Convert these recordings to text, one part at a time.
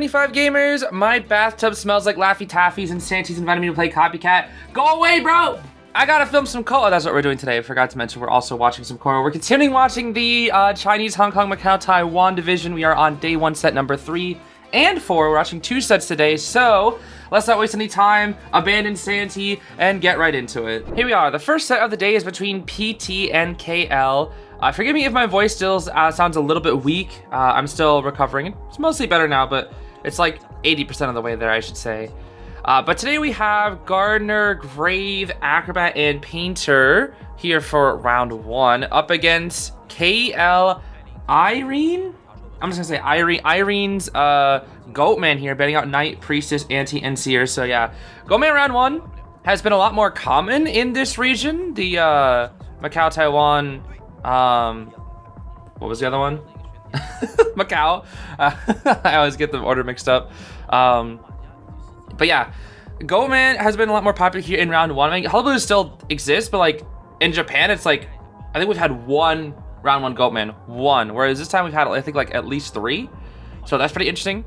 25 gamers, my bathtub smells like Laffy Taffies and Santy's invited me to play Copycat. Go away, bro! I gotta film some Coa. That's what we're doing today. I forgot to mention we're also watching some Coa. We're continuing watching the Chinese, Hong Kong, Macau, Taiwan division. We are on day 1, set number 3 and 4. We're watching 2 sets today, so let's not waste any time, abandon Santy, and get right into it. Here we are. The first set of the day is between PT and KL. Forgive me if my voice still sounds a little bit weak. I'm still recovering. It's mostly better now, but it's like 80% of the way there, I should say. But today we have Gardener, Grave, Acrobat, and Painter here for round 1 up against KL Irene? I'm just gonna say Irene. Irene's Goatman here, betting out Knight, Priestess, Anti, and Seer. So yeah, Goatman round 1 has been a lot more common in this region. The Macau, Taiwan, what was the other one? Macau. I always get the order mixed up. But yeah, Goatman has been a lot more popular here in round 1. I mean, Hullabaloo still exists, but like in Japan, it's like, I think we've had one round 1 Goatman, whereas this time we've had, I think, like at least 3. So that's pretty interesting.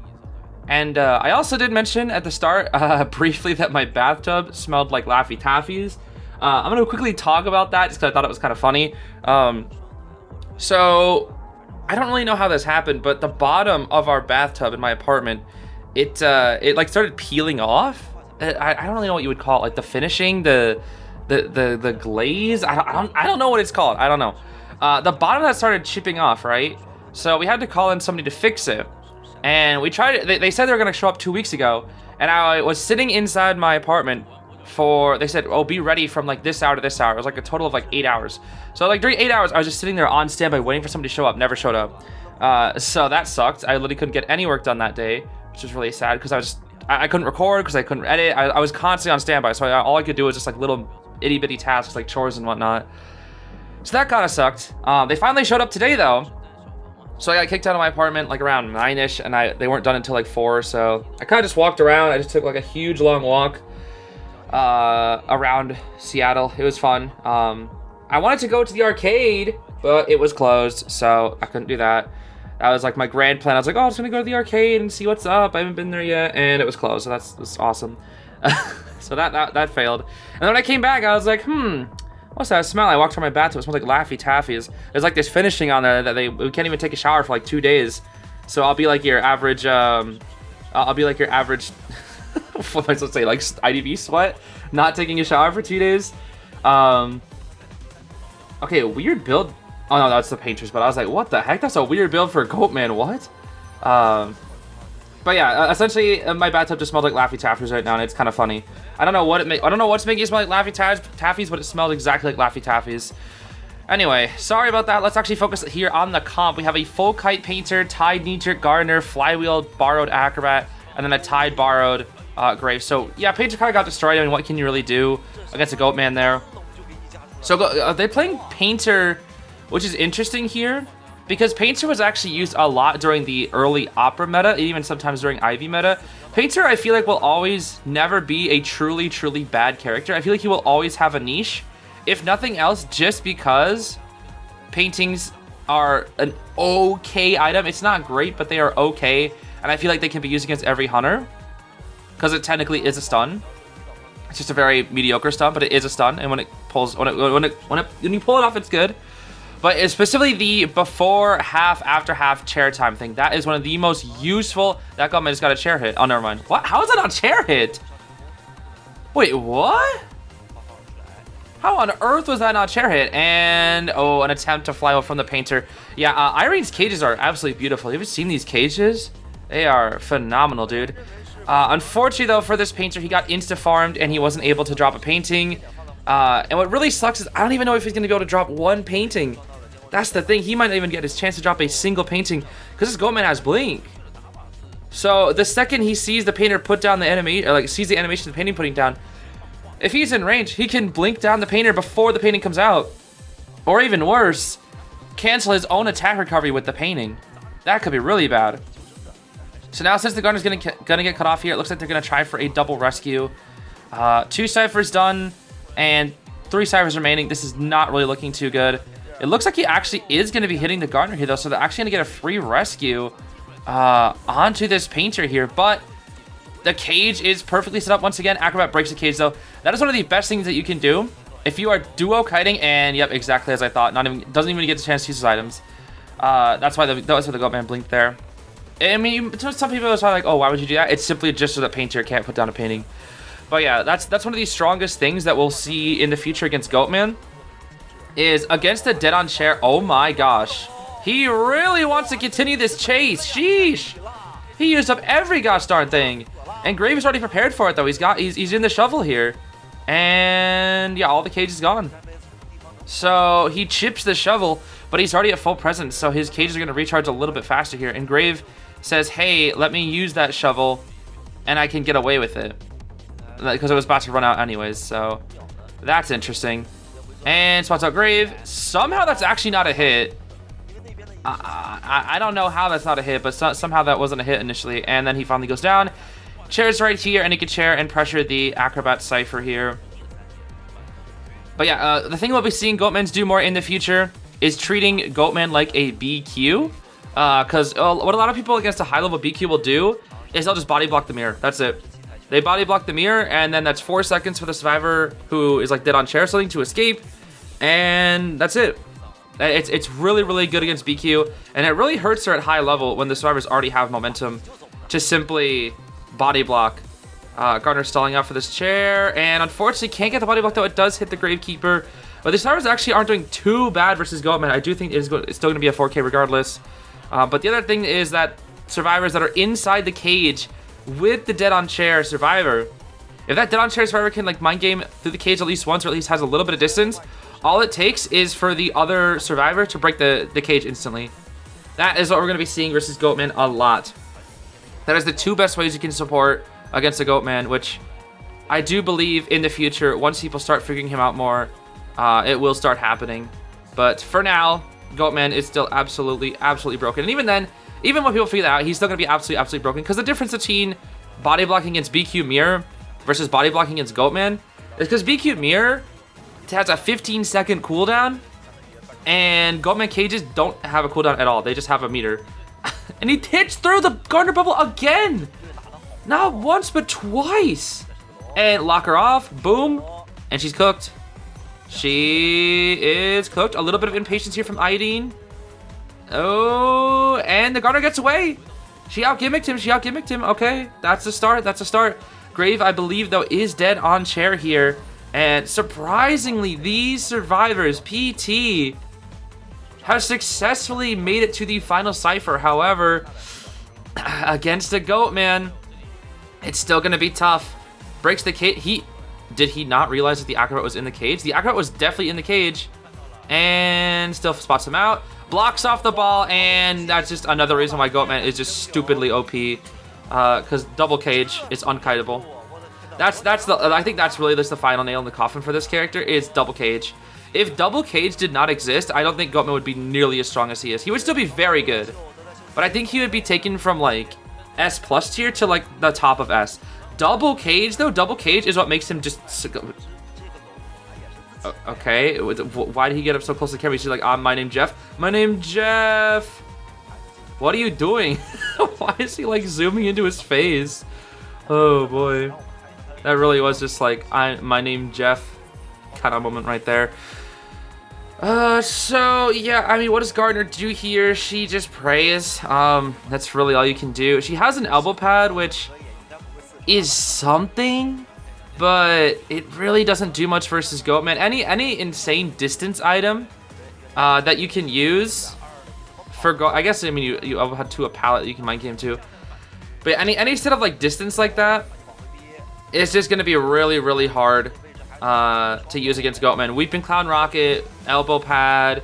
And I also did mention at the start, briefly, that my bathtub smelled like Laffy Taffies. I'm gonna quickly talk about that just because I thought it was kind of funny. So I don't really know how this happened, but the bottom of our bathtub in my apartment, it like started peeling off. I don't really know what you would call it, like the finishing, the glaze. I don't know what it's called. I don't know. The bottom of that started chipping off, right? So we had to call in somebody to fix it. And we tried it. They said they were gonna show up 2 weeks ago, and I was sitting inside my apartment for, they said, oh, be ready from like this hour to this hour. It was like a total of like 8 hours. So like during 8 hours, I was just sitting there on standby waiting for somebody to show up. Never showed up. So that sucked. I literally couldn't get any work done that day, which was really sad because I couldn't record because I couldn't edit. I was constantly on standby, so all I could do was just like little itty bitty tasks like chores and whatnot. So that kind of sucked. They finally showed up today though. So I got kicked out of my apartment like around 9-ish, and they weren't done until like 4. So I kind of just walked around. I just took like a huge long walk around Seattle. It was fun. I wanted to go to the arcade, but it was closed, so I couldn't do that. That was like my grand plan. I was like, oh, I'm just gonna go to the arcade and see what's up. I haven't been there yet, and it was closed, so that's awesome. So that failed. And then when I came back, I was like, what's that smell? I walked through my bathroom. It smells like Laffy Taffies. There's like this finishing on there that we can't even take a shower for like 2 days. So I'll be like your average, I'll be like your average, what am I supposed to say, like IDB sweat, not taking a shower for 2 days. Okay, weird build. Oh no, that's the Painters, but I was like, what the heck? That's a weird build for Goatman, what? But yeah, essentially my bathtub just smelled like Laffy Taffies right now, and it's kind of funny. I don't know what's making it smell like Laffy Taffies, but it smelled exactly like Laffy Taffies. Anyway, sorry about that. Let's actually focus here on the comp. We have a full kite Painter, tied knee-jerk Gardener, flywheel borrowed Acrobat, and then a tied borrowed Grave. So yeah, Painter kind of got destroyed. I mean, what can you really do against a Goatman there? So they're playing Painter, which is interesting here, because Painter was actually used a lot during the early Opera meta, even sometimes during Ivy meta. Painter, I feel like, will always never be a truly bad character. I feel like he will always have a niche, if nothing else, just because paintings are an okay item. It's not great, but they are okay, and I feel like they can be used against every hunter, because it technically is a stun. It's just a very mediocre stun, but it is a stun, and when you pull it off, it's good. But it's specifically the before half, after half chair time thing. That is one of the most useful. That Goatman just got a chair hit. Oh, never mind. What? How is that not chair hit? Wait, what? How on earth was that not chair hit? And, oh, an attempt to fly out from the Painter. Yeah, Irene's cages are absolutely beautiful. Have you seen these cages? They are phenomenal, dude. Unfortunately, though, for this Painter, he got insta-farmed and he wasn't able to drop a painting. And what really sucks is I don't even know if he's going to be able to drop one painting. That's the thing. He might not even get his chance to drop a single painting because this Goatman has Blink. So the second he sees the Painter put down the enemy, or like sees the animation of the painting putting down, if he's in range, he can blink down the Painter before the painting comes out. Or even worse, cancel his own attack recovery with the painting. That could be really bad. So now since the Gardener's gonna get cut off here, it looks like they're gonna try for a double rescue. 2 ciphers done and 3 ciphers remaining. This is not really looking too good. It looks like he actually is going to be hitting the Gardener here, though, so they're actually going to get a free rescue. onto this painter here, but the cage is perfectly set up once again. Acrobat breaks the cage though. That is one of the best things that you can do if you are duo kiting, and yep, exactly as I thought. Doesn't even get the chance to use his items. That's why the Goatman blinked there. I mean, some people are like, oh, why would you do that? It's simply just so the painter can't put down a painting. But yeah, that's one of the strongest things that we'll see in the future against Goatman. Is against the dead on chair. Oh my gosh, he really wants to continue this chase. Sheesh, he used up every gosh darn thing. And Grave is already prepared for it though. He's in the shovel here. And yeah, all the cage is gone. So he chips the shovel, but he's already at full presence, so his cages are going to recharge a little bit faster here. And Grave says, hey, let me use that shovel, and I can get away with it. Because it was about to run out anyways, so that's interesting. And spots out Grave. Somehow that's actually not a hit. I don't know how that's not a hit, but somehow that wasn't a hit initially. And then he finally goes down. Chair's right here, and he can chair and pressure the Acrobat Cypher here. But yeah, the thing we'll be seeing Goatmans do more in the future is treating Goatman like a BQ. Because what a lot of people against a high-level BQ will do is they'll just body block the mirror. That's it. They body block the mirror, and then that's 4 seconds for the survivor who is like dead on chair something to escape. And that's it. It's really, really good against BQ. And it really hurts her at high level when the survivors already have momentum to simply body block. Gardner's stalling out for this chair, and unfortunately can't get the body block, though it does hit the Gamekeeper. But the survivors actually aren't doing too bad versus Goatman. I do think it's still going to be a 4K regardless. But the other thing is that survivors that are inside the cage with the dead on chair survivor, if that dead on chair survivor can like mind game through the cage at least once, or at least has a little bit of distance, all it takes is for the other survivor to break the cage instantly. That is what we're going to be seeing versus Goatman a lot. That is the two best ways you can support against the Goatman, which I do believe in the future, once people start figuring him out more, it will start happening. But for now, Goatman is still absolutely broken. And even then, even when people figure that out, he's still going to be absolutely broken. Because the difference between body blocking against BQ Mirror versus body blocking against Goatman is because BQ Mirror has a 15-second cooldown, and Goatman cages don't have a cooldown at all. They just have a meter. And he hits through the Gardner bubble again! Not once, but twice! And lock her off, boom, and she's cooked. She is cooked. A little bit of impatience here from Iodine. Oh, and the Gardner gets away. She out-gimmicked him, okay. That's a start, Grave, I believe, though, is dead on chair here. And surprisingly, these survivors, PT, have successfully made it to the final cipher. However, against the Goatman, it's still going to be tough. Breaks the cage. Did he not realize that the Acrobat was in the cage? The Acrobat was definitely in the cage. And still spots him out. Blocks off the ball, and that's just another reason why Goatman is just stupidly OP. Because double cage is unkiteable. I think that's really just the final nail in the coffin for this character, is double cage. If double cage did not exist, I don't think Goatman would be nearly as strong as he is. He would still be very good, but I think he would be taken from like S plus tier to like the top of S. Double cage though, double cage is what makes him just... Okay, why did he get up so close to the camera? He's like, my name's Jeff. My name's Jeff. What are you doing? Why is he like zooming into his face? Oh boy. That really was just like, my name Jeff kind of moment right there. So yeah, I mean, what does Gardner do here? She just prays. That's really all you can do. She has an elbow pad, which is something, but it really doesn't do much versus Goatman. Any insane distance item that you can use for I guess, I mean, you elbow pad to a pallet you can mind game to. But any set of like distance like that, it's just gonna be really hard to use against Goatman. Weeping Clown Rocket, elbow pad,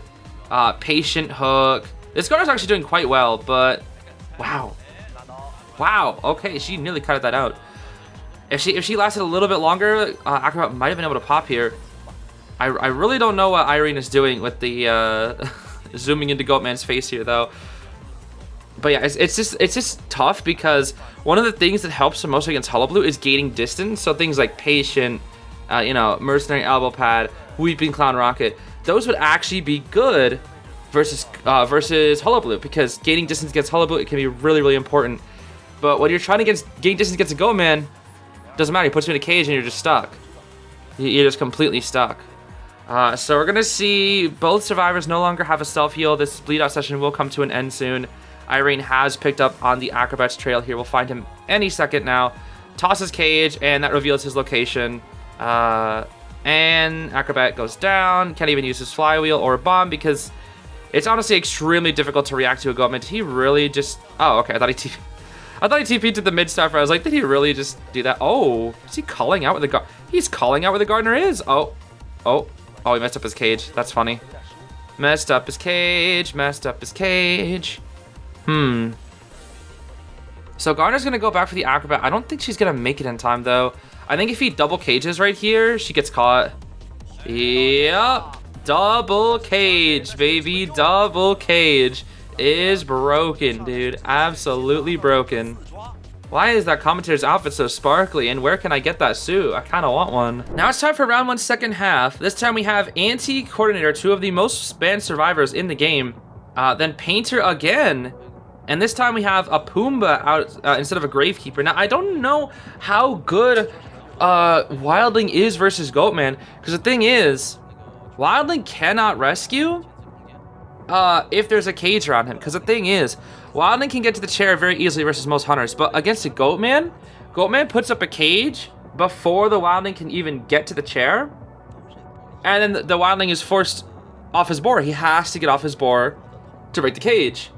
patient hook. This card is actually doing quite well, but wow, okay, she nearly cut that out. If she lasted a little bit longer, Acrobat might have been able to pop here. I really don't know what Irene is doing with the zooming into Goatman's face here, though. But yeah, it's just tough, because one of the things that helps the most against Hullabaloo is gaining distance. So things like patient, Mercenary Elbow Pad, Weeping Clown Rocket, those would actually be good versus Hullabaloo, because gaining distance against Hullabaloo, it can be really, really important. But when you're trying to gain distance against a Goatman, doesn't matter. He puts you in a cage and you're just stuck. You're just completely stuck. So we're going to see both survivors no longer have a self-heal. This bleed-out session will come to an end soon. Irene has picked up on the Acrobat's trail here. We'll find him any second now. Tosses cage, and that reveals his location. And Acrobat goes down. Can't even use his flywheel or a bomb because it's honestly extremely difficult to react to a Goatman. Did he really just... Oh, okay. I thought he TP'd to the mid-staffer. I was like, did he really just do that? Oh, is he calling out where the He's calling out where the gardener is. Oh, he messed up his cage. That's funny. Messed up his cage. So Garner's gonna go back for the Acrobat. I don't think she's gonna make it in time though. I think if he double cages right here, she gets caught. Yep. Double cage, baby. Double cage is broken, dude. Absolutely broken. Why is that commentator's outfit so sparkly, and where can I get that suit? I kind of want one. Now it's time for round 1, second half. This time we have Anti-Coordinator, 2 of the most banned survivors in the game. Then Painter again. And this time we have a Pumbaa out instead of a Gravekeeper. Now, I don't know how good Wildling is versus Goatman, because the thing is, Wildling cannot rescue if there's a cage around him. Because the thing is, Wildling can get to the chair very easily versus most hunters, but against a Goatman, Goatman puts up a cage before the Wildling can even get to the chair, and then the Wildling is forced off his boar. He has to get off his boar to break the cage.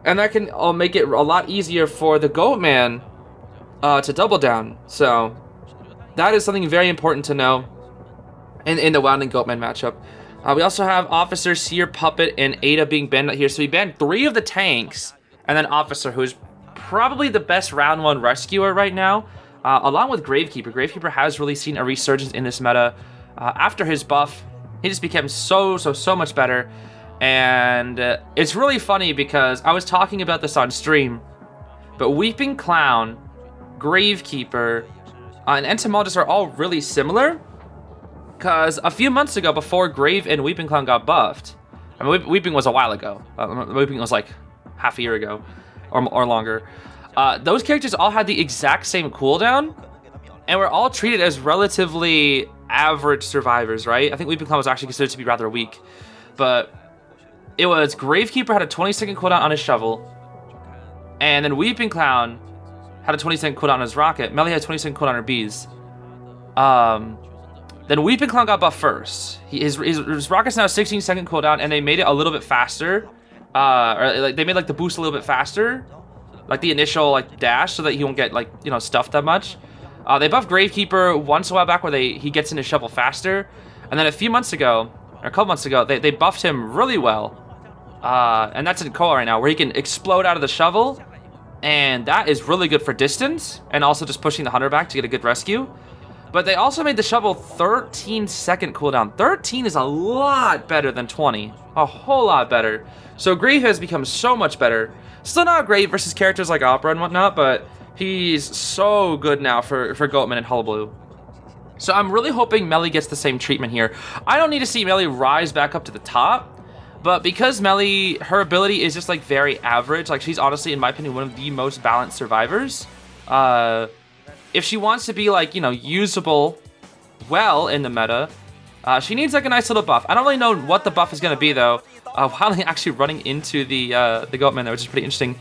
And that can make it a lot easier for the Goatman to double down. So that is something very important to know in the Wildling Goatman matchup. We also have Officer, Seer, Puppet, and Ada being banned out here. So we banned 3 of the tanks, and then Officer, who's probably the best round 1 rescuer right now, along with Gravekeeper. Gravekeeper has really seen a resurgence in this meta. After his buff, he just became so much better. And it's really funny because I was talking about this on stream, but Weeping Clown, Gravekeeper, and Entomologist are all really similar. Because a few months ago, before Grave and Weeping Clown got buffed, I mean, Weeping was a while ago. Weeping was like half a year ago or longer. Those characters all had the exact same cooldown, and were all treated as relatively average survivors, right? I think Weeping Clown was actually considered to be rather weak. But it was Gravekeeper had a 20-second cooldown on his shovel, and then Weeping Clown had a 20-second cooldown on his rocket. Melly had a 20-second cooldown on her bees. Then Weeping Clown got buffed first. His rocket's now 16-second cooldown, and they made it a little bit faster. Or like they made like the boost a little bit faster, like the initial like dash, so that he won't get like stuffed that much. They buffed Gravekeeper once a while back where he gets in his shovel faster, and then a few months ago, or a couple months ago, they buffed him really well. And that's in Coa right now, where he can explode out of the shovel, and that is really good for distance, and also just pushing the hunter back to get a good rescue. But they also made the shovel 13-second cooldown. 13 is a lot better than 20, a whole lot better. So Grave has become so much better. Still not great versus characters like Opera and whatnot, but he's so good now for Goatman and Hullabaloo. So I'm really hoping Melly gets the same treatment here. I don't need to see Melly rise back up to the top, but because Melly, her ability is just like very average, like she's honestly, in my opinion, one of the most balanced survivors. If she wants to be like, usable well in the meta, she needs like a nice little buff. I don't really know what the buff is going to be though. While actually running into the Goatman there, which is pretty interesting.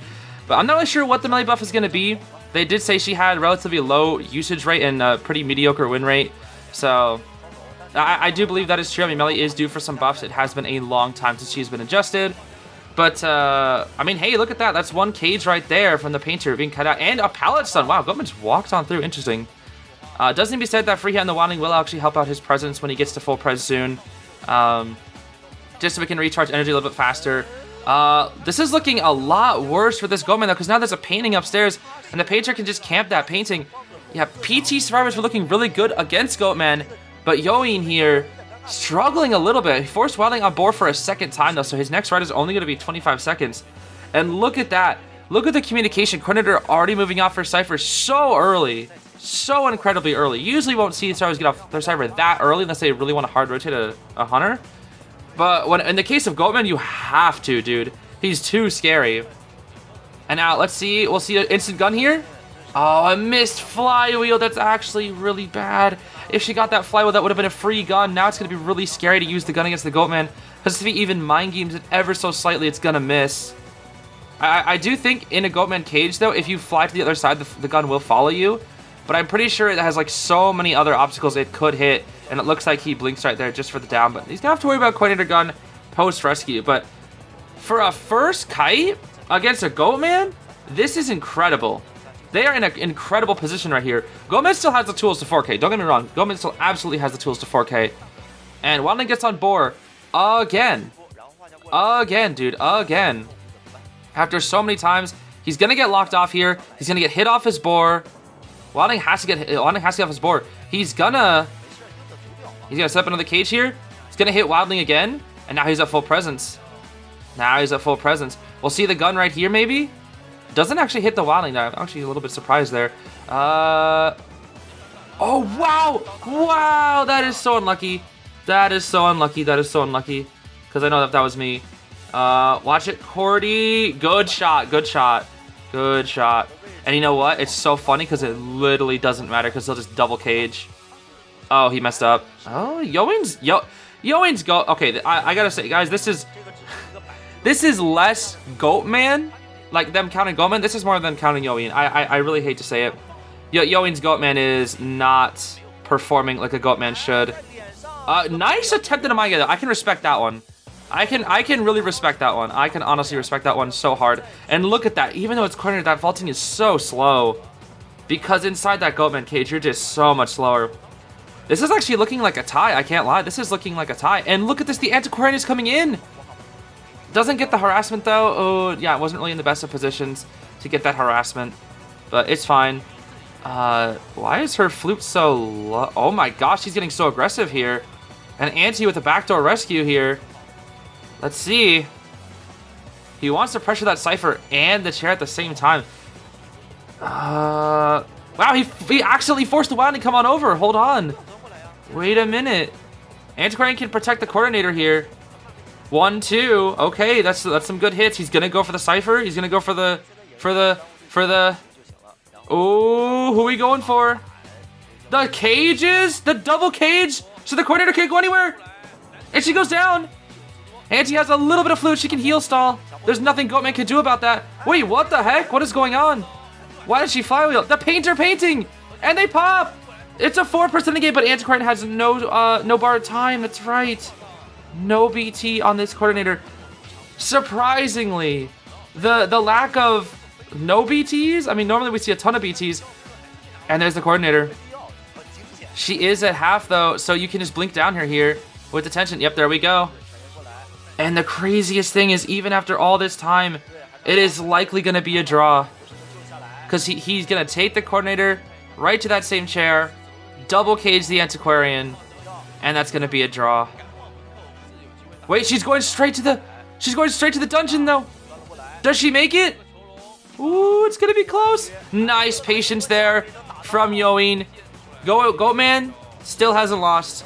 But I'm not really sure what the Melly buff is going to be. They did say she had relatively low usage rate and a pretty mediocre win rate. So I do believe that is true. I mean, Melly is due for some buffs. It has been a long time since she's been adjusted. But, I mean, hey, look at that. That's one cage right there from the Painter being cut out. And a Pallet Stun. Wow, Goatman just walked on through. Interesting. Does need to be said that Free Hit on the Wildling will actually help out his presence when he gets to full pres soon. Just so we can recharge energy a little bit faster. This is looking a lot worse for this Goatman, though, because now there's a painting upstairs, and the Painter can just camp that painting. Yeah, PT survivors were looking really good against Goatman, but Yoin here struggling a little bit. He forced Wildling on board for a second time, though, so his next ride is only going to be 25 seconds. And look at that. Look at the communication. Coordinator already moving off for Cypher so early. So incredibly early. Usually won't see survivors get off their Cypher that early unless they really want to hard rotate a hunter. But when in the case of Goatman, you have to, dude. He's too scary. And now, let's see. We'll see an instant gun here. Oh, a missed flywheel. That's actually really bad. If she got that flywheel, that would have been a free gun. Now it's going to be really scary to use the gun against the Goatman. Because if he even mind games it ever so slightly, it's going to miss. I do think in a Goatman cage, though, if you fly to the other side, the gun will follow you. But I'm pretty sure it has, like, so many other obstacles it could hit. And it looks like he blinks right there just for the down. But he's going to have to worry about coordinator gun post-rescue. But for a first kite against a Goatman, this is incredible. They are in an incredible position right here. Goatman still has the tools to 4K. Don't get me wrong. Goatman still absolutely has the tools to 4K. And Wildling gets on board again. Again, dude. Again. After so many times, he's going to get locked off here. He's going to get hit off his boar. Wildling has to get off his board. He's gonna step into the cage here. He's gonna hit Wildling again, and now he's at full presence. We'll see the gun right here, maybe. Doesn't actually hit the Wildling. I'm actually a little bit surprised there. Oh wow, wow! That is so unlucky. Because I know that was me. Watch it, Cordy. Good shot. And you know what? It's so funny because it literally doesn't matter because he'll just double cage. Oh, he messed up. Oh, Yoin's go. Okay, I gotta say, guys, this is less Goatman, like them counting Goatman. This is more than counting Yoin. I really hate to say it. Yoin's Goatman is not performing like a Goatman should. Nice attempt at a mind game. I can respect that one. I can really respect that one. I can honestly respect that one so hard. And look at that. Even though it's cornered, that vaulting is so slow. Because inside that Goatman cage, you're just so much slower. This is actually looking like a tie. I can't lie. This is looking like a tie. And look at this. The Antiquarian is coming in. Doesn't get the harassment, though. Oh, yeah. It wasn't really in the best of positions to get that harassment. But it's fine. Why is her flute so low? Oh, my gosh. She's getting so aggressive here. An Anti with a backdoor rescue here. Let's see. He wants to pressure that Cypher and the chair at the same time. Wow, he accidentally forced the Wildling to come on over. Hold on. Wait a minute. Antiquarian can protect the coordinator here. 1, 2. Okay, that's some good hits. He's gonna go for the Cypher. He's gonna go for the Oh, who are we going for? The cages? The double cage? So the coordinator can't go anywhere. And she goes down. Auntie has a little bit of flute. She can heal stall. There's nothing Goatman can do about that. Wait, what the heck? What is going on? Why did she flywheel? The painter painting! And they pop! It's a 4% game, but Antiquarian has no borrowed time. That's right. No BT on this coordinator. Surprisingly, the lack of no BTs. I mean, normally we see a ton of BTs. And there's the coordinator. She is at half, though, so you can just blink down here with the tension. Yep, there we go. And the craziest thing is, even after all this time, it is likely going to be a draw. Because he's going to take the coordinator right to that same chair, double cage the Antiquarian, and that's going to be a draw. Wait, she's going straight to the dungeon, though. Does she make it? Ooh, it's going to be close. Nice patience there from Yoin. Goatman still hasn't lost.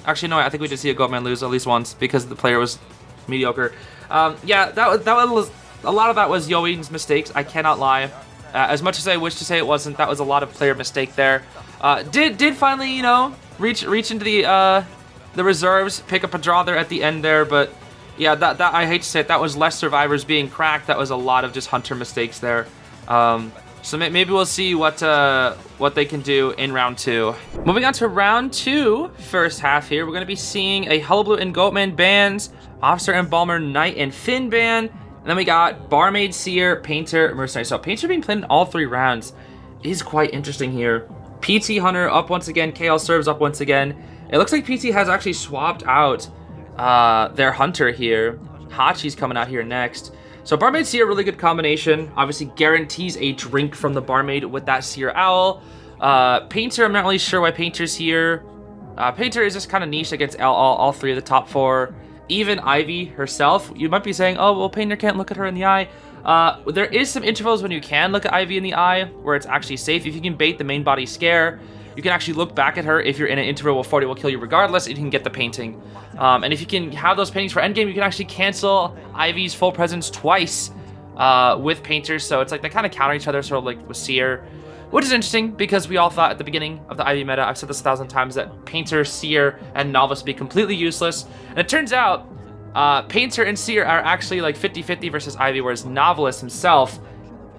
Actually, no, I think we did see a Goatman lose at least once because the player was mediocre. Yeah, that was a lot of that was Yoin's mistakes. I cannot lie. As much as I wish to say it wasn't, that was a lot of player mistake there. Did finally, you know, reach into the reserves, pick up a draw there at the end there, but yeah, that I hate to say it, that was less survivors being cracked. That was a lot of just Hunter mistakes there. So maybe we'll see what they can do in round 2. Moving on to round 2, first half here, we're going to be seeing a Hullabaloo and Goatman bands, Officer, Embalmer, Knight, and Finn band, and then we got Barmaid, Seer, Painter, Mercenary. So Painter being played in all 3 rounds is quite interesting here. PT Hunter up once again, KL Serves up once again. It looks like PT has actually swapped out their Hunter here. Hachi's coming out here next. So Barmaid Seer, really good combination. Obviously guarantees a drink from the Barmaid with that Seer Owl. Painter, I'm not really sure why Painter's here. Painter is just kind of niche against all 3 of the top 4. Even Ivy herself, you might be saying, oh, well, Painter can't look at her in the eye. There is some intervals when you can look at Ivy in the eye, where it's actually safe. If you can bait the main body scare, you can actually look back at her. If you're in an interval, 40 will kill you regardless, and you can get the painting. And if you can have those paintings for endgame, you can actually cancel Ivy's full presence twice with painters. So it's like they kind of counter each other, sort of like with Seer, which is interesting because we all thought at the beginning of the Ivy meta, I've said this 1,000 times, that Painter, Seer, and Novice would be completely useless. And it turns out Painter and Seer are actually like 50-50 versus Ivy, whereas Novelist himself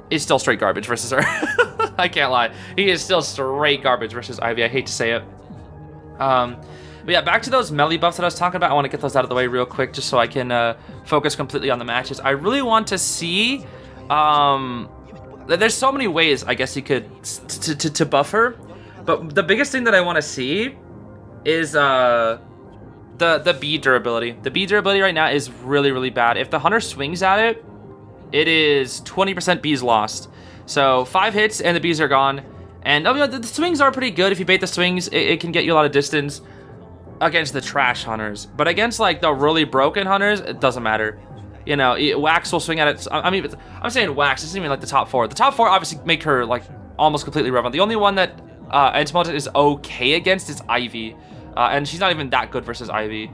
is still straight garbage versus her. I can't lie. He is still straight garbage versus Ivy. I hate to say it. But yeah, back to those melee buffs that I was talking about. I want to get those out of the way real quick just so I can focus completely on the matches. I really want to see... there's so many ways, I guess, you could to buff her, but the biggest thing that I want to see is the B durability. The B durability right now is really, really bad. If the hunter swings at it, it is 20% B's lost. So 5 hits and the B's are gone. And the swings are pretty good. If you bait the swings, it can get you a lot of distance against the trash hunters. But against like the really broken hunters, it doesn't matter. You know, Wax will swing at it. I mean, I'm saying Wax. This isn't even like the top 4. The top 4 obviously make her like almost completely relevant. The only one that Entomologist is okay against is Ivy. And she's not even that good versus Ivy.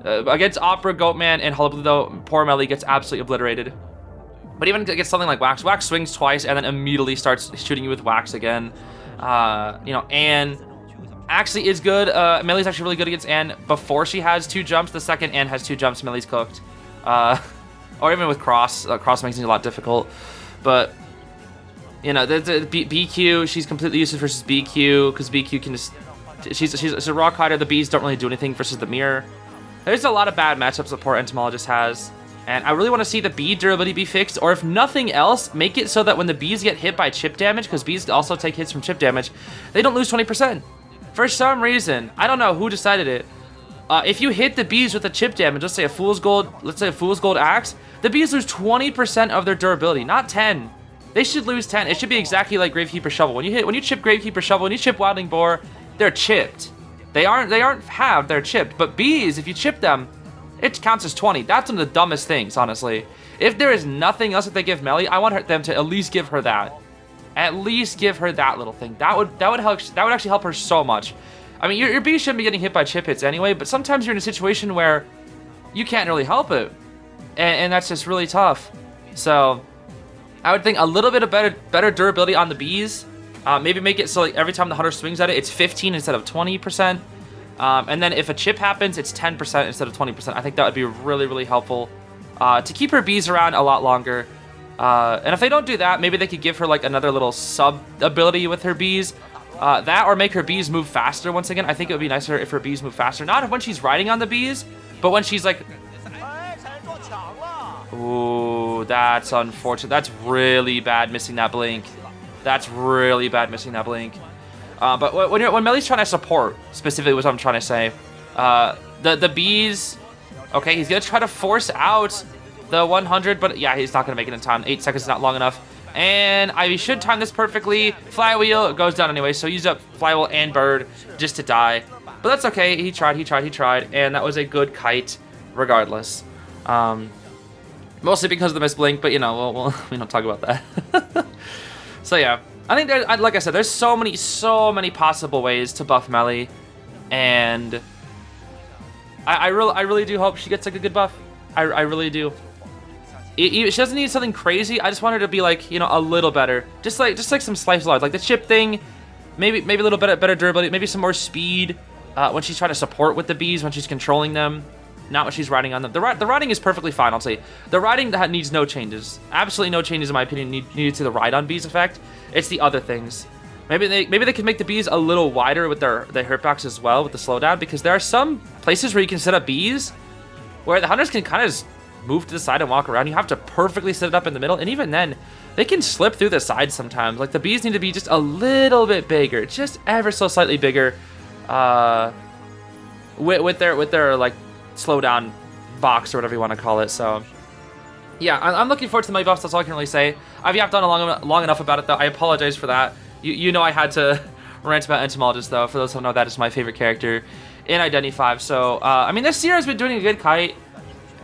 Against Opera, Goatman, and Hullabaloo, though, poor Melly gets absolutely obliterated. But even against something like Wax, Wax swings twice and then immediately starts shooting you with Wax again. You know, Anne actually is good. Melly's actually really good against Anne before she has 2 jumps. The second Anne has 2 jumps, Melly's cooked. Or even with Cross. Cross makes it a lot difficult. But, you know, the BQ, she's completely useless versus BQ, because BQ can just... She's a rock hider. The Bees don't really do anything versus the mirror. There's a lot of bad matchups that poor Entomologist has. And I really want to see the bee durability be fixed, or if nothing else, make it so that when the bees get hit by chip damage, because bees also take hits from chip damage, they don't lose 20%. For some reason, I don't know who decided it. If you hit the bees with a chip damage, let's say a Fool's Gold Axe, the bees lose 20% of their durability, not 10. They should lose 10. It should be exactly like Gravekeeper Shovel. When you chip Gravekeeper Shovel, when you chip Wildling Boar, they're chipped. They aren't halved, they're chipped. But bees, if you chip them, it counts as 20. That's one of the dumbest things, honestly. If there is nothing else that they give Melly, I want them to at least give her that. At least give her that little thing. That would help. That would actually help her so much. I mean, your bee shouldn't be getting hit by chip hits anyway, but sometimes you're in a situation where you can't really help it. And that's just really tough. So I would think a little bit of better durability on the bees. Maybe make it so like every time the hunter swings at it, it's 15 instead of 20%. And then if a chip happens, it's 10% instead of 20%. I think that would be really, really helpful to keep her bees around a lot longer. And if they don't do that, maybe they could give her like another little sub ability with her bees. That or make her bees move faster once again. I think it would be nicer if her bees move faster. Not when she's riding on the bees, but when she's like... Ooh, that's unfortunate. That's really bad missing that blink. That's really bad missing that blink. But when Melly's trying to support, specifically what I'm trying to say, the bees... Okay, he's going to try to force out the 100, but yeah, he's not going to make it in time. 8 seconds is not long enough. And Ivy should time this perfectly. Flywheel goes down anyway, so use up Flywheel and Bird just to die. But that's okay. He tried, and that was a good kite regardless. Mostly because of the missed blink, but you know, we don't talk about that. So yeah, I think there's, like I said, there's so many possible ways to buff Melly, and I really do hope she gets like a good buff. I really do. She doesn't need something crazy. I just want her to be like, you know, a little better. Just like some slice large, like the chip thing. Maybe a little bit better durability. Maybe some more speed when she's trying to support with the bees, when she's controlling them, not when she's riding on them. The riding is perfectly fine, I'll say. The riding that needs no changes. Absolutely no changes in my opinion needed to the ride on bees effect. It's the other things. Maybe they could make the bees a little wider with their hitbox as well with the slowdown, because there are some places where you can set up bees where the hunters can kind of just move to the side and walk around. You have to perfectly set it up in the middle, and even then, they can slip through the sides sometimes. Like the bees need to be just a little bit bigger, just ever so slightly bigger, with their like slowdown box or whatever you want to call it. So yeah, I'm looking forward to the Melly buffs. That's all I can really say. I've yapped on long enough about it though. I apologize for that. You know I had to rant about Entomologist though. For those who don't know, that is my favorite character in Identity 5. So I mean, this year has been doing a good kite.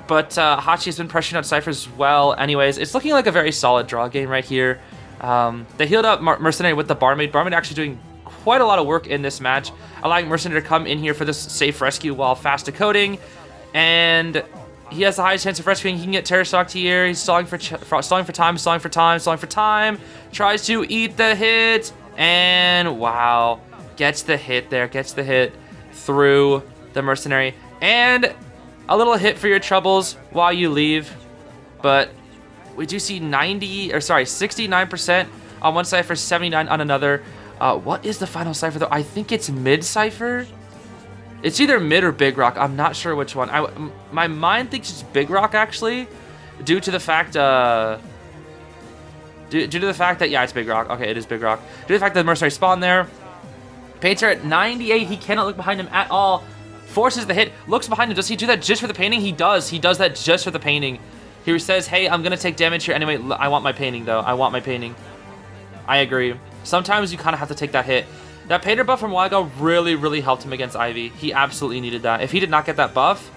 But Hachi has been pressuring out Cypher as well. Anyways, it's looking like a very solid draw game right here. They healed up Mercenary with the Barmaid. Barmaid actually doing quite a lot of work in this match, allowing Mercenary to come in here for this safe rescue while fast decoding. And he has the highest chance of rescuing. He can get Terror Shocked here. He's stalling for time. Tries to eat the hit. And wow. Gets the hit there. Gets the hit through the Mercenary. And a little hit for your troubles while you leave. But we do see 69% on one cipher, 79 on another. What is the final cipher though? I think it's mid cipher. It's either mid or big rock. I'm not sure which one. My mind thinks it's big rock actually, due to the fact that yeah, it's big rock. Okay, it is big rock. Due to the fact that the Mercenary spawned there. Painter at 98. He cannot look behind him at all. Forces the hit. Looks behind him. Does he do that just for the painting? He does. He does that just for the painting. He says, hey, I'm gonna take damage here anyway. I want my painting though. I want my painting. I agree. Sometimes you kind of have to take that hit. That painter buff from a while ago really, really helped him against Ivy. He absolutely needed that. If he did not get that buff,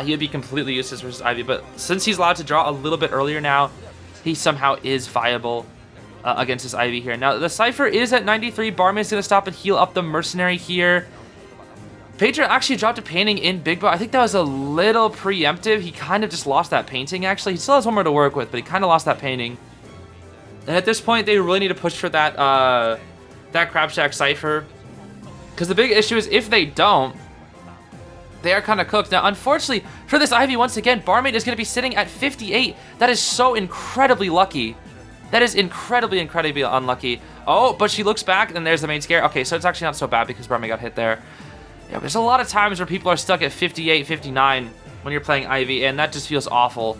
he would be completely useless versus Ivy. But since he's allowed to draw a little bit earlier now, he somehow is viable against this Ivy here. Now, the Cypher is at 93. Barmaid's going to stop and heal up the Mercenary here. Painter actually dropped a painting in Big Boat. I think that was a little preemptive. He kind of just lost that painting, actually. He still has one more to work with, but he kind of lost that painting. And at this point, they really need to push for that that Crabshack Cypher. Because the big issue is if they don't, they are kind of cooked. Now, unfortunately, for this Ivy, once again, Barmaid is going to be sitting at 58. That is so incredibly lucky. That is incredibly, incredibly unlucky. Oh, but she looks back, and there's the main scare. Okay, so it's actually not so bad because Barmaid got hit there. Yeah, there's a lot of times where people are stuck at 58, 59 when you're playing Ivy, and that just feels awful.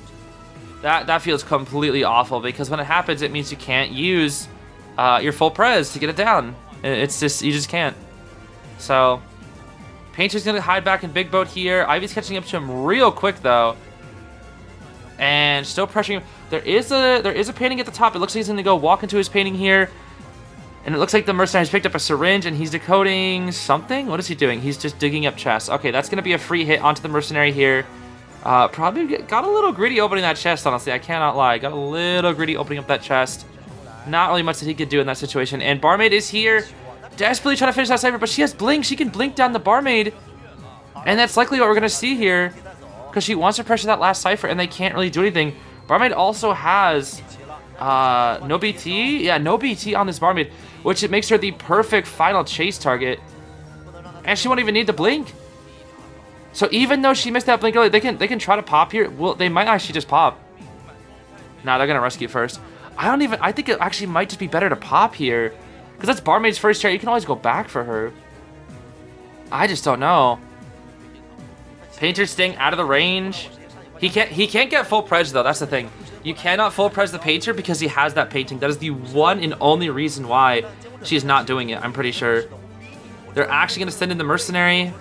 That feels completely awful because when it happens, it means you can't use your full pres to get it down. It's just, you just can't. So, Painter's gonna hide back in Big Boat here. Ivy's catching up to him real quick though, and still pressuring him. There is a painting at the top. It looks like he's gonna go walk into his painting here, and it looks like the Mercenary has picked up a syringe and he's decoding something. What is he doing? He's just digging up chests. Okay, that's gonna be a free hit onto the Mercenary here. Probably got a little greedy opening that chest, honestly. I cannot lie. Got a little greedy opening up that chest. Not really much that he could do in that situation. And Barmaid is here, desperately trying to finish that Cypher, but she has Blink. She can Blink down the Barmaid. And that's likely what we're going to see here, because she wants to pressure that last Cypher, and they can't really do anything. Barmaid also has no BT. Yeah, no BT on this Barmaid, which it makes her the perfect final chase target. And she won't even need to Blink. So even though she missed that Blink earlier, they can try to pop here. Well, they might actually just pop. Nah, they're gonna rescue first. I think it actually might just be better to pop here, because that's Barmaid's first chair. You can always go back for her. I just don't know. Painter's staying out of the range. He can't get full pres though. That's the thing. You cannot full pres the Painter because he has that painting. That is the one and only reason why she's not doing it. I'm pretty sure. They're actually gonna send in the Mercenary.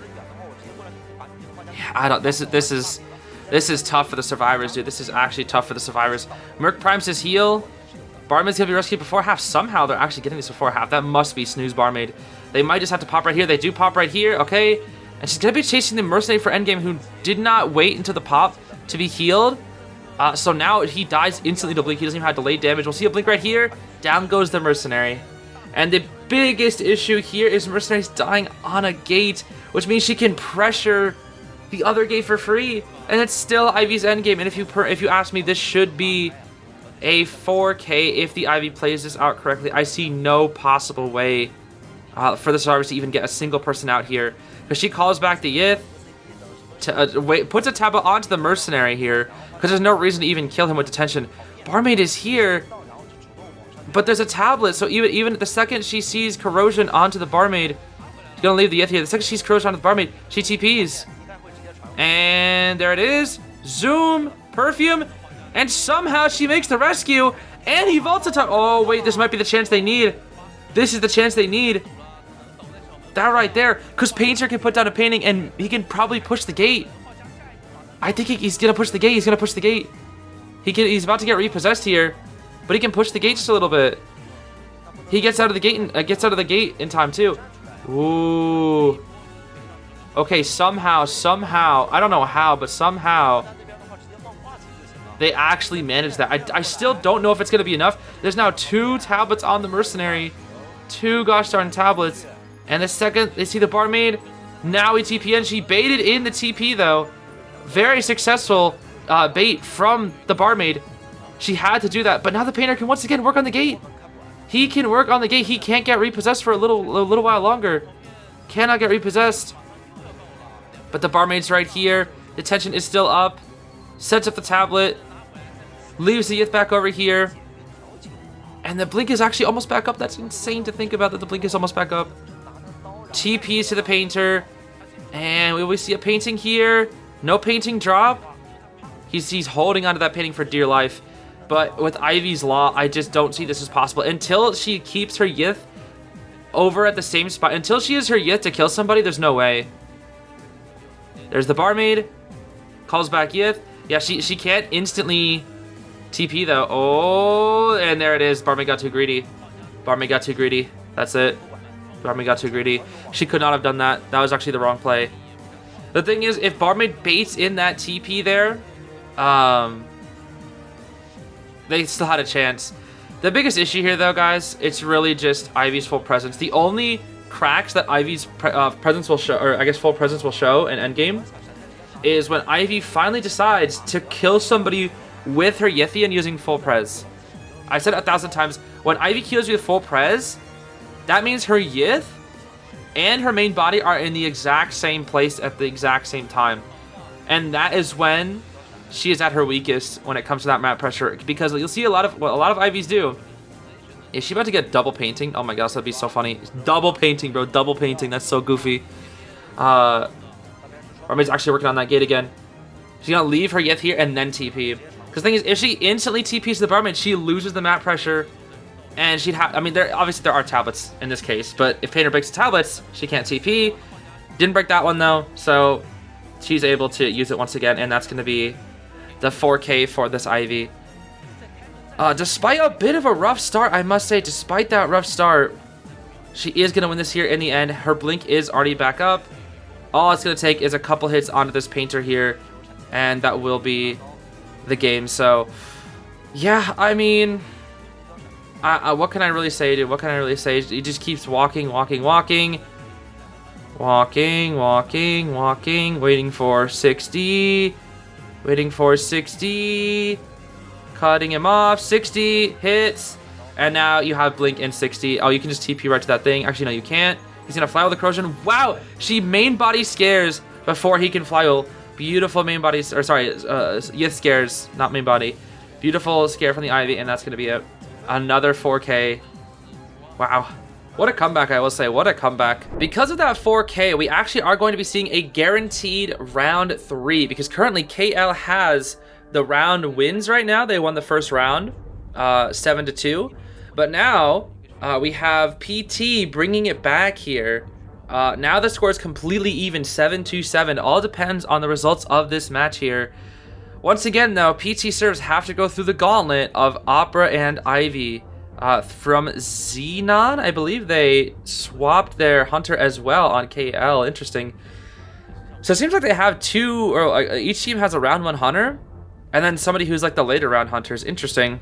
I don't. This is tough for the survivors, dude. This is actually tough for the survivors. Merc primes his heal. Barmaid's gonna be rescued before half. Somehow they're actually getting this before half. That must be snooze Barmaid. They might just have to pop right here. They do pop right here. Okay, and she's gonna be chasing the Mercenary for endgame, who did not wait until the pop to be healed. So now he dies instantly to Blink. He doesn't even have delayed damage. We'll see a Blink right here. Down goes the Mercenary. And the biggest issue here is Mercenary's dying on a gate, which means she can pressure the other gate for free, and it's still Ivy's endgame. And if you ask me, this should be a 4K if the Ivy plays this out correctly. I see no possible way for the survivors to even get a single person out here, because she calls back the Yith, to, puts a tablet onto the Mercenary here, because there's no reason to even kill him with detention. Barmaid is here, but there's a tablet, so even the second she sees corrosion onto the Barmaid, she's gonna leave the Yith here. The second she sees corrosion onto the Barmaid, she TPs. And there it is. Zoom, perfume, and somehow she makes the rescue, and he vaults a top. Oh, wait, this might be the chance they need. This is the chance they need. That right there, because Painter can put down a painting, and he can probably push the gate. I think he's going to push the gate. He's going to push the gate. He's about to get repossessed here, but he can push the gate just a little bit. He gets out of the gate in time, too. Ooh. Okay, somehow, I don't know how, but somehow they actually managed that. I still don't know if it's going to be enough. There's now 2 tablets on the Mercenary. 2 gosh darn tablets. And the second they see the barmaid, now we TP in. She baited in the TP though. Very successful bait from the barmaid. She had to do that, but now the painter can once again work on the gate. He can work on the gate. He can't get repossessed for a little while longer. Cannot get repossessed. But the barmaid's right here. The tension is still up. Sets up the tablet. Leaves the Yith back over here. And the blink is actually almost back up. That's insane to think about that the blink is almost back up. TPs to the painter. And we see a painting here. No painting drop. He's holding onto that painting for dear life. But with Ivy's Law, I just don't see this as possible. Until she keeps her Yith over at the same spot. Until she has her Yith to kill somebody, there's no way. There's the barmaid. Calls back Yith. Yeah, she can't instantly TP though. Oh, and there it is. Barmaid got too greedy. Barmaid got too greedy. That's it. Barmaid got too greedy. She could not have done that. That was actually the wrong play. The thing is, if barmaid baits in that TP there, they still had a chance. The biggest issue here, though, guys, it's really just Ivy's full presence. The only cracks that Ivy's presence will show, or I guess full presence will show in endgame, is when Ivy finally decides to kill somebody with her Yithian using full pres. I said it 1,000 times. When Ivy kills you with full pres, that means her Yith and her main body are in the exact same place at the exact same time. And that is when she is at her weakest when it comes to that map pressure, because you'll see a lot of Ivies do. Is she about to get double painting? Oh my gosh, that'd be so funny. Double painting, bro. Double painting. That's so goofy. Barmaid's actually working on that gate again. She's gonna leave her Yith here and then TP. Because the thing is, if she instantly TPs to the barmaid, she loses the map pressure, and she'd have. I mean, obviously there are tablets in this case, but if painter breaks the tablets, she can't TP. Didn't break that one though, so she's able to use it once again, and that's gonna be the 4K for this Ivy. Despite a bit of a rough start, I must say, despite that rough start, she is going to win this here in the end. Her blink is already back up. All it's going to take is a couple hits onto this painter here, and that will be the game. So, yeah, I mean, what can I really say, dude? What can I really say? He just keeps walking, waiting for 60. Waiting for 60, cutting him off, 60, hits, and now you have blink in 60. Oh, you can just TP right to that thing. Actually, no, you can't. He's gonna fly with the corrosion. Wow, she main body scares before he can fly. Beautiful main body, or sorry, Yith scares, not main body. Beautiful scare from the Ivy, and that's gonna be it. Another 4K. Wow. What a comeback, I will say. What a comeback. Because of that 4K, we actually are going to be seeing a guaranteed round 3, because currently KL has the round wins right now. They won the first round, 7-2. But now we have PT bringing it back here. Now the score is completely even, 7-7. All depends on the results of this match here. Once again, though, PT servers have to go through the gauntlet of Opera and Ivy. From Xenon, I believe they swapped their hunter as well on KL. Interesting. So it seems like they have two, or each team has a round 1 hunter, and then somebody who's like the later round hunters. Interesting.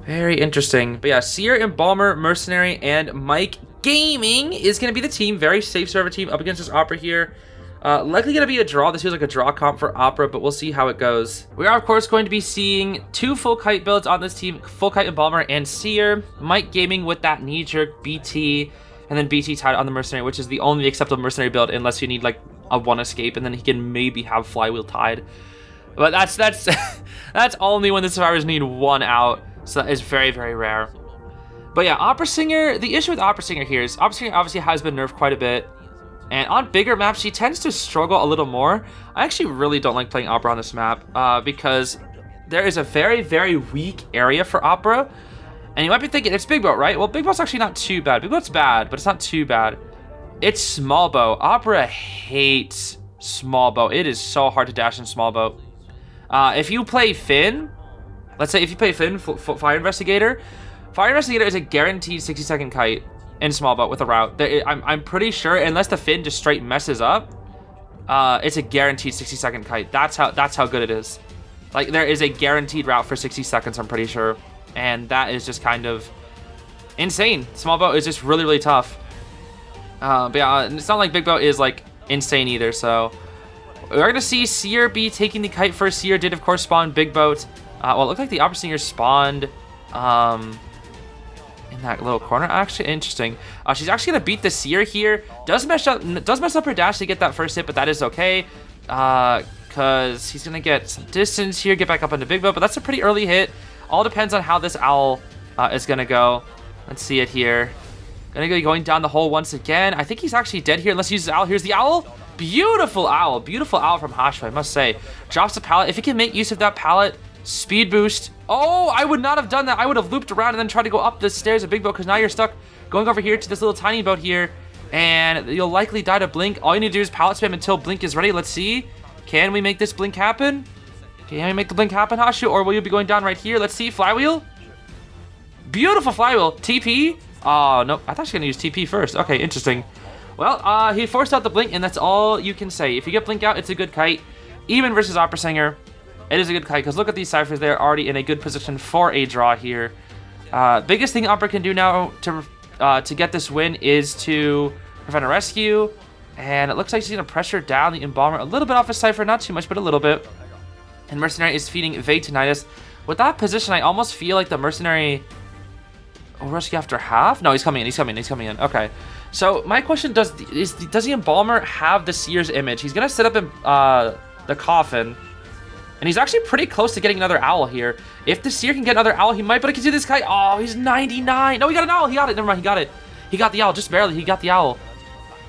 Very interesting. But yeah, Seer, Embalmer, Mercenary, and Mike Gaming is going to be the team. Very safe server team up against this Opera here. Likely going to be a draw. This feels like a draw comp for Opera, but we'll see how it goes. We are, of course, going to be seeing 2 full kite builds on this team, full kite Embalmer and Seer. Mike Gaming with that knee-jerk BT, and then BT tied on the Mercenary, which is the only acceptable Mercenary build unless you need like a 1 escape, and then he can maybe have Flywheel tied. But that's that's only when the survivors need 1 out, so that is very, very rare. But yeah, Opera Singer, the issue with Opera Singer here is Opera Singer obviously has been nerfed quite a bit. And on bigger maps, she tends to struggle a little more. I actually really don't like playing Opera on this map because there is a very, very weak area for Opera. And you might be thinking, it's Big Boat, right? Well, Big Boat's actually not too bad. Big Boat's bad, but it's not too bad. It's Small Boat. Opera hates Small Boat. It is so hard to dash in Small Boat. If you play Finn, let's say if you play Finn, Fire Investigator is a guaranteed 60-second kite in Small Boat with a route. I'm pretty sure, unless the Finn just straight messes up, it's a guaranteed 60-second kite. That's how good it is. Like, there is a guaranteed route for 60 seconds, I'm pretty sure. And that is just kind of insane. Small boat is just really, really tough. But yeah, it's not like big boat is like insane either. So we're going to see Seer be taking the kite first. Seer did, of course, spawn big boat. Well, it looked like the Opera Singer spawned in that little corner. Actually, interesting. She's actually going to beat the Seer here. Does mess up her dash to get that first hit, but that is okay. Because he's going to get some distance here, get back up into big boat. But that's a pretty early hit. All depends on how this owl is going to go. Let's see it here. Gonna be going down the hole once again. I think he's actually dead here. Let's use the owl. Here's the owl. Beautiful owl. Beautiful owl from Hashua, I must say. Drops the pallet. If he can make use of that pallet, speed boost. Oh, I would not have done that. I would have looped around and then tried to go up the stairs of big boat, because now you're stuck going over here to this little tiny boat here, and you'll likely die to blink. All you need to do is pallet spam until blink is ready. Let's see. Can we make this blink happen? Can we make the blink happen, Hashua? Or will you be going down right here? Let's see. Flywheel. Beautiful flywheel. TP. Oh, no. I thought she was going to use TP first. Okay, interesting. Well, he forced out the blink, and that's all you can say. If you get blink out, it's a good kite. Even versus Opera Singer, it is a good kite, because look at these ciphers. They're already in a good position for a draw here. Biggest thing Opera can do now to get this win is to prevent a rescue. And it looks like she's going to pressure down the Embalmer a little bit off his cipher. Not too much, but a little bit. And Mercenary is feeding Vague Tinnitus. With that position, I almost feel like the Mercenary... Oh, rescue after half? No, he's coming in. He's coming in. Okay. So my question, does the Embalmer have the Seer's image? He's going to set up in the coffin. And he's actually pretty close to getting another owl here. If the Seer can get another owl, he might. But I can see this guy. Oh, he's 99. No, he got an owl. He got it. Never mind. He got it. He got the owl. Just barely. He got the owl.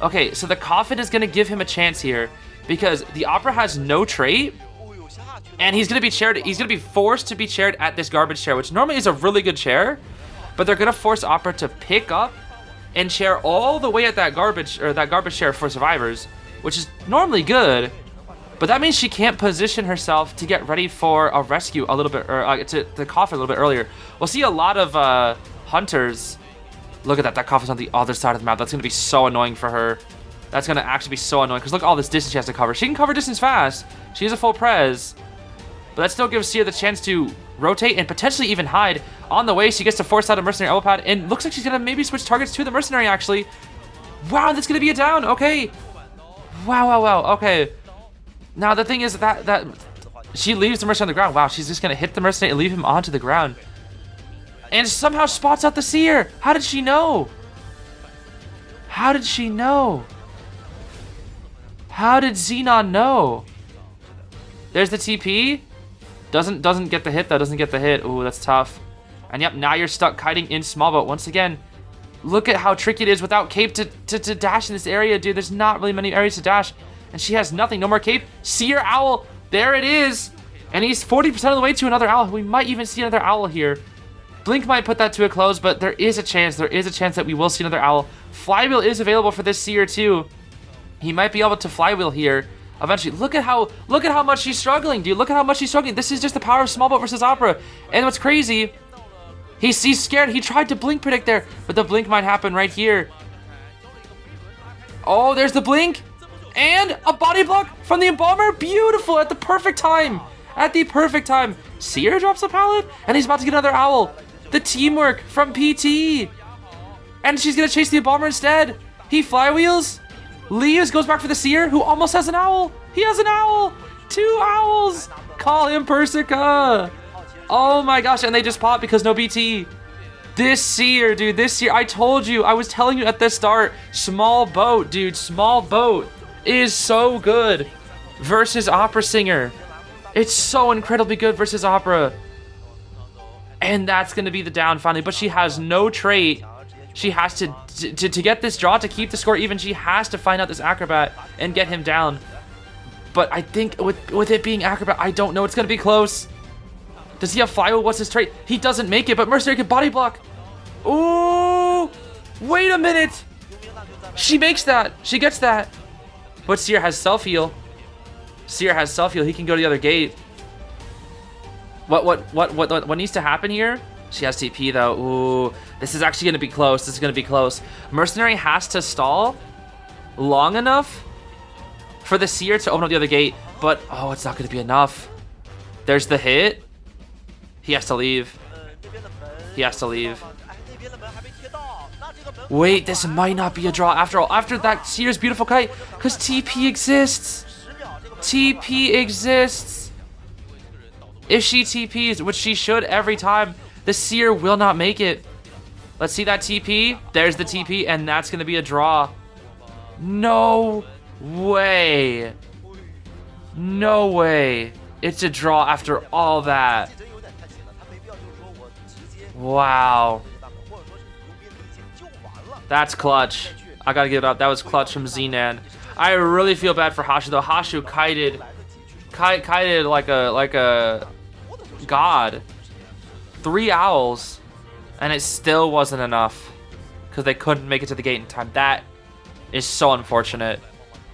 Okay, so the coffin is going to give him a chance here. Because the Opera has no trait. And he's going to be chaired. He's going to be forced to be chaired at this garbage chair, which normally is a really good chair. But they're going to force Opera to pick up and chair all the way at that garbage chair for survivors, which is normally good. But that means she can't position herself to get ready for a rescue a little bit, or to the coffin a little bit earlier. We'll see a lot of hunters. Look at that. That coffin's on the other side of the map. That's going to be so annoying for her. That's going to actually be so annoying, because look at all this distance she has to cover. She can cover distance fast. She has a full prez. But that still gives Seer the chance to rotate and potentially even hide. On the way, she gets to force out a Mercenary elbow pad, and looks like she's going to maybe switch targets to the Mercenary, actually. Wow, that's going to be a down. Okay. Wow. Okay. Now, the thing is that she leaves the Mercenary on the ground. Wow, she's just going to hit the Mercenary and leave him onto the ground. And somehow spots out the Seer. How did she know? How did she know? How did Xenon know? There's the TP. Doesn't get the hit, though. Doesn't get the hit. Ooh, that's tough. And yep, now you're stuck kiting in small boat. Once again, look at how tricky it is without cape to dash in this area, dude. There's not really many areas to dash. And she has nothing. No more cape. Seer owl. There it is. And he's 40% of the way to another owl. We might even see another owl here. Blink might put that to a close, but there is a chance. There is a chance that we will see another owl. Flywheel is available for this Seer, too. He might be able to flywheel here. Eventually, look at how much she's struggling, dude. Look at how much she's struggling. This is just the power of small boat versus Opera. And what's crazy, he's scared. He tried to blink predict there, but the blink might happen right here. Oh, there's the blink. And a body block from the Embalmer. Beautiful, at the perfect time. At the perfect time. Seer drops a pallet, and he's about to get another owl. The teamwork from PT. And she's going to chase the Embalmer instead. He flywheels. Leaves, goes back for the Seer, who almost has an owl. He has an owl. 2 owls. Call him Persica. Oh my gosh, and they just pop because no BT. This Seer, dude, this Seer, I told you, I was telling you at the start, small boat, dude, small boat is so good versus Opera Singer. It's so incredibly good versus Opera. And that's going to be the down finally, but she has no trait. She has to get this draw, to keep the score even, she has to find out this Acrobat and get him down. But I think with it being Acrobat, I don't know. It's going to be close. Does he have Flywheel? What's his trait? He doesn't make it, but Mercenary can body block. Ooh! Wait a minute! She makes that. She gets that. But Seer has self-heal. Seer has self-heal. He can go to the other gate. What needs to happen here? She has TP, though. Ooh, this is actually going to be close. This is going to be close. Mercenary has to stall long enough for the Seer to open up the other gate. But, oh, it's not going to be enough. There's the hit. He has to leave. He has to leave. Wait, this might not be a draw after all. After that Seer's beautiful kite, because TP exists. TP exists. If she TPs, which she should every time, the Seer will not make it. Let's see that TP. There's the TP, and that's going to be a draw. No way. No way. It's a draw after all that. Wow. That's clutch. I gotta give it up. That was clutch from Zenan. I really feel bad for Hashu though. Hashu kited like a god. 3 owls, and it still wasn't enough because they couldn't make it to the gate in time. That is so unfortunate.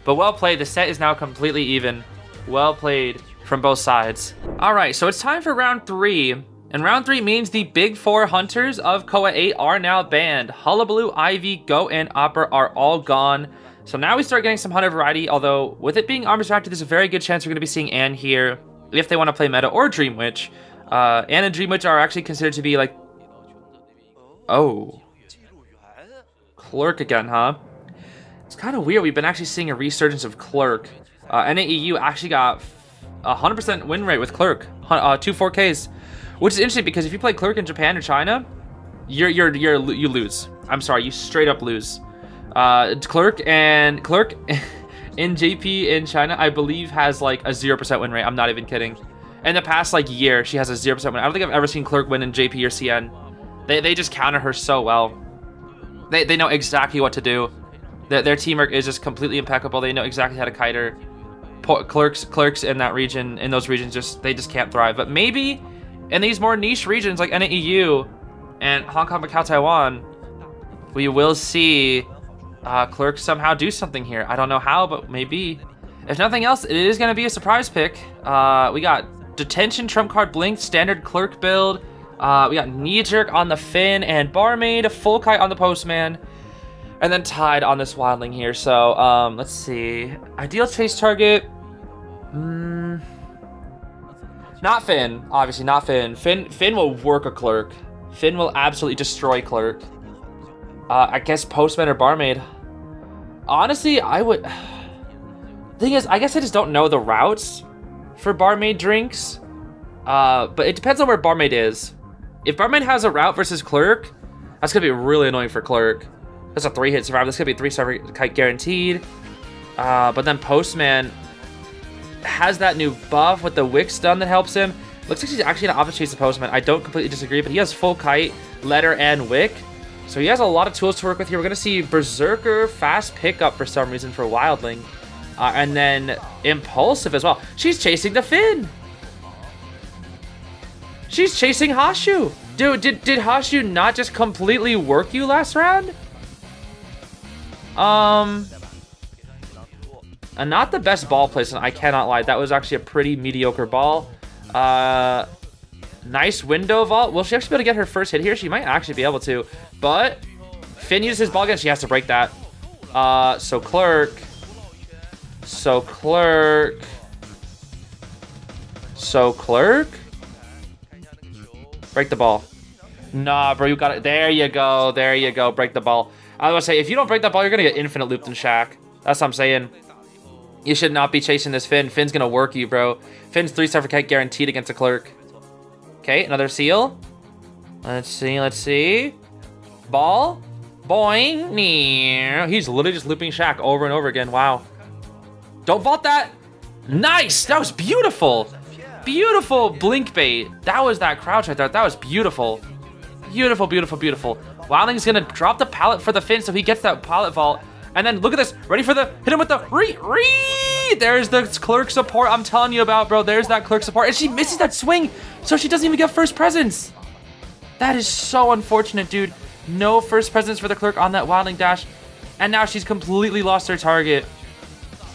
But well played. The set is now completely even. Well played from both sides. All right, so it's time for round 3. And round 3 means the big 4 hunters of Koa 8 are now banned. Hullabaloo, Ivy, Goat, and Opera are all gone. So now we start getting some hunter variety, although with it being armor reactive, there's a very good chance we're going to be seeing Anne here if they want to play meta, or Dream Witch. Anne and Dream Witch are actually considered to be like... Oh. Clerk again, huh? It's kind of weird. We've been actually seeing a resurgence of Clerk. NAEU actually got 100% win rate with Clerk. 2 4Ks. Which is interesting because if you play Clerk in Japan or China, you lose. I'm sorry, you straight up lose. Clerk in JP in China, I believe has like a 0% win rate. I'm not even kidding. In the past like year, she has a 0% win. I don't think I've ever seen Clerk win in JP or CN. They just counter her so well. They know exactly what to do. Their teamwork is just completely impeccable. They know exactly how to kite her. Clerks in that region, in those regions, they just can't thrive. But maybe in these more niche regions like NAEU and Hong Kong, Macau, Taiwan, we will see Clerk somehow do something here. I don't know how, but maybe. If nothing else, it is going to be a surprise pick. We got Detention, Trump Card, Blink, Standard Clerk build. We got Knee Jerk on the Finn and Barmaid, Full Kite on the Postman, and then Tide on this Wildling here. So, let's see. Ideal chase target. Not Finn, obviously not Finn. Finn will work a Clerk. Finn will absolutely destroy Clerk. I guess Postman or Barmaid. Honestly, I would... Thing is, I guess I just don't know the routes for Barmaid drinks. But it depends on where Barmaid is. If Barmaid has a route versus Clerk, that's gonna be really annoying for Clerk. That's a 3-hit survivor. That's gonna be a 3-star kite guaranteed. But then Postman has that new buff with the Wick stun that helps him. Looks like he's actually gonna option chase the Postman. I don't completely disagree, but he has full kite, letter, and Wick. So he has a lot of tools to work with here. We're gonna see Berserker, fast pickup for some reason for Wildling. And then Impulsive as well. She's chasing the Finn. She's chasing Hashu. Dude, did Hashu not just completely work you last round? And not the best ball placement, I cannot lie. That was actually a pretty mediocre ball. Nice window vault. Will she actually be able to get her first hit here? She might actually be able to. But Finn uses his ball again. She has to break that. So Clerk. Break the ball. Nah, bro, you got it. There you go. There you go. Break the ball. I was gonna say, if you don't break that ball, you're gonna get infinite looped in Shack. That's what I'm saying. You should not be chasing this Finn. Finn's gonna work you, bro. Finn's 3-star for kite guaranteed against a Clerk. Okay, another seal. Let's see. Ball. Boing. He's literally just looping Shack over and over again. Wow. Don't vault that. Nice. That was beautiful. Beautiful blink bait. That was that crouch right there. That was beautiful. Beautiful. Wildling's gonna drop the pallet for the Finn so he gets that pallet vault. And then look at this. Ready for the... Hit him with the... There's the Clerk support I'm telling you about, bro. There's that Clerk support. And she misses that swing, so she doesn't even get first presence. That is so unfortunate, dude. No first presence for the Clerk on that Wildling dash. And now she's completely lost her target.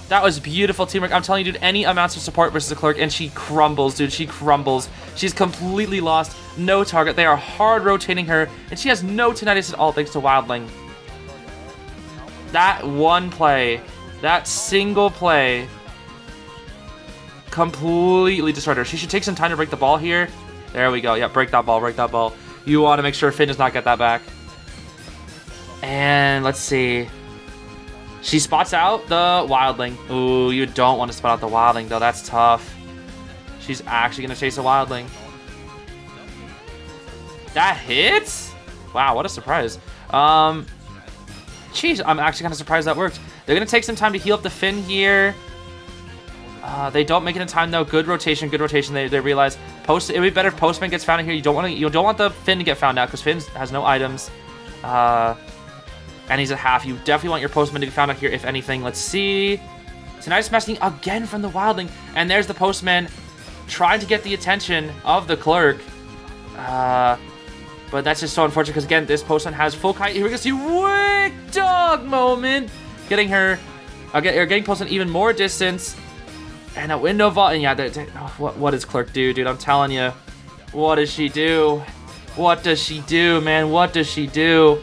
That was beautiful teamwork. I'm telling you, dude, any amounts of support versus the Clerk, and she crumbles, dude. She crumbles. She's completely lost. No target. They are hard rotating her, and she has no tinnitus at all thanks to Wildling. That one play, that single play, completely destroyed her. She should take some time to break the ball here. There we go. Yeah, break that ball, break that ball. You want to make sure Finn does not get that back. And let's see. She spots out the Wildling. Ooh, you don't want to spot out the Wildling, though. That's tough. She's actually going to chase a Wildling. That hits? Wow, what a surprise. Jeez, I'm actually kind of surprised that worked. They're going to take some time to heal up the Finn here. They don't make it in time, though. Good rotation, good rotation. They realize it would be better if Postman gets found in here. You don't want the Finn to get found out because Finn has no items. And he's at half. You definitely want your Postman to be found out here, if anything. Let's see. So now he's messing again from the Wildling. And there's the Postman trying to get the attention of the Clerk. But that's just so unfortunate because, again, this Postman has full kite. Here we go. See, Wick Dog moment. Getting her, getting Postman even more distance. And a window vault. And yeah, what does Clerk do, dude? I'm telling you. What does she do? What does she do, man? What does she do?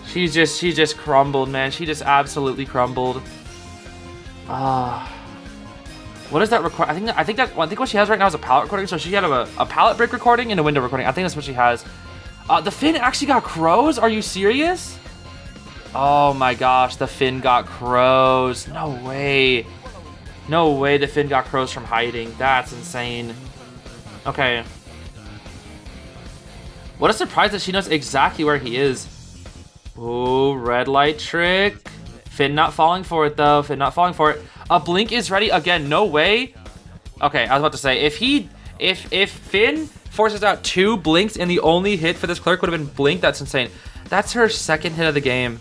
She just crumbled, man. She just absolutely crumbled. What does that record? I think what she has right now is a pallet recording. So she had a pallet break recording and a window recording. I think that's what she has. The Finn actually got crows. Are you serious? Oh my gosh, the Finn got crows. No way. No way the Finn got crows from hiding. That's insane. Okay. What a surprise that she knows exactly where he is. Ooh, red light trick. Finn not falling for it, though. Finn not falling for it. A blink is ready. Again, no way. Okay, I was about to say, if Finn forces out 2 blinks and the only hit for this Clerk would have been blink, that's insane. That's her second hit of the game.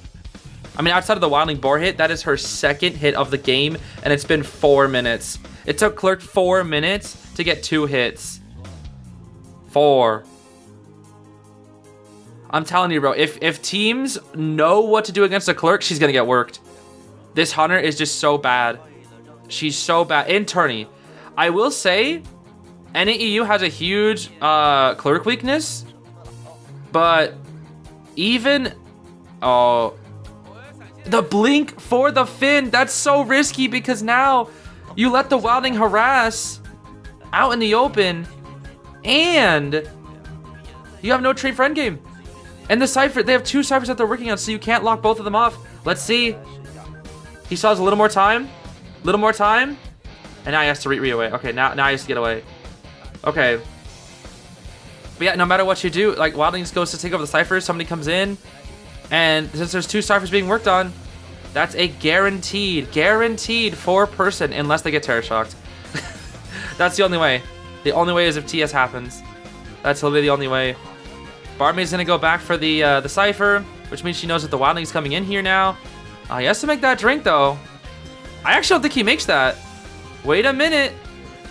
I mean, outside of the Wildling Boar hit, that is her second hit of the game, and it's been 4 minutes. It took Clerk 4 minutes to get 2 hits. 4. I'm telling you, bro, if teams know what to do against a Clerk, she's going to get worked. This Hunter is just so bad. She's so bad. In tourney, I will say, NAEU has a huge Clerk weakness, but even... Oh... The blink for the Finn, that's so risky because now you let the Wildling harass out in the open and you have no trade for endgame. And the Cypher, they have 2 Cyphers that they're working on, so you can't lock both of them off. Let's see. He still has a little more time. Little more time. And now he has to re away. Okay, now he has to get away. Okay. But yeah, no matter what you do, like Wildling goes to take over the Cyphers, somebody comes in. And since there's 2 Cyphers being worked on, that's a guaranteed 4-person unless they get Terror Shocked. That's the only way. The only way is if TS happens. That's literally the only way. Barmaid's gonna go back for the Cypher, which means she knows that the Wildling's coming in here now. He has to make that drink though. I actually don't think he makes that. Wait a minute.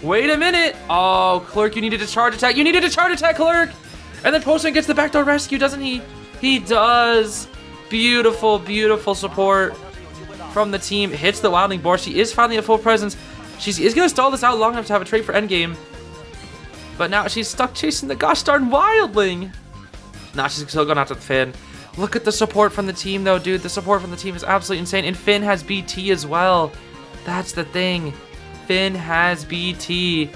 Wait a minute. Oh, Clerk, you needed a charge attack. You needed a charge attack, Clerk. And then Postman gets the backdoor rescue, doesn't he? He does. Beautiful, beautiful support from the team. Hits the Wildling Boar. She is finally at full presence. She is going to stall this out long enough to have a trade for endgame. But now she's stuck chasing the gosh darn Wildling. Now she's still going after the Finn. Look at the support from the team, though, dude. The support from the team is absolutely insane. And Finn has BT as well. That's the thing. Finn has BT.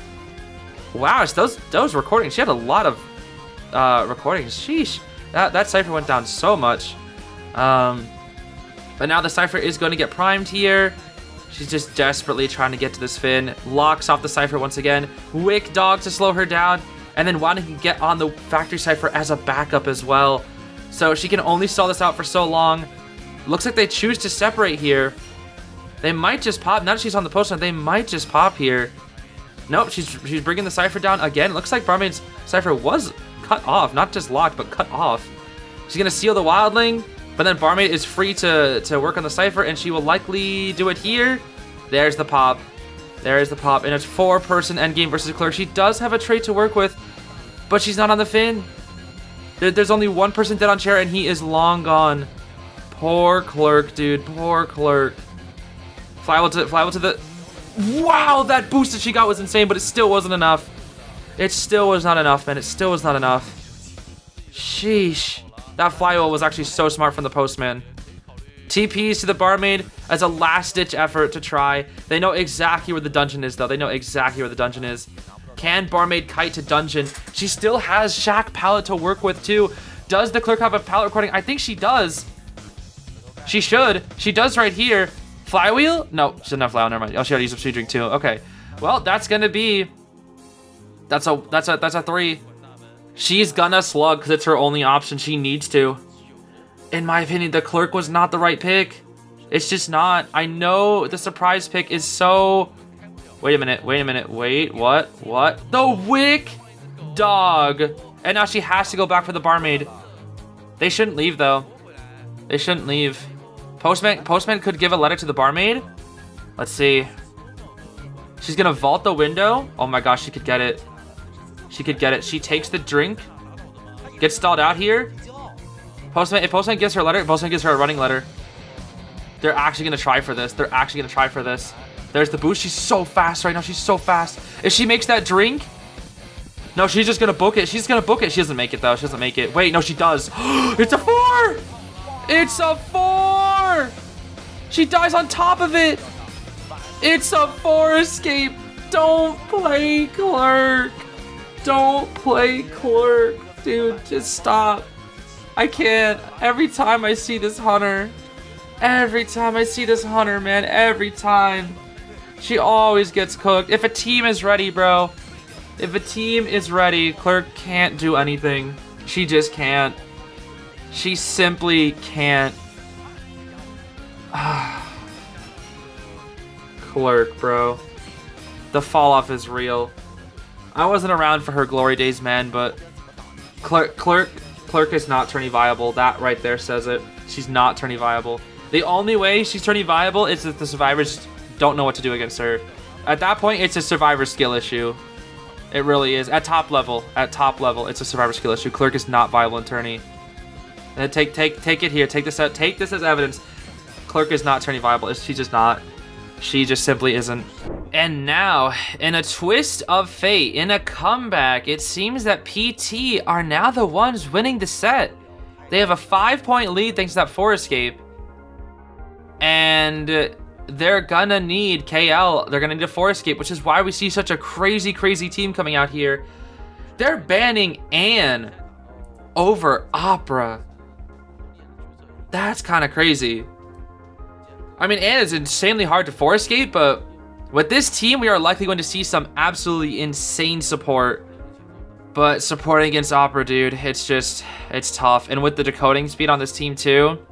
Wow, those recordings. She had a lot of recordings. Sheesh. That Cypher went down so much. But now the Cypher is going to get primed here. She's just desperately trying to get to this Finn. Locks off the Cypher once again. Wick Dog to slow her down. And then Wanda can get on the Factory Cypher as a backup as well. So she can only stall this out for so long. Looks like they choose to separate here. They might just pop. Now that she's on the post, they might just pop here. Nope, she's bringing the Cypher down again. Looks like Barmaid's Cypher was cut off. Not just locked, but cut off. She's going to seal the Wildling. But then Barmaid is free to work on the Cypher, and she will likely do it here. There's the pop. There's the pop. And it's 4-person endgame versus Clerk. She does have a trait to work with, but she's not on the Finn. There's only 1 person dead on chair, and he is long gone. Poor Clerk, dude. Poor Clerk. Flywheel to the... Wow, that boost that she got was insane, but it still wasn't enough. It still was not enough, man. It still was not enough. Sheesh. That flywheel was actually so smart from the Postman. TPs to the Barmaid as a last-ditch effort to try. They know exactly where the dungeon is, though. They know exactly where the dungeon is. Can Barmaid kite to dungeon? She still has Shack Pallet to work with, too. Does the Clerk have a palette recording? I think she does. She should. She does right here. Flywheel? No, she doesn't have flywheel. Never mind. Oh, she already used up Sweet Drink too. Okay. Well, that's gonna be. That's a 3. She's gonna slug because it's her only option. She needs to. In my opinion, the Clerk was not the right pick. It's just not. I know the surprise pick is so. Wait a minute. Wait, what? The Wick Dog. And now she has to go back for the barmaid. They shouldn't leave though. They shouldn't leave. Postman could give a letter to the barmaid. Let's see. She's gonna vault the window. Oh my gosh, she could get it. She could get it. She takes the drink. Gets stalled out here. If Postman gives her a letter, Postman gives her a running letter. They're actually gonna try for this. There's the boost. She's so fast right now. She's so fast. If she makes that drink. No, she's just gonna book it. She doesn't make it though. She doesn't make it. Wait, no, she does. It's a 4. It's a 4. She dies on top of it. It's a 4 escape. Don't play Clerk. Don't play Clerk. Dude, just stop. I can't. Every time I see this hunter, man, every time. She always gets cooked. If a team is ready, bro. If a team is ready, Clerk can't do anything. She just can't. She simply can't. Clerk, bro. The fall off is real. I wasn't around for her glory days, man, but Clerk is not tourney viable. That right there says it. She's not tourney viable. The only way she's tourney viable is if the survivors don't know what to do against her. At that point, it's a survivor skill issue. It really is. At top level, it's a survivor skill issue. Clerk is not viable in tourney. And take it here. Take this as evidence. Clerk is not tourney viable. She's just not. She just simply isn't. And now, in a twist of fate, in a comeback, it seems that PT are now the ones winning the set. They have a 5-point lead thanks to that 4 escape. And they're gonna need KL. They're gonna need a 4 escape, which is why we see such a crazy team coming out here. They're banning Anne over Opera. That's kind of crazy. I mean, Anne is insanely hard to 4 escape, but with this team, we are likely going to see some absolutely insane support. But supporting against Opera, dude, it's tough. And with the decoding speed on this team too,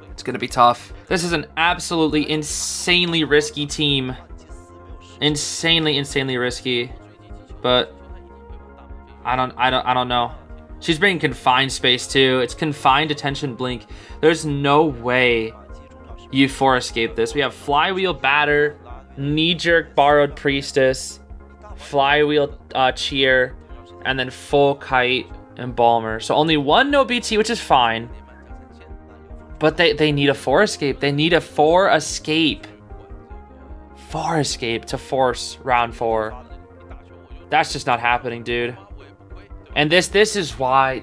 it's gonna be tough. This is an absolutely insanely risky team. Insanely risky. But I don't know. She's bringing confined space too. It's confined attention blink. There's no way you 4 escape this. We have Flywheel Batter, Knee-Jerk Borrowed Priestess, Flywheel Cheer, and then Full Kite and Balmer. So only 1 no BT, which is fine. But they need a 4 escape. They need a 4 escape. 4 escape to force round 4. That's just not happening, dude. And this is why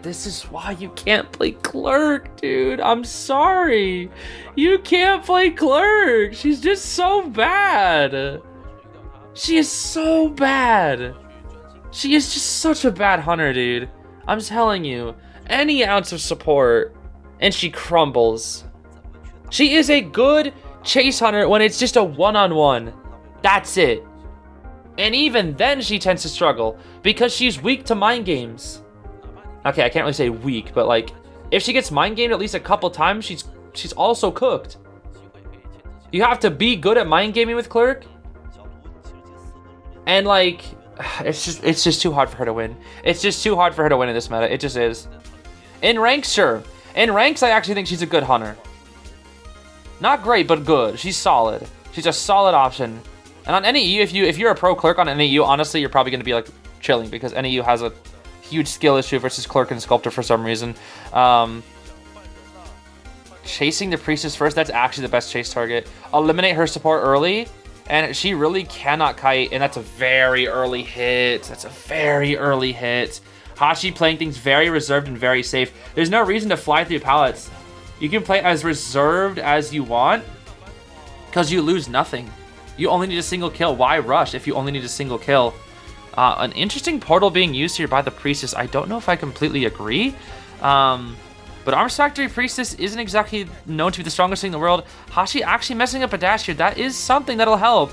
you can't play Clerk, dude. I'm sorry. You can't play Clerk. She's just so bad. She is so bad. She is just such a bad hunter, dude. I'm telling you. Any ounce of support and she crumbles. She is a good chase hunter when it's just a one-on-one. That's it. And even then she tends to struggle because she's weak to mind games. Okay, I can't really say weak, but like if she gets mind gamed at least a couple times, she's also cooked. You have to be good at mind gaming with Clerk. And like it's just too hard for her to win. It's just too hard for her to win in this meta. It just is. In ranks, sure. In ranks, I actually think she's a good hunter. Not great, but good. She's solid. She's a solid option. And on NAU, if you're a pro Clerk on NAU, honestly, you're probably going to be like chilling because NAU has a huge skill issue versus Clerk and Sculptor for some reason. Chasing the Priestess first, that's actually the best chase target. Eliminate her support early, and she really cannot kite, and that's a very early hit. That's a very early hit. Hashi playing things very reserved and very safe. There's no reason to fly through pallets. You can play as reserved as you want because you lose nothing. You only need a single kill. Why rush if you only need a single kill? An interesting portal being used here by the Priestess. I don't know if I completely agree. But Arms Factory Priestess isn't exactly known to be the strongest thing in the world. Hachi actually messing up a dash here. That is something that'll help.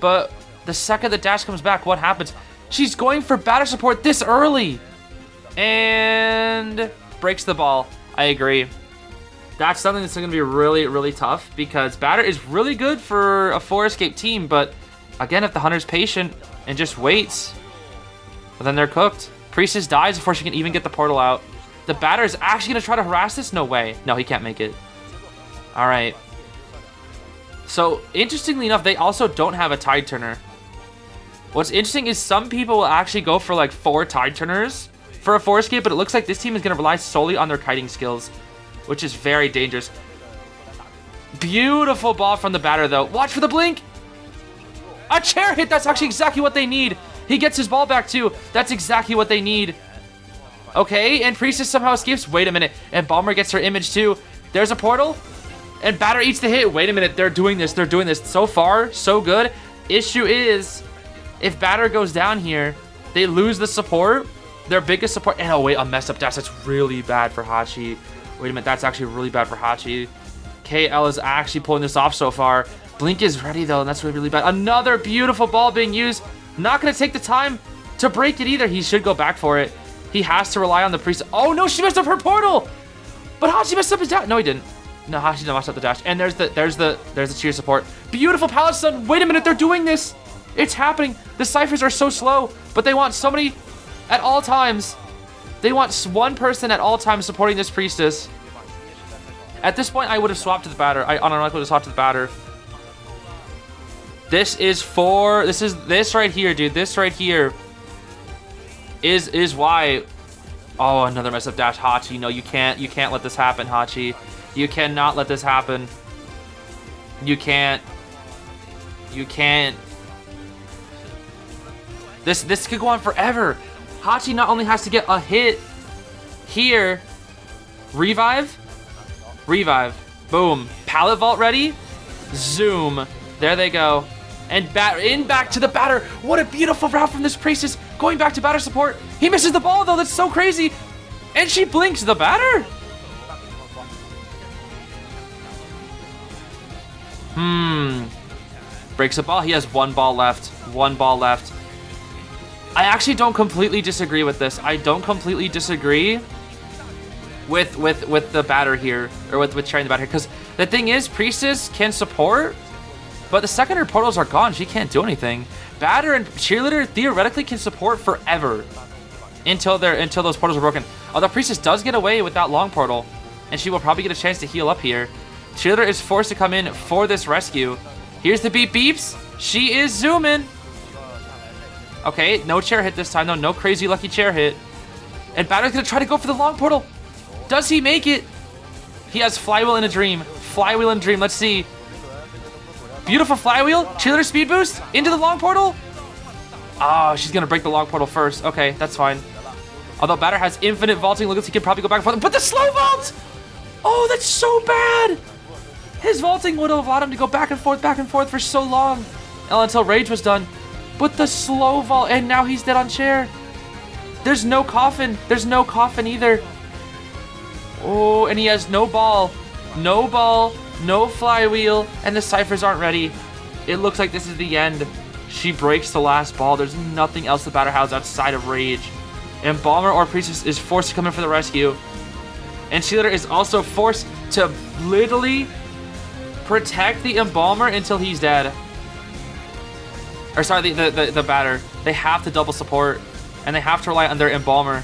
But the second the dash comes back, what happens? She's going for batter support this early. And breaks the ball. I agree. That's something that's going to be really, really tough because batter is really good for a 4-escape team. But again, if the Hunter's patient and just waits, well, then they're cooked. Priestess dies before she can even get the portal out. The batter is actually going to try to harass this? No way. No, he can't make it. All right. So, interestingly enough, they also don't have a Tide Turner. What's interesting is some people will actually go for like 4 Tide Turners for a 4-escape, but it looks like this team is going to rely solely on their kiting skills, which is very dangerous. Beautiful ball from the batter, though. Watch for the blink. A chair hit. That's actually exactly what they need. He gets his ball back, too. That's exactly what they need. Okay, and Priestess somehow escapes. Wait a minute. And Bomber gets her image, too. There's a portal. And Batter eats the hit. Wait a minute. They're doing this. They're doing this. So far, so good. Issue is, if Batter goes down here, they lose the support. Their biggest support. And oh, wait, a messed up dash. That's really bad for Hachi. Wait a minute. That's actually really bad for Hachi. KL is actually pulling this off so far. Blink is ready, though, and that's really, really bad. Another beautiful ball being used. Not going to take the time to break it either. He should go back for it. He has to rely on the priest. Oh, no, she messed up her portal. But Hachi messed up his dash. No, he didn't. No, Hachi didn't mess up the dash. And there's the cheer support. Beautiful Palace Sun. Wait a minute, they're doing this. It's happening. The ciphers are so slow, but they want somebody at all times. They want one person at all times supporting this priestess. At this point, I would have swapped to the batter. I unironically would have swapped to the batter. This right here, dude. This right here is why. Oh, another mess up dash, Hachi. No, you can't let this happen, Hachi. You cannot let this happen. You can't. This could go on forever. Hachi not only has to get a hit here, revive, boom, pallet vault ready, zoom. There they go. And back to the batter. What a beautiful route from this priestess. Going back to batter support. He misses the ball, though. That's so crazy. And she blinks the batter. Breaks the ball. He has one ball left. I actually don't completely disagree with this. I don't completely disagree with the batter here. Or with trying the batter here. Because the thing is, priestess can support. But the second her portals are gone, she can't do anything. Batter and Cheerleader theoretically can support forever until those portals are broken. Although Priestess does get away with that long portal, and she will probably get a chance to heal up here. Cheerleader is forced to come in for this rescue. Here's the beeps. She is zooming. Okay, no chair hit this time though. No crazy lucky chair hit. And Batter's gonna try to go for the long portal. Does he make it? He has Flywheel in a Dream. Let's see. Beautiful flywheel. Cheerleader speed boost into the long portal. Oh, she's gonna break the long portal first. Okay, that's fine. Although Batter has infinite vaulting, looks like he can probably go back and forth. But the slow vault! Oh, that's so bad. His vaulting would have allowed him to go back and forth for so long, until Rage was done. But the slow vault, and now he's dead on chair. There's no coffin. There's no coffin either. Oh, and he has no ball. No flywheel, and the ciphers aren't ready. It looks like this is the end. She breaks the last ball. There's nothing else the batter has outside of Rage. Embalmer or Priestess is forced to come in for the rescue. And Cheerleader is also forced to literally protect the Embalmer until he's dead. Or sorry, the batter. They have to double support, and they have to rely on their Embalmer.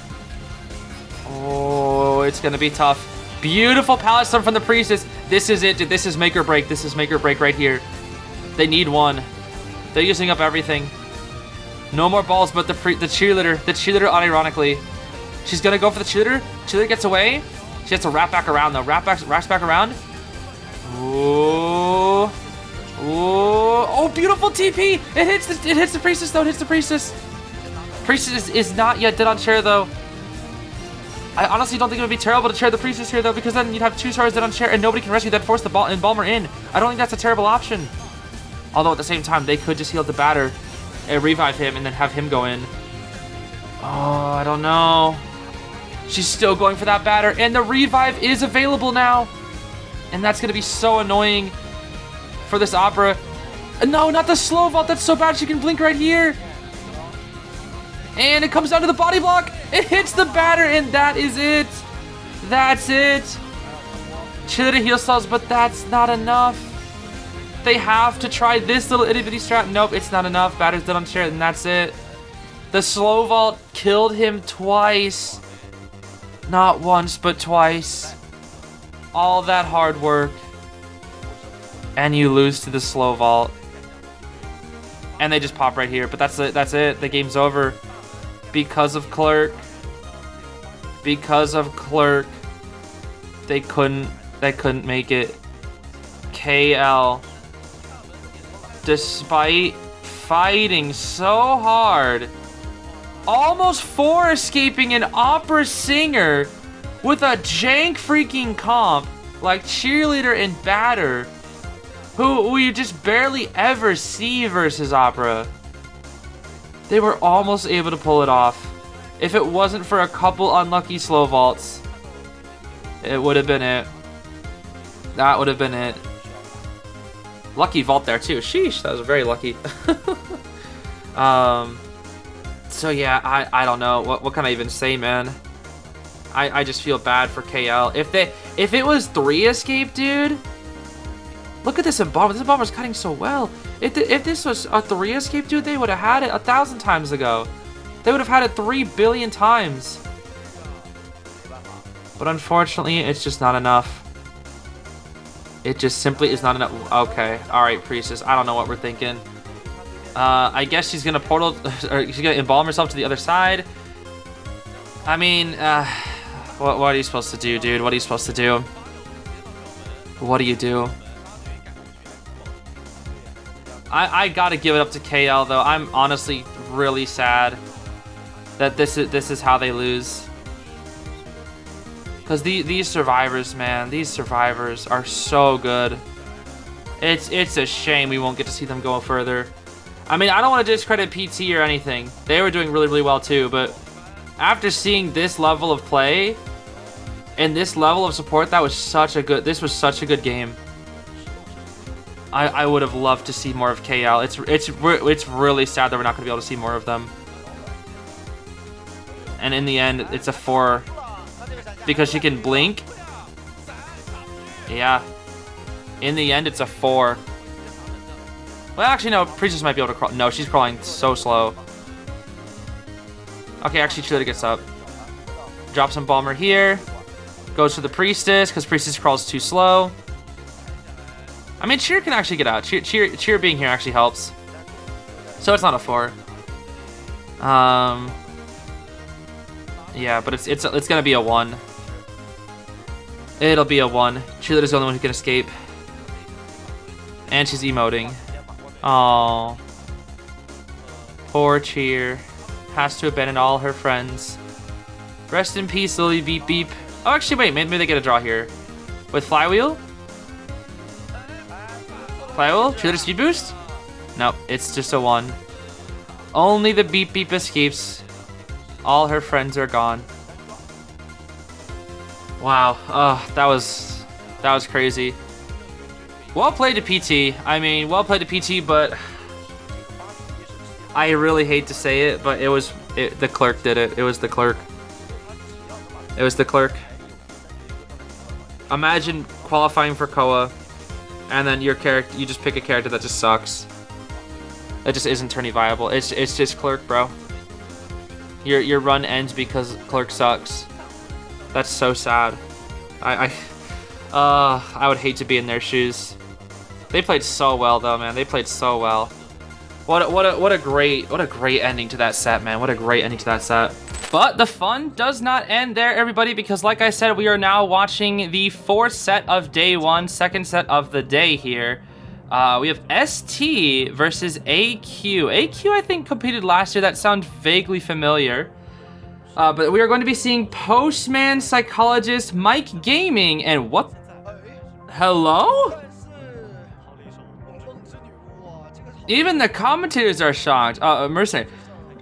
Oh, it's going to be tough. Beautiful Pallet Stone from the Priestess. This is it, dude. This is make or break. This is make or break right here. They need one. They're using up everything. No more balls, but the cheerleader. The cheerleader, unironically. She's going to go for the cheerleader. Cheerleader gets away. She has to wrap back around, though. Wraps back around. Ooh. Ooh. Oh, beautiful TP. It hits the Priestess, though. It hits the Priestess. Priestess is not yet dead on chair, though. I honestly don't think it would be terrible to chair the Priestess here, though, because then you'd have 2 stars dead on chair and nobody can rescue that, force the Embalmer in. I don't think that's a terrible option. Although at the same time, they could just heal the batter and revive him and then have him go in. Oh, I don't know. She's still going for that batter, and the revive is available now. And that's gonna be so annoying for this Opera. No, not the slow vault. That's so bad. She can blink right here. And it comes down to the body block. It hits the batter, and that is it. That's it. Cheerleader heal cells, but that's not enough. They have to try this little itty bitty strat. Nope, it's not enough. Batter's dead on chair, and that's it. The slow vault killed him twice. Not once, but twice. All that hard work. And you lose to the slow vault. And they just pop right here. But that's it. That's it. The game's over. Because of Clerk. Because of Clerk. They couldn't make it. KL. Despite fighting so hard. Almost 4 escaping an opera singer with a jank freaking comp like cheerleader and batter, who you just barely ever see versus opera. They were almost able to pull it off. If it wasn't for a couple unlucky slow vaults, it would have been it. That would have been it. Lucky vault there too. Sheesh, that was very lucky. So yeah, I don't know. What can I even say, man? I just feel bad for KL. If it was 3 escape, dude. Look at this Embalmer. This Embalmer's cutting so well. If this was a 3 escape, dude, they would have had it 1,000 times ago. They would have had it 3 billion times. But unfortunately, it's just not enough. It just simply is not enough. Okay, all right, Priestess. I don't know what we're thinking. I guess she's gonna portal, or she's gonna embalm herself to the other side. I mean, what are you supposed to do, dude? What are you supposed to do? What do you do? I gotta give it up to KL though. I'm honestly really sad that this is how they lose. Cause these survivors, man, these survivors are so good. It's a shame we won't get to see them go further. I mean, I don't want to discredit PT or anything. They were doing really, really well too, but after seeing this level of play and this level of support, this was such a good game. I would have loved to see more of KL. It's really sad that we're not going to be able to see more of them. And in the end, it's a 4 because she can blink. Yeah. In the end, it's a 4. Well, actually, no. Priestess might be able to crawl. No, she's crawling so slow. Okay, actually, Cheerleader gets up. Drops some Balmer here. Goes to the Priestess, because Priestess crawls too slow. I mean, Cheer can actually get out. Cheer being here actually helps. So it's not a 4. Yeah, but it's gonna be a 1. It'll be a 1. Cheerleader's the only one who can escape. And she's emoting. Oh, poor Cheer. Has to abandon all her friends. Rest in peace, Lily Beep Beep. Oh, actually, wait. Maybe they get a draw here. With Flywheel? Flywheel? Cheerleader speed boost? Nope, it's just a 1. Only the Beep Beep escapes. All her friends are gone. Wow. Oh, that was crazy. Well played to PT. I mean, well played to PT, but I really hate to say it, but the Clerk did it. It was the Clerk. It was the Clerk. Imagine qualifying for Koa, and then you just pick a character that just sucks. That just isn't tourney viable. It's just Clerk, bro. Your run ends because Clerk sucks. That's so sad. I would hate to be in their shoes. They played so well though, man. They played so well. What a great ending to that set, man. What a great ending to that set. But the fun does not end there, everybody, because like I said, we are now watching the 4th set of day 1, second set of the day here. We have ST versus AQ. AQ, I think, competed last year. That sounds vaguely familiar. But we are going to be seeing Postman, Psychologist, Mike Gaming, and what? Hello? Even the commentators are shocked. Mercenary.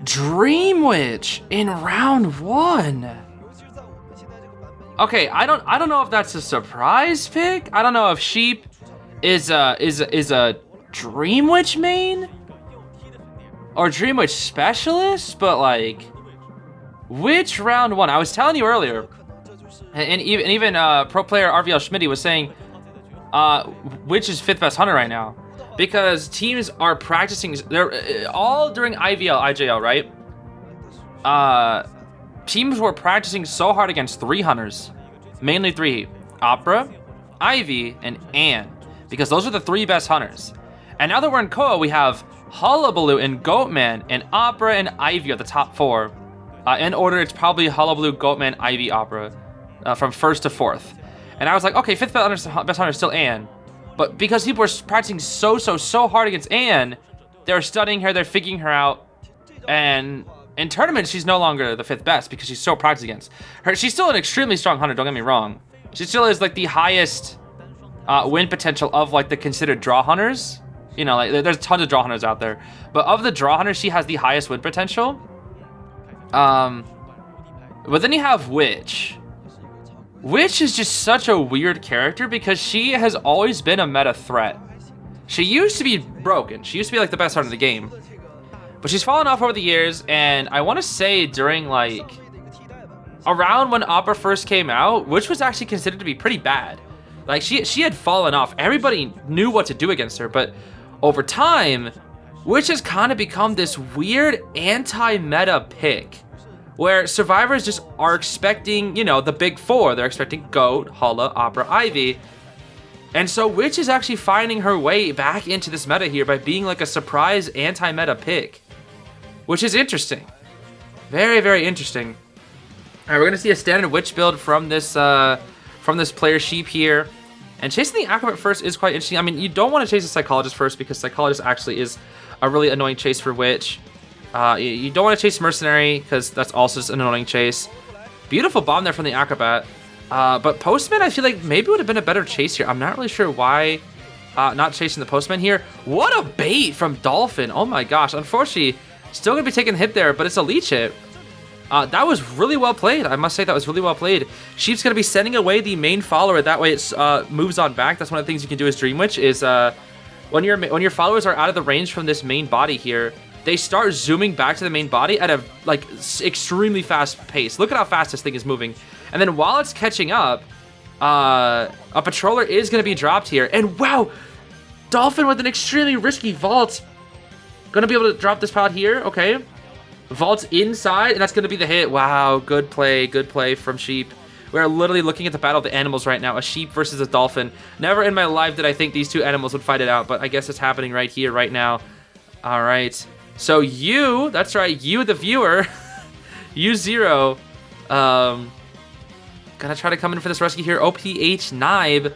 Dream Witch in round 1. Okay, I don't know if that's a surprise pick. I don't know if Sheep is a Dream Witch main or Dream Witch specialist, but like, which round one? I was telling you earlier, and even pro player RVL Schmitty was saying, which is 5th best hunter right now, because teams are practicing. They're all during IJL, right? Teams were practicing so hard against 3 hunters, mainly 3: Opera, Ivy, and Ann, because those are the 3 best hunters. And now that we're in Koa, we have Hullabaloo and Goatman, and Opera and Ivy are the top 4. In order, it's probably Hullabaloo, Goatman, Ivy, Opera, from 1st to 4th. And I was like, okay, 5th best hunter is still Ann. But because people were practicing so hard against Ann, they're studying her, they're figuring her out, and in tournaments, she's no longer the 5th best because she's so practiced against her. She's still an extremely strong hunter, don't get me wrong. She still is like the highest win potential of like the considered draw hunters. You know, like there's tons of draw hunters out there, but of the draw hunters, she has the highest win potential. But then you have Witch. Witch is just such a weird character because she has always been a meta threat. She used to be broken. She used to be like the best hunter in the game. But she's fallen off over the years, and I want to say during, like, around when Opera first came out, Witch was actually considered to be pretty bad. Like, she had fallen off. Everybody knew what to do against her, but over time, Witch has kind of become this weird anti-meta pick, where survivors just are expecting, you know, the big 4. They're expecting Goat, Hulla, Opera, Ivy. And so Witch is actually finding her way back into this meta here by being like a surprise anti-meta pick, which is interesting. Very, very interesting. All right, we're gonna see a standard Witch build from this player Sheep here. And chasing the Acrobat first is quite interesting. I mean, you don't want to chase the Psychologist first because Psychologist actually is a really annoying chase for Witch. You don't want to chase Mercenary because that's also just an annoying chase. Beautiful bomb there from the Acrobat. But Postman, I feel like maybe would have been a better chase here. I'm not really sure why not chasing the Postman here. What a bait from Dolphin. Oh my gosh. Unfortunately, still going to be taking a hit there, but it's a leech hit. That was really well played. I must say that was really well played. Sheep's going to be sending away the main follower. That way it moves on back. That's one of the things you can do as Dream Witch is when your followers are out of the range from this main body here, they start zooming back to the main body at a like extremely fast pace. Look at how fast this thing is moving. And then while it's catching up, a patroller is going to be dropped here. And wow, Dolphin with an extremely risky vault. Going to be able to drop this pod here. Okay. Vault's inside, and that's going to be the hit. Wow, good play from Sheep. We're literally looking at the battle of the animals right now. A sheep versus a dolphin. Never in my life did I think these two animals would fight it out, but I guess it's happening right here, right now. All right. So you, that's right, you the viewer, U0, gonna try to come in for this rescue here. OPH Nibe.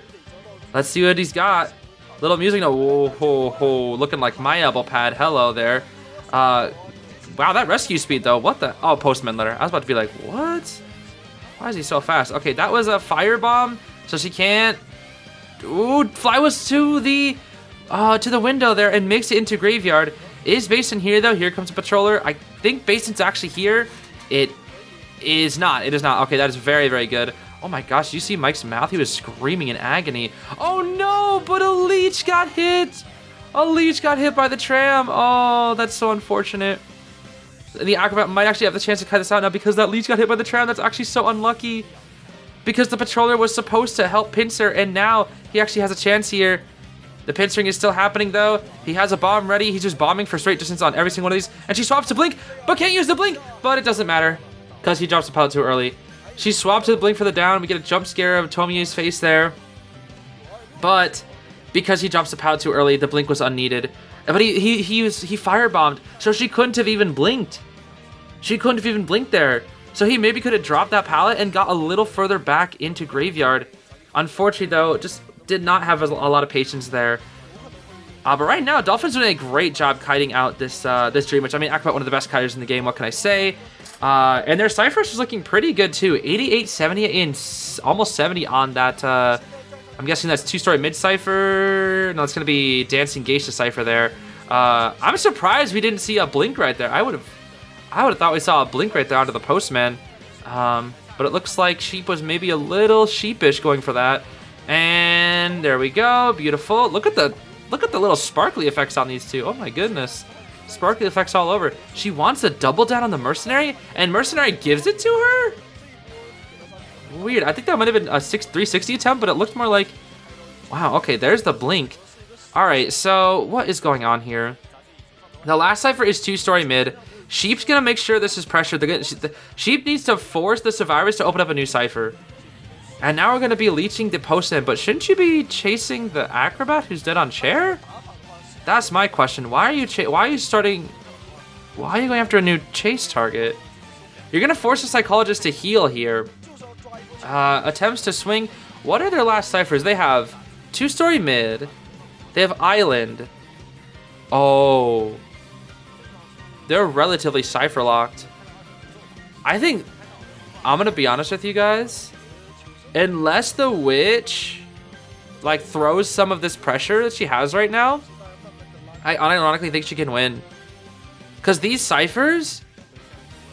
Let's see what he's got. Little music note. Whoa, ho, ho. Looking like my elbow pad. Hello there. Wow, that rescue speed though. What the? Oh, Postman letter. I was about to be like, what? Why is he so fast? Okay, that was a firebomb, so she can't. Ooh, fly was to the window there and makes it into graveyard. Is Basin here though? Here comes a patroller. I think Basin's actually here. It is not. It is not. Okay, that is very, very good. Oh my gosh, you see Mike's mouth? He was screaming in agony. Oh no, but a leech got hit. A leech got hit by the tram. Oh, that's so unfortunate. The Acrobat might actually have the chance to cut this out now because that leech got hit by the tram. That's actually so unlucky. Because the patroller was supposed to help Pincer, and now he actually has a chance here. The pincering is still happening, though. He has a bomb ready. He's just bombing for straight distance on every single one of these. And she swaps to Blink, but can't use the Blink. But it doesn't matter because he drops the pellet too early. She swapped to the Blink for the down. We get a jump scare of Tomie's face there. But because he drops the pellet too early, the Blink was unneeded. But he firebombed, so she couldn't have even blinked. She couldn't have even blinked there. So he maybe could have dropped that pallet and got a little further back into graveyard. Unfortunately, though, just did not have a lot of patience there. But right now, Dolphin's doing a great job kiting out this Dream Witch. I mean, Acrobat, one of the best kiters in the game. What can I say? And their Cypher is looking pretty good too. 88, 70, and almost 70 on that. I'm guessing that's two-story mid-Cypher. No, it's going to be Dancing Geisha Cypher there. I'm surprised we didn't see a Blink right there. I would have thought we saw a Blink right there onto the Postman. But it looks like Sheep was maybe a little sheepish going for that. And there we go. Beautiful. Look at the little sparkly effects on these two. Oh my goodness. Sparkly effects all over. She wants a double down on the Mercenary, and Mercenary gives it to her? Weird. I think that might have been a 360 attempt, but it looked more like... Wow, okay, there's the blink. Alright, so what is going on here? The last cipher is 2-story mid. Sheep's gonna make sure this is pressure. Sheep needs to force the survivors to open up a new cipher. And now we're gonna be leeching the postman, but shouldn't you be chasing the acrobat who's dead on chair? That's my question. Why are you going after a new chase target? You're gonna force the psychologist to heal here. Attempts to swing. What are their last ciphers? They have 2-story mid. They have island. Oh. They're relatively cipher locked. I think, I'm gonna be honest with you guys. Unless the witch like throws some of this pressure that she has right now, I unironically think she can win. Because these ciphers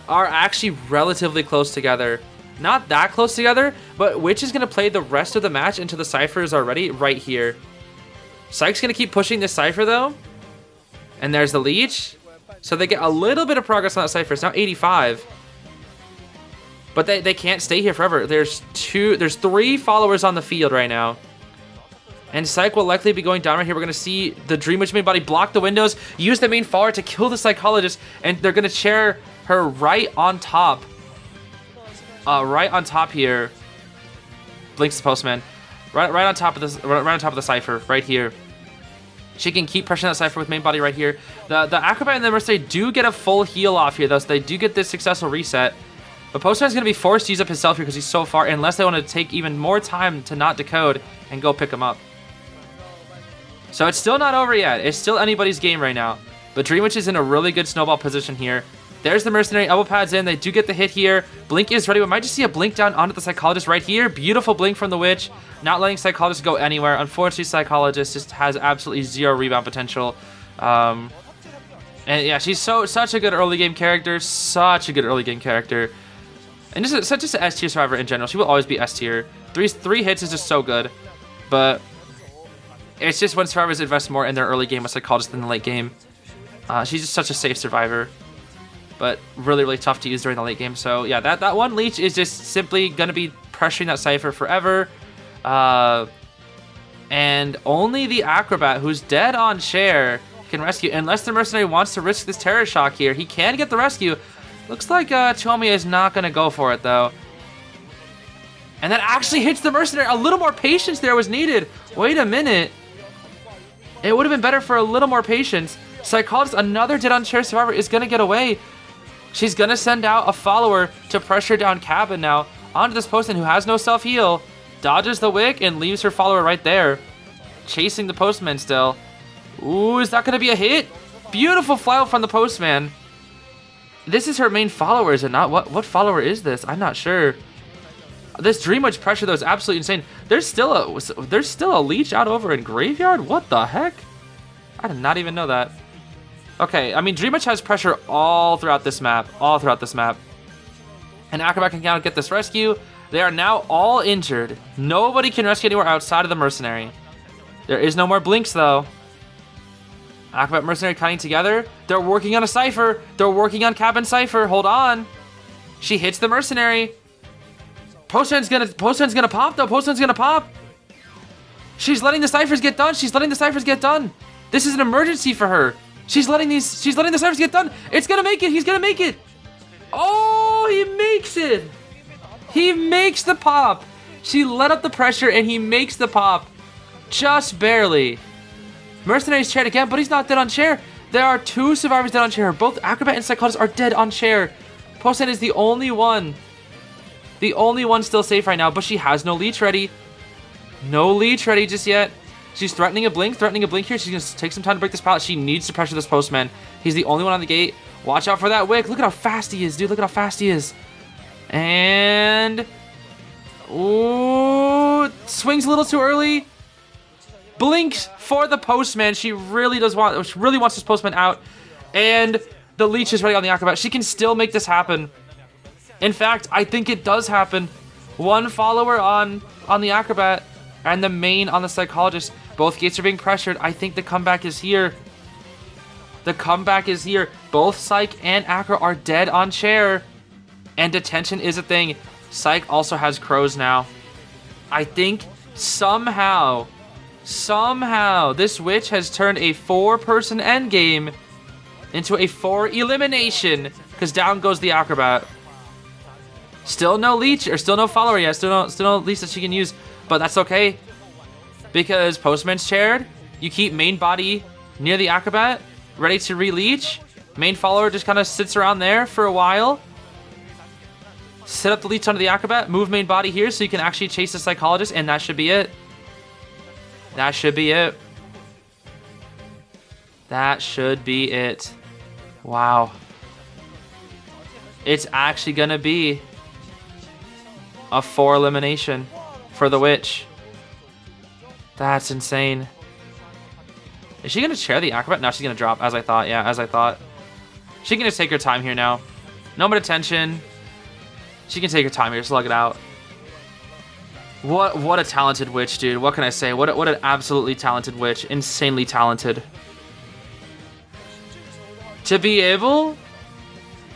are actually relatively close together. Not that close together, but Witch is going to play the rest of the match until the ciphers are ready right here. Psych's going to keep pushing this cipher though. And there's the leech. So they get a little bit of progress on that cipher. It's now 85. But they can't stay here forever. There's 3 followers on the field right now. And Psych will likely be going down right here. We're going to see the Dream Witch main body block the windows, use the main follower to kill the psychologist, and they're going to chair her right on top. Right on top here. Blinks the postman. Right on top of this. Right on top of the cipher. Right here. She can keep pressuring that cipher with main body right here. The acrobat and the mercenary do get a full heal off here, though, so they do get this successful reset. But Postman's going to be forced to use up his self here because he's so far, unless they want to take even more time to not decode and go pick him up. So it's still not over yet. It's still anybody's game right now. But Dream Witch is in a really good snowball position here. There's the mercenary, elbow pads in. They do get the hit here. Blink is ready. We might just see a blink down onto the psychologist right here. Beautiful blink from the witch. Not letting psychologist go anywhere. Unfortunately, psychologist just has absolutely zero rebound potential. And yeah, she's such a good early game character. Such a good early game character. And just an S tier survivor in general. She will always be S tier. Three hits is just so good. But it's just when survivors invest more in their early game with psychologist than the late game. She's just such a safe survivor. But really, really tough to use during the late game. So yeah, that one leech is just simply going to be pressuring that cipher forever. And only the acrobat, who's dead on chair, can rescue. Unless the mercenary wants to risk this terror shock here, he can get the rescue. Looks like Chiomia is not going to go for it, though. And that actually hits the mercenary. A little more patience there was needed. Wait a minute. It would have been better for a little more patience. Psychologist, another dead on chair survivor, is going to get away. She's going to send out a follower to pressure down Cabin now onto this postman who has no self-heal. Dodges the wick and leaves her follower right there. Chasing the postman still. Ooh, is that going to be a hit? Beautiful fly from the postman. This is her main follower, is it not? What follower is this? I'm not sure. This Dream Witch pressure, though, is absolutely insane. There's still a leech out over in Graveyard? What the heck? I did not even know that. Okay, I mean, Dream Witch has pressure all throughout this map. And Acrobat can now get this rescue. They are now all injured. Nobody can rescue anywhere outside of the Mercenary. There is no more blinks, though. Acrobat Mercenary cutting together. They're working on a cipher. They're working on Cabin Cipher. Hold on. She hits the Mercenary. Postman's gonna pop, though. Postman's gonna pop. She's letting the ciphers get done. This is an emergency for her. She's letting the ciphers get done. It's gonna make it. He's gonna make it. Oh, he makes it. He makes the pop. She let up the pressure and he makes the pop. Just barely. Mercenary's chaired again, but he's not dead on chair. There are 2 survivors dead on chair. Both Acrobat and Psychologist are dead on chair. Postman is the only one. The only one still safe right now, but she has no leech ready. No leech ready just yet. She's threatening a blink here. She's going to take some time to break this pallet. She needs to pressure this postman. He's the only one on the gate. Watch out for that wick. Look at how fast he is, dude. Look at how fast he is. And... ooh, swings a little too early. Blinks for the postman. She really wants this postman out. And the leech is ready on the acrobat. She can still make this happen. In fact, I think it does happen. One follower on the acrobat and the main on the psychologist. Both gates are being pressured. I think the comeback is here. The comeback is here. Both Psych and Acro are dead on chair. And detention is a thing. Psych also has crows now. I think somehow, this witch has turned a 4-person endgame into a 4 elimination. Because down goes the acrobat. Still no leech, or still no follower yet. Still no leech that she can use. But that's okay. Because Postman's chaired. You keep main body near the acrobat, ready to re-leech. Main follower just kind of sits around there for a while. Set up the leech onto the acrobat. Move main body here so you can actually chase the psychologist. And that should be it. That should be it. That should be it. Wow. It's actually going to be a 4 elimination for the witch. That's insane. Is she going to chair the acrobat? No, she's going to drop, as I thought. Yeah, as I thought. She can just take her time here now. No more attention. She can take her time here, slug it out. What a talented witch, dude. What can I say? What an absolutely talented witch. Insanely talented. To be able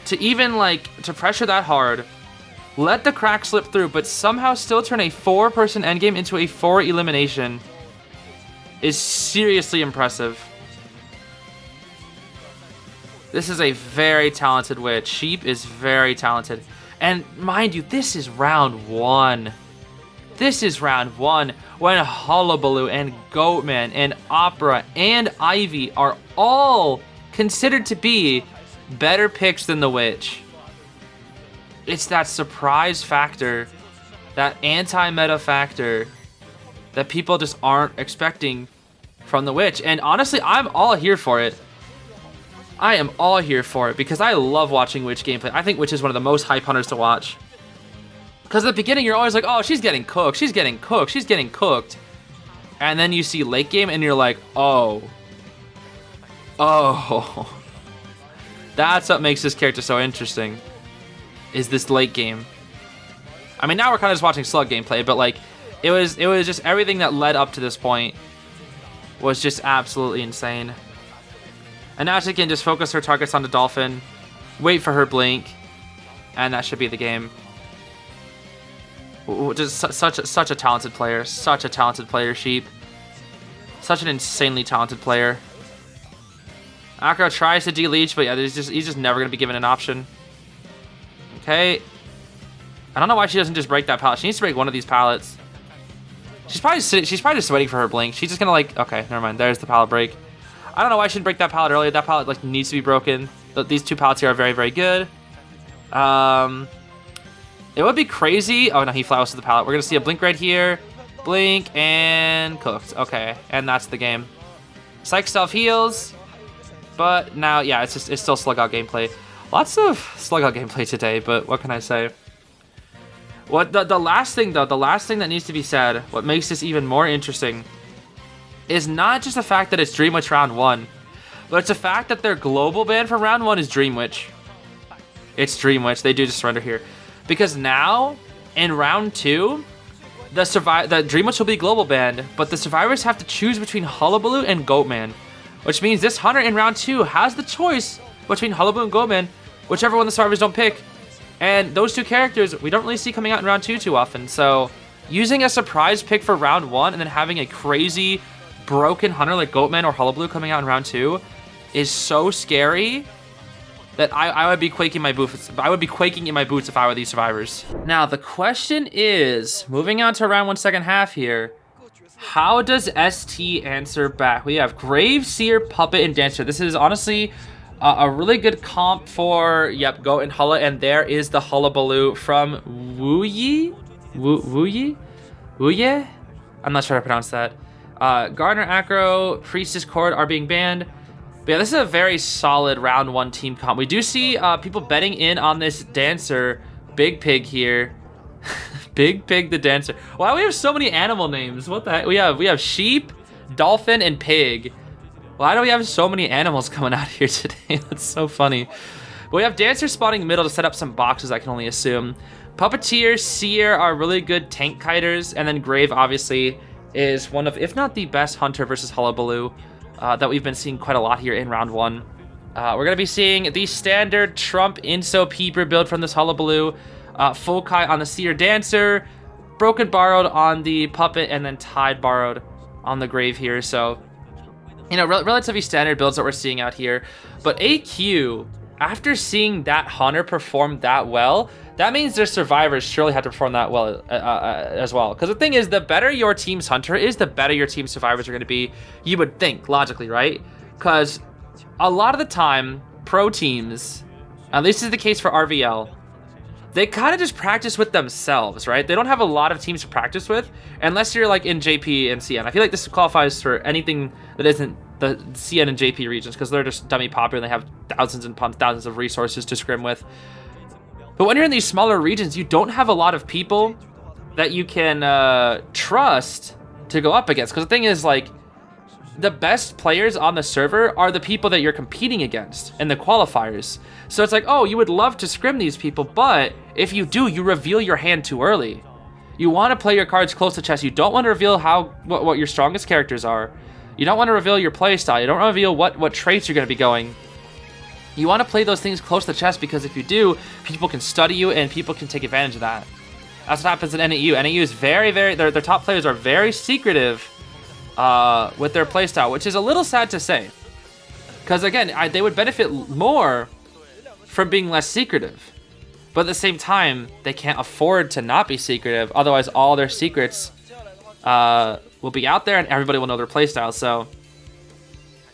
to even, like, to pressure that hard, let the crack slip through, but somehow still turn a 4-person endgame into a 4 elimination is seriously impressive. This is a very talented witch. Sheep is very talented. And mind you, this is round 1. This is round 1 when Hullabaloo and Goatman and Opera and Ivy are all considered to be better picks than the witch. It's that surprise factor, that anti-meta factor that people just aren't expecting from the witch. And honestly, I'm all here for it. I am all here for it because I love watching witch gameplay. I think witch is one of the most hype hunters to watch. Because at the beginning, you're always like, oh, she's getting cooked, she's getting cooked, she's getting cooked. And then you see late game and you're like, oh. That's what makes this character so interesting. Is this late game. I mean, now we're kind of just watching slug gameplay, but like, it was just everything that led up to this point was just absolutely insane. And now she can just focus her targets on the dolphin, wait for her blink, and that should be the game. Just such a talented player, Sheep. Such an insanely talented player. Acro tries to de-leech, but yeah, he's just never gonna be given an option. Okay. I don't know why she doesn't just break that pallet. She needs to break one of these pallets. She's probably just waiting for her blink. She's just gonna like, okay, never mind. There's the pallet break. I don't know why she didn't break that pallet earlier. That pallet like needs to be broken. But these 2 pallets here are very, very good. It would be crazy. Oh no, he flies to the pallet. We're gonna see a blink right here. Blink and cooked. Okay, and that's the game. Psych self heals. But now, yeah, it's still slug out gameplay. Lots of slug out gameplay today, but what can I say? What the last thing though, the last thing that needs to be said, what makes this even more interesting, is not just the fact that it's Dream Witch round 1, but it's the fact that their global ban for round 1 is Dream Witch. It's Dream Witch. They do just surrender here, because now in round 2, the Dream Witch will be global banned, but the survivors have to choose between Hullabaloo and Goatman. Which means this hunter in round 2 has the choice between Hullabaloo and Goatman, whichever one the survivors don't pick. And those 2 characters we don't really see coming out in round 2 too often. So using a surprise pick for round 1 and then having a crazy broken hunter like Goatman or Hullabaloo coming out in round 2 is so scary that I would be quaking my boots. I would be quaking in my boots if I were these survivors. Now the question is, moving on to round 1 second half here, how does ST answer back? We have Grave, Seer, Puppet, and Dancer. This is honestly a really good comp for, yep, Goat and Hulla. And there is the Hullabaloo from Wuyi? Wuye? I'm not sure how to pronounce that. Gardner, Acro, Priestess, Cord are being banned. But yeah, this is a very solid round 1 team comp. We do see people betting in on this Dancer, Big Pig here. Big Pig the Dancer. Why we have so many animal names? What the heck? We have sheep, dolphin, and pig. Why do we have so many animals coming out here today? That's so funny. But we have Dancer spawning middle to set up some boxes, I can only assume. Puppeteer, Seer are really good tank kiters, and then Grave, obviously, is one of, if not the best Hunter versus Hullabaloo that we've been seeing quite a lot here in round 1. We're going to be seeing the standard Trump Inso Peeper build from this Hullabaloo, Full Kite on the Seer Dancer, Broken Borrowed on the Puppet, and then Tide Borrowed on the Grave here. So, you know, relatively standard builds that we're seeing out here. But AQ, after seeing that Hunter perform that well, that means their survivors surely have to perform that well as well. Because the thing is, the better your team's Hunter is, the better your team's survivors are going to be, you would think, logically, right? Because a lot of the time, pro teams, at least this is the case for RVL, they kind of just practice with themselves, right? They don't have a lot of teams to practice with, unless you're like in JP and CN. I feel like this qualifies for anything that isn't the CN and JP regions, because they're just dummy popular and they have thousands and thousands of resources to scrim with. But when you're in these smaller regions, you don't have a lot of people that you can trust to go up against. Because the thing is, like, the best players on the server are the people that you're competing against in the qualifiers. So it's like, oh, you would love to scrim these people, but if you do, you reveal your hand too early. You want to play your cards close to chest. You don't want to reveal what your strongest characters are. You don't want to reveal your playstyle. You don't want to reveal what traits you're going to be going. You want to play those things close to the chest, because if you do, people can study you and people can take advantage of that. That's what happens in NAU. NAU is very, their top players are very secretive with their playstyle, which is a little sad to say. Because again, they would benefit more from being less secretive. But at the same time, they can't afford to not be secretive. Otherwise, all their secrets will be out there and everybody will know their playstyle. So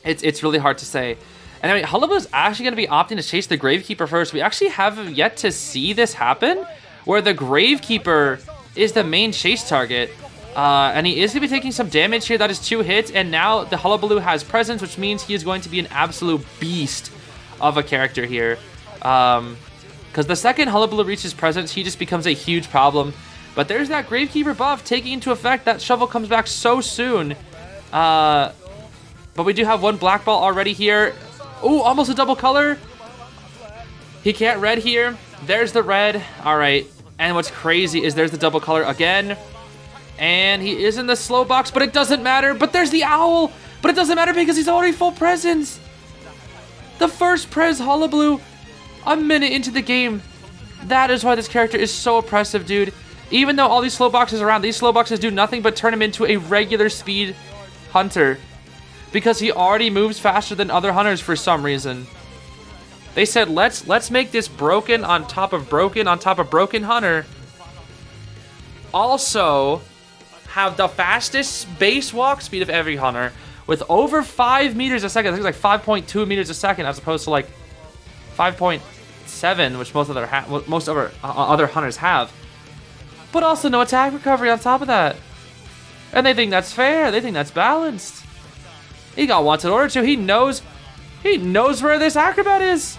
it's really hard to say. And I mean, Hullabaloo's actually going to be opting to chase the Gamekeeper first. We actually have yet to see this happen, where the Gamekeeper is the main chase target. And he is going to be taking some damage here. That is 2 hits. And now the Hullabaloo has presence, which means he is going to be an absolute beast of a character here. Because the second Hullabaloo reaches presence, he just becomes a huge problem. But there's that Gamekeeper buff taking into effect. That shovel comes back so soon. But we do have one black ball already here. Ooh, almost a double color. He can't red here. There's the red. All right. And what's crazy is there's the double color again. And he is in the slow box, but it doesn't matter. But there's the owl. But it doesn't matter because he's already full presence. The first Prez Hullabaloo a minute into the game. That is why this character is so oppressive, dude. Even though all these slow boxes around, these slow boxes do nothing but turn him into a regular speed Hunter. Because he already moves faster than other Hunters for some reason. They said, let's make this broken on top of broken on top of broken Hunter. Also, have the fastest base walk speed of every Hunter with over 5 meters a second. I think it's like 5.2 meters a second as opposed to like 5.7, which most other Hunters have. But also no attack recovery on top of that. And they think that's fair. They think that's balanced. He got wanted order to. He knows where this acrobat is.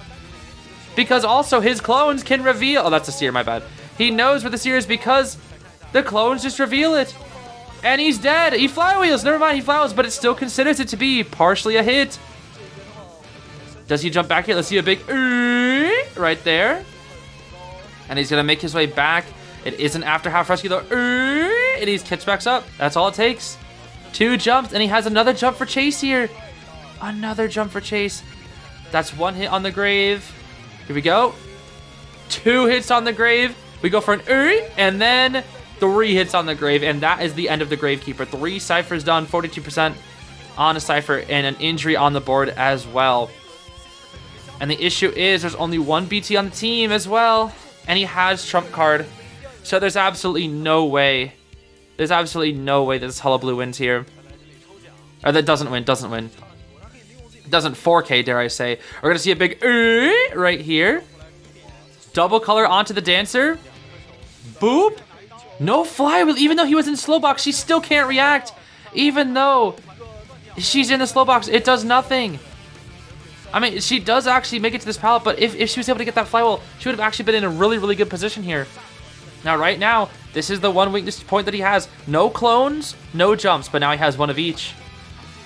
Because also his clones can reveal. Oh, that's a seer, my bad. He knows where the seer is because the clones just reveal it. And he's dead. He flywheels. Never mind, he flywheels, but it still considers it to be partially a hit. Does he jump back here? Let's see a big right there. And he's going to make his way back. It isn't after half rescue though. And he catch backs up. That's all it takes. 2 jumps, and he has another jump for chase here. Another jump for chase. That's 1 hit on the grave. Here we go. 2 hits on the grave. We go for an and then 3 hits on the grave, and that is the end of the Gamekeeper. 3 ciphers done, 42% on a cipher, and an injury on the board as well. And the issue is there's only 1 BT on the team as well, and he has trump card. So there's absolutely no way. There's absolutely no way that this Hullabaloo wins here. Or that doesn't win. Doesn't 4K, dare I say. We're going to see a big right here. Double color onto the Dancer. Boop. No flywheel. Even though he was in slow box, she still can't react. Even though she's in the slow box, it does nothing. I mean, she does actually make it to this pallet, but if she was able to get that flywheel, she would have actually been in a really, really good position here. Now, right now, this is the one weakness point that he has. No clones, no jumps, but now he has 1 of each.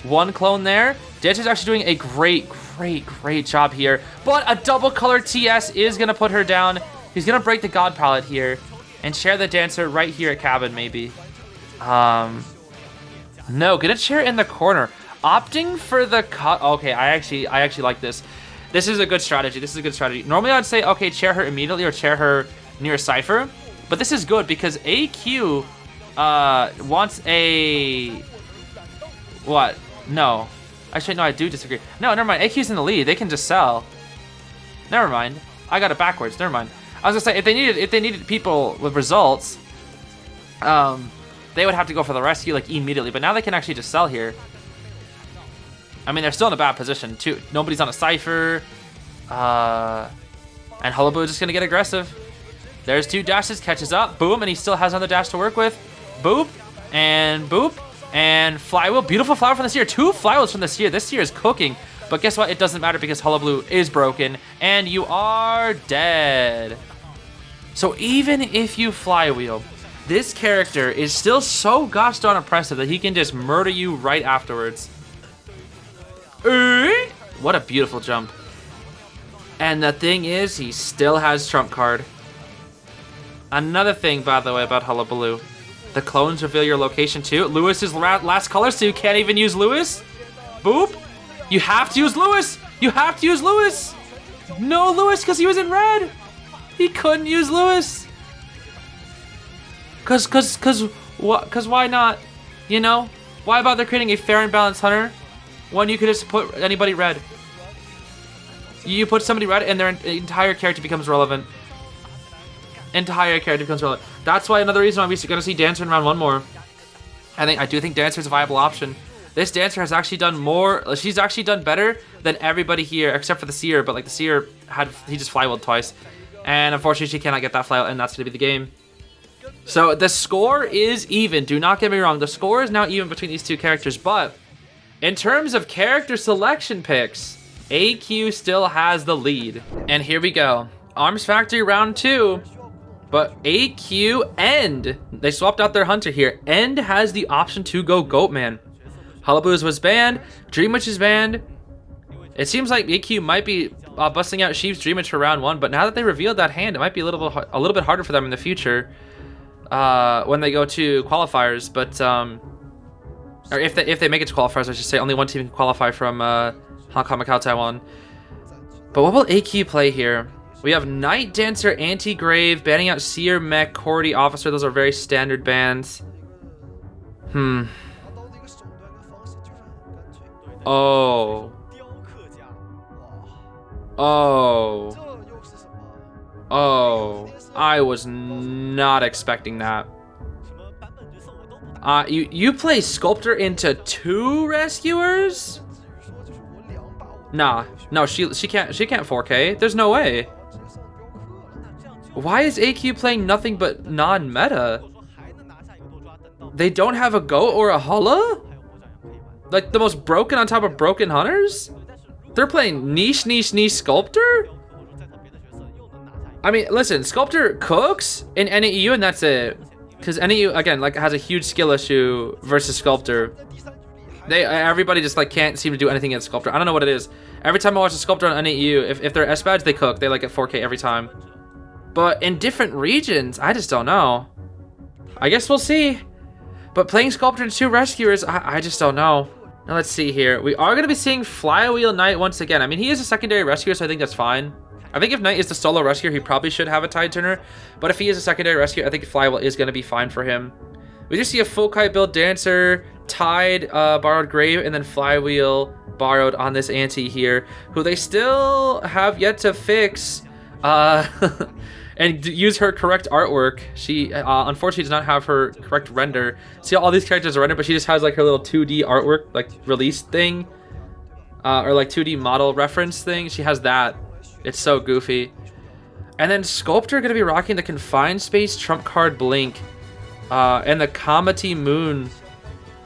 1 clone there. Dancer's actually doing a great job here. But a double color TS is going to put her down. He's going to break the God palette here and chair the Dancer right here at cabin, maybe. No, gonna chair in the corner. Opting for the cut. Okay, I actually like this. This is a good strategy. This is a good strategy. Normally, I'd say, okay, chair her immediately or chair her near Cypher. But this is good because AQ wants a... What? No. Actually, no, I do disagree. No, never mind. AQ's in the lead. They can just sell. Never mind. I got it backwards. Never mind. I was gonna say, if they needed people with results, they would have to go for the rescue like immediately. But now they can actually just sell here. I mean, they're still in a bad position too. Nobody's on a Cypher. And Hullabaloo is just gonna get aggressive. There's 2 dashes, catches up, boom, and he still has another dash to work with. Boop, and boop, and flywheel. Beautiful flywheel from this year. 2 flywheels from this year. This year is cooking. But guess what? It doesn't matter because Hullabaloo is broken, and you are dead. So even if you flywheel, this character is still so gosh darn impressive that he can just murder you right afterwards. What a beautiful jump. And the thing is, he still has trump card. Another thing, by the way, about Hullabaloo. The clones reveal your location too. Lewis's last color, so you can't even use Lewis. Boop. You have to use Lewis. You have to use Lewis. No Lewis, because he was in red. He couldn't use Lewis. Cause why not? You know? Why bother creating a fair and balanced hunter when you could just put anybody red? You put somebody red and their entire character becomes relevant. Entire character becomes relevant. That's why another reason why we're going to see Dancer in round 1 more. I do think Dancer is a viable option. This Dancer has actually done more. She's actually done better than everybody here, except for the Seer. But like the Seer he just flywheeled twice, and unfortunately she cannot get that flywheel, and that's going to be the game. So the score is even. Do not get me wrong. The score is now even between these 2 characters. But in terms of character selection picks, AQ still has the lead. And here we go. Arms Factory round 2. But AQ End, they swapped out their hunter here. End has the option to go Goatman. Hullabaloo's was banned. Dream Witch is banned. It seems like AQ might be busting out Sheep's Dream Witch for round 1. But now that they revealed that hand, it might be a little bit harder for them in the future when they go to qualifiers. But or if they make it to qualifiers, I should say. Only one team can qualify from Hong Kong, Macau, Taiwan. But what will AQ play here? We have Night Dancer, Anti-Grave, banning out Seer, Mech, Cordy, Officer. Those are very standard bans. Oh. I was not expecting that. You play Sculptor into 2 Rescuers? Nah, no, she can't 4K. There's no way. Why is AQ playing nothing but non-meta? They don't have a Goat or a Hulla? Like the most broken on top of broken hunters? They're playing niche Sculptor? I mean, listen, Sculptor cooks in NAEU and that's it. Because NAEU, again, like has a huge skill issue versus Sculptor. Everybody just like can't seem to do anything against Sculptor. I don't know what it is. Every time I watch a Sculptor on NAEU, if they're S badge, they cook. They like get 4K every time. But in different regions, I just don't know. I guess we'll see. But playing Sculptor and 2 Rescuers, I just don't know. Now let's see here. We are going to be seeing Flywheel Knight once again. I mean, he is a secondary rescuer, so I think that's fine. I think if Knight is the solo rescuer, he probably should have a Tide Turner. But if he is a secondary rescuer, I think Flywheel is going to be fine for him. We just see a full kite build Dancer, Tide, borrowed Grave, and then Flywheel borrowed on this Anti here, who they still have yet to fix. And use her correct artwork. She unfortunately does not have her correct render. See, all these characters are rendered, but she just has like her little 2D artwork, like release thing, or like 2D model reference thing. She has that. It's so goofy. And then Sculptor gonna be rocking the Confined Space Trump Card Blink, and the Comety Moon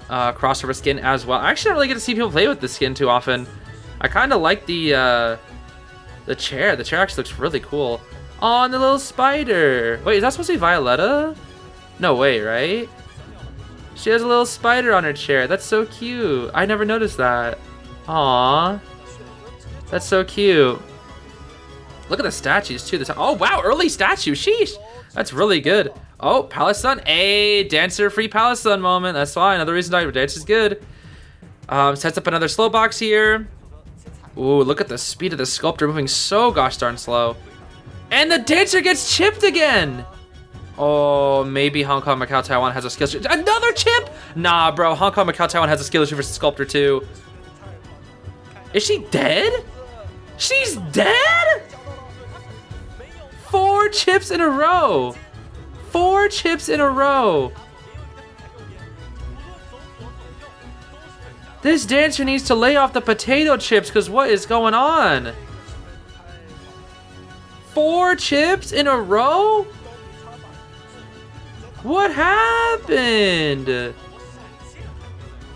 crossover skin as well. I actually don't really get to see people play with this skin too often. I kind of like the chair. The chair actually looks really cool. Oh, and the little spider. Wait, is that supposed to be Violetta? No way, right? She has a little spider on her chair. That's so cute. I never noticed that. Aww. That's so cute. Look at the statues too. Oh wow, early statue. Sheesh. That's really good. Oh, Palace Sun. Hey, dancer free Palace Sun moment. That's fine. Another reason why dance is good. Sets up another slow box here. Ooh, look at the speed of the Sculptor moving so gosh darn slow. And the dancer gets chipped again. Oh, maybe Hong Kong, Macau, Taiwan has a skill issue. Another chip? Nah, bro. Hong Kong, Macau, Taiwan has a skill issue versus Sculptor too. Is she dead? She's dead? 4 chips in a row. 4 chips in a row. This dancer needs to lay off the potato chips because what is going on? 4 chips in a row? What happened?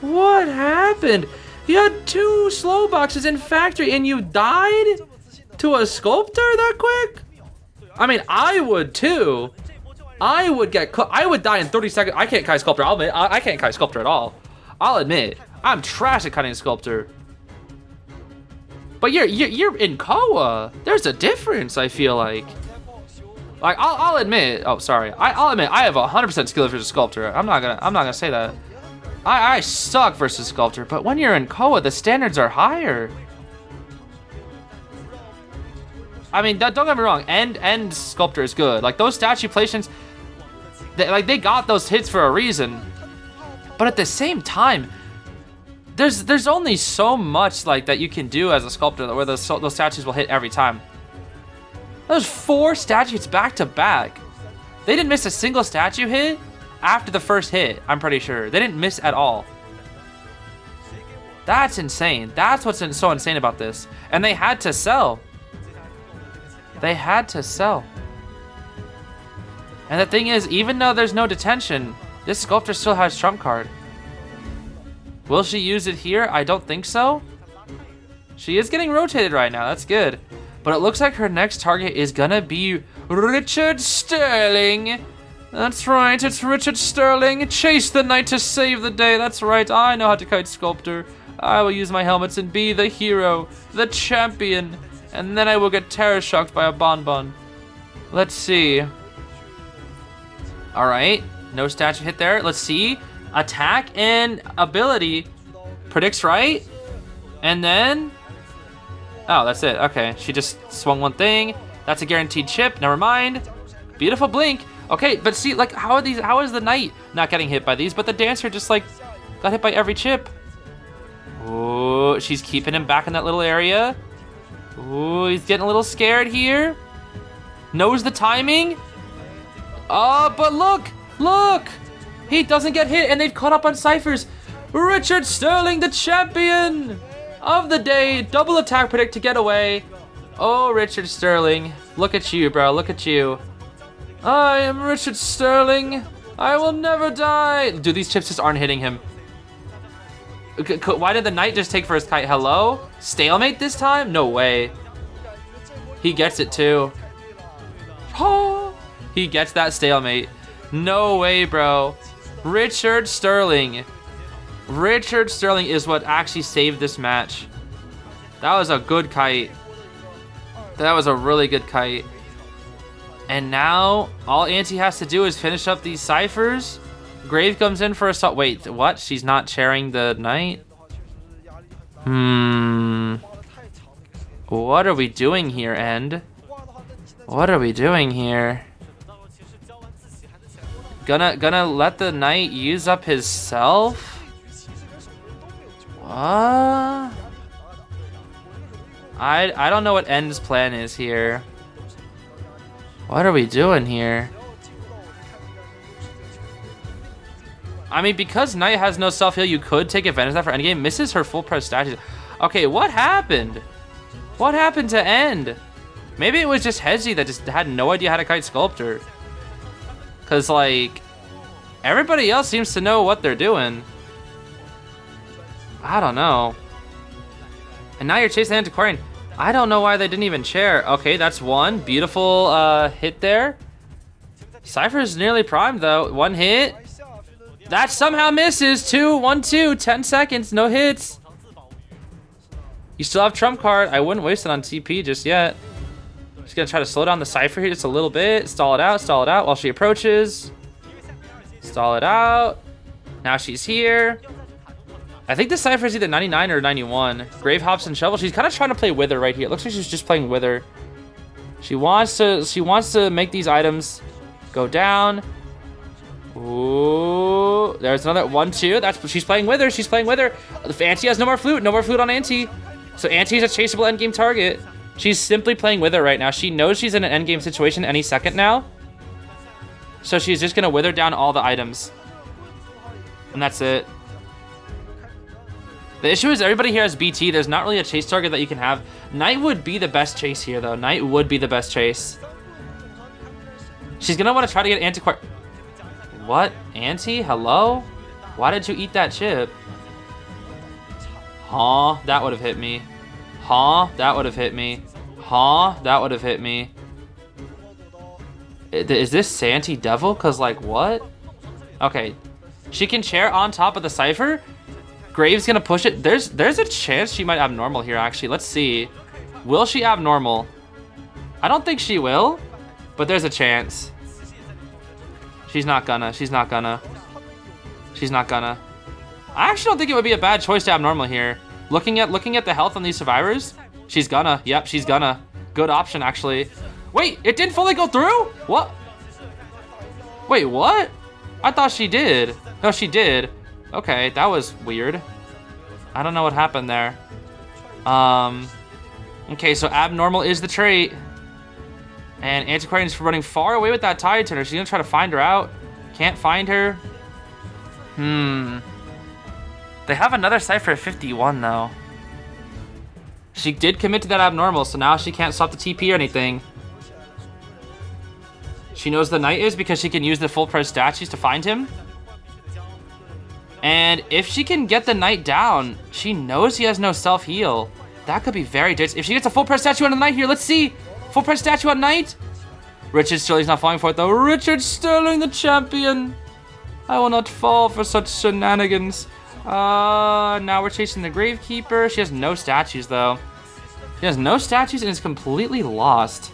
What happened? You had 2 slow boxes in factory and you died to a Sculptor that quick? I mean, I would too. I would die in 30 seconds. I can't kite Sculptor. I'll admit, I can't kite Sculptor at all. I'll admit, I'm trash at kiting Sculptor. But you're in Koa. There's a difference. I feel like I'll admit. Oh, sorry. I'll admit I have 100% skill versus Sculptor. I'm not gonna say that. I suck versus Sculptor. But when you're in Koa, the standards are higher. I mean, don't get me wrong. End Sculptor is good. Like those statue placements, they got those hits for a reason. But at the same time, there's only so much like that you can do as a Sculptor where those statues will hit every time. Those 4 statues back to back. They didn't miss a single statue hit after the first hit. I'm pretty sure they didn't miss at all. That's insane. That's what's so insane about this. And they had to sell. They had to sell. And the thing is, even though there's no detention, this Sculptor still has trump card. Will she use it here? I don't think so. She is getting rotated right now. That's good. But it looks like her next target is gonna be Richard Sterling. That's right, it's Richard Sterling. Chase the knight to save the day. That's right, I know how to kite Sculptor. I will use my helmets and be the hero, the champion. And then I will get terror shocked by a bonbon. Let's see. All right, no statue hit there. Let's see. Attack and ability predicts right. And then, oh, that's it. Okay, she just swung one thing. That's a guaranteed chip. Never mind. Beautiful blink. Okay, but see, like, how is the knight not getting hit by these? But the dancer just like got hit by every chip. Oh, she's keeping him back in that little area. Ooh, he's getting a little scared here. Knows the timing. Oh, but look. He doesn't get hit, and they've caught up on ciphers. Richard Sterling, the champion of the day. Double attack predict to get away. Oh, Richard Sterling. Look at you, bro. Look at you. I am Richard Sterling. I will never die. Dude, these chips just aren't hitting him. Why did the knight just take first kite? Hello? Stalemate this time? No way. He gets it too. Oh, he gets that stalemate. No way, bro. Richard Sterling. Richard Sterling is what actually saved this match. That was a good kite. That was a really good kite. And now all Auntie has to do is finish up these ciphers. Grave comes in for assault. Wait, what? She's not chairing the knight? What are we doing here, End? What are we doing here? Gonna let the knight use up his self? What? I don't know what End's plan is here. What are we doing here? I mean, because Knight has no self-heal, you could take advantage of that for endgame. Misses her full press statues. Okay, what happened? What happened to End? Maybe it was just Hezi that just had no idea how to kite Sculptor. Because, like, everybody else seems to know what they're doing. I don't know. And now you're chasing Antiquarian. I don't know why they didn't even chair. Okay, that's one. Beautiful hit there. Cypher is nearly primed, though. One hit. That somehow misses. 2, 1, 2. 10 seconds. No hits. You still have trump card. I wouldn't waste it on TP just yet. She's gonna try to slow down the Cypher here just a little bit. Stall it out while she approaches. Stall it out. Now she's here. I think the Cypher is either 99 or 91. Grave Hops and Shovel. She's kind of trying to play Wither right here. It looks like she's just playing Wither. She wants to make these items go down. Ooh, there's another 1-2. She's playing Wither. She's playing Wither. Auntie has no more flute. No more flute on Auntie. So Auntie is a chaseable endgame target. She's simply playing Wither right now. She knows she's in an endgame situation any second now. So she's just gonna Wither down all the items. And that's it. The issue is everybody here has BT. There's not really a chase target that you can have. Knight would be the best chase here, though. Knight would be the best chase. She's gonna want to try to get Antiquar... What? Auntie? Hello? Why did you eat that chip? Huh? That would have hit me. Huh? That would have hit me. Huh? That would have hit me. Is this Santy Devil? Cause like what? Okay. She can chair on top of the Cypher. Grave's gonna push it. There's a chance she might abnormal here, actually. Let's see. Will she abnormal? I don't think she will, but there's a chance. She's not gonna. She's not gonna. She's not gonna. I actually don't think it would be a bad choice to abnormal here. Looking at the health on these survivors, she's gonna. Yep, she's gonna. Good option, actually. Wait, it didn't fully go through? What? Wait, what? I thought she did. No, she did. Okay, that was weird. I don't know what happened there. Okay, so abnormal is the trait. And Antiquarian's running far away with that Tide Turner. She's gonna try to find her out. Can't find her. They have another Cypher at 51, though. She did commit to that abnormal, so now she can't stop the TP or anything. She knows the Knight is because she can use the full price statues to find him. And if she can get the Knight down, she knows he has no self-heal. That could be very dangerous. If she gets a full price statue on the Knight here, let's see. Full price statue on Knight. Richard Sterling's not falling for it, though. Richard Sterling, the champion. I will not fall for such shenanigans. Now we're chasing the Gravekeeper. She has no statues, though. She has no statues and is completely lost.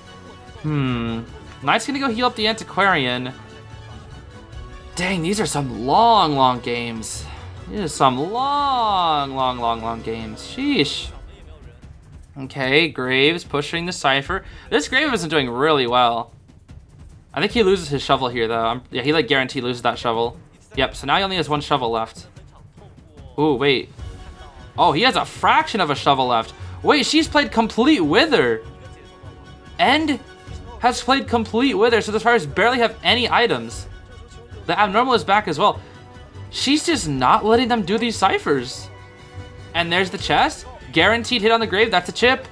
Knight's gonna go heal up the Antiquarian. Dang, these are some long games. These are some long games. Sheesh. Okay, Graves pushing the Cypher. This Grave isn't doing really well. I think he loses his shovel here, though. Yeah, he like guaranteed loses that shovel. Yep, so now he only has one shovel left. Ooh, wait. Oh, he has a fraction of a shovel left. Wait, she's played complete Wither. And has played complete Wither, so the Spiders barely have any items. The abnormal is back as well. She's just not letting them do these ciphers. And there's the chest. Guaranteed hit on the grave. That's a chip.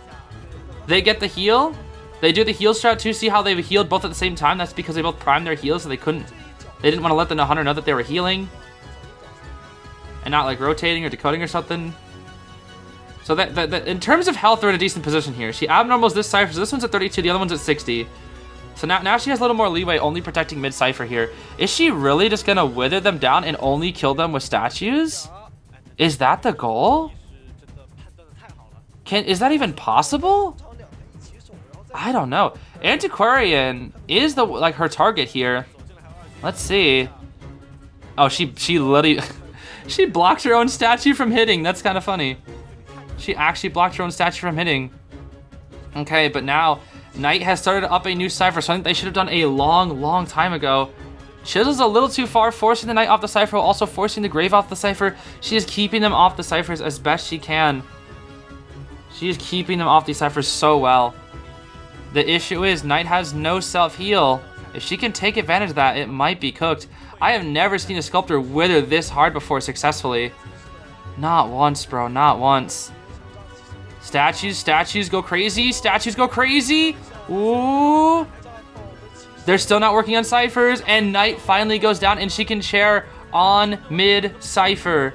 They get the heal. They do the heal strat too. See how they've healed both at the same time? That's because they both primed their heals, so they didn't want to let the hunter know that they were healing. And not like rotating or decoding or something. So that in terms of health, they're in a decent position here. She abnormals this cipher. So this one's at 32. The other one's at 60. So now she has a little more leeway, only protecting mid cipher here. Is she really just gonna wither them down and only kill them with statues? Is that the goal? Is that even possible? I don't know. Antiquarian is her target here. Let's see. Oh, she literally she blocked her own statue from hitting. That's kind of funny. She actually blocked her own statue from hitting. Okay, but now Knight has started up a new cipher, so I think they should have done a long time ago. Chisel's a little too far, forcing the Knight off the cipher, also forcing the Grave off the cipher. She is keeping them off the ciphers as best she can. She is keeping them off these ciphers so well. The issue is Knight has no self-heal. If she can take advantage of that, it might be cooked. I have never seen a Sculptor wither this hard before successfully. Not once, bro, not once. Statues go crazy. Statues go crazy. Ooh. They're still not working on ciphers, and Knight finally goes down, and she can chair on mid cipher.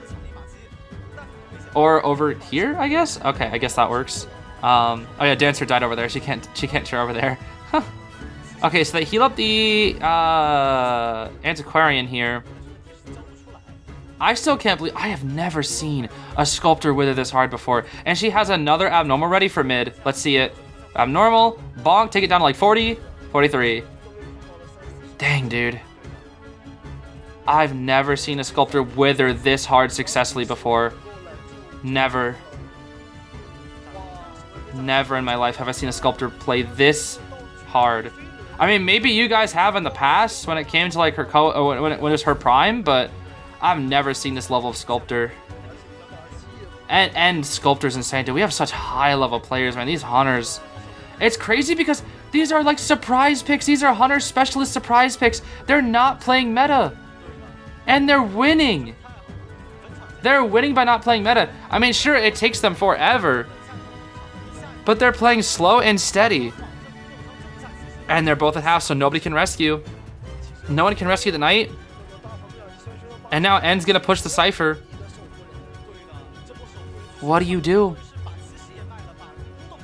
Or over here, I guess? Okay, I guess that works. Oh yeah, Dancer died over there. She can't chair over there. Okay, so they heal up the Antiquarian here. I still can't believe I have never seen a Sculptor wither this hard before. And she has another abnormal ready for mid. Let's see it. Abnormal, bonk, take it down to like 40, 43. Dang, dude. I've never seen a Sculptor wither this hard successfully before. Never. Never in my life have I seen a Sculptor play this hard. I mean, maybe you guys have in the past when it came to like her when it was her prime, but I've never seen this level of Sculptor. And Sculptor's insane, dude. We have such high level players, man. These hunters. It's crazy because these are like surprise picks. These are hunter specialist surprise picks. They're not playing meta. And they're winning. They're winning by not playing meta. I mean, sure, it takes them forever. But they're playing slow and steady. And they're both at half, so nobody can rescue. No one can rescue the knight. And now N's gonna push the Cypher. What do you do?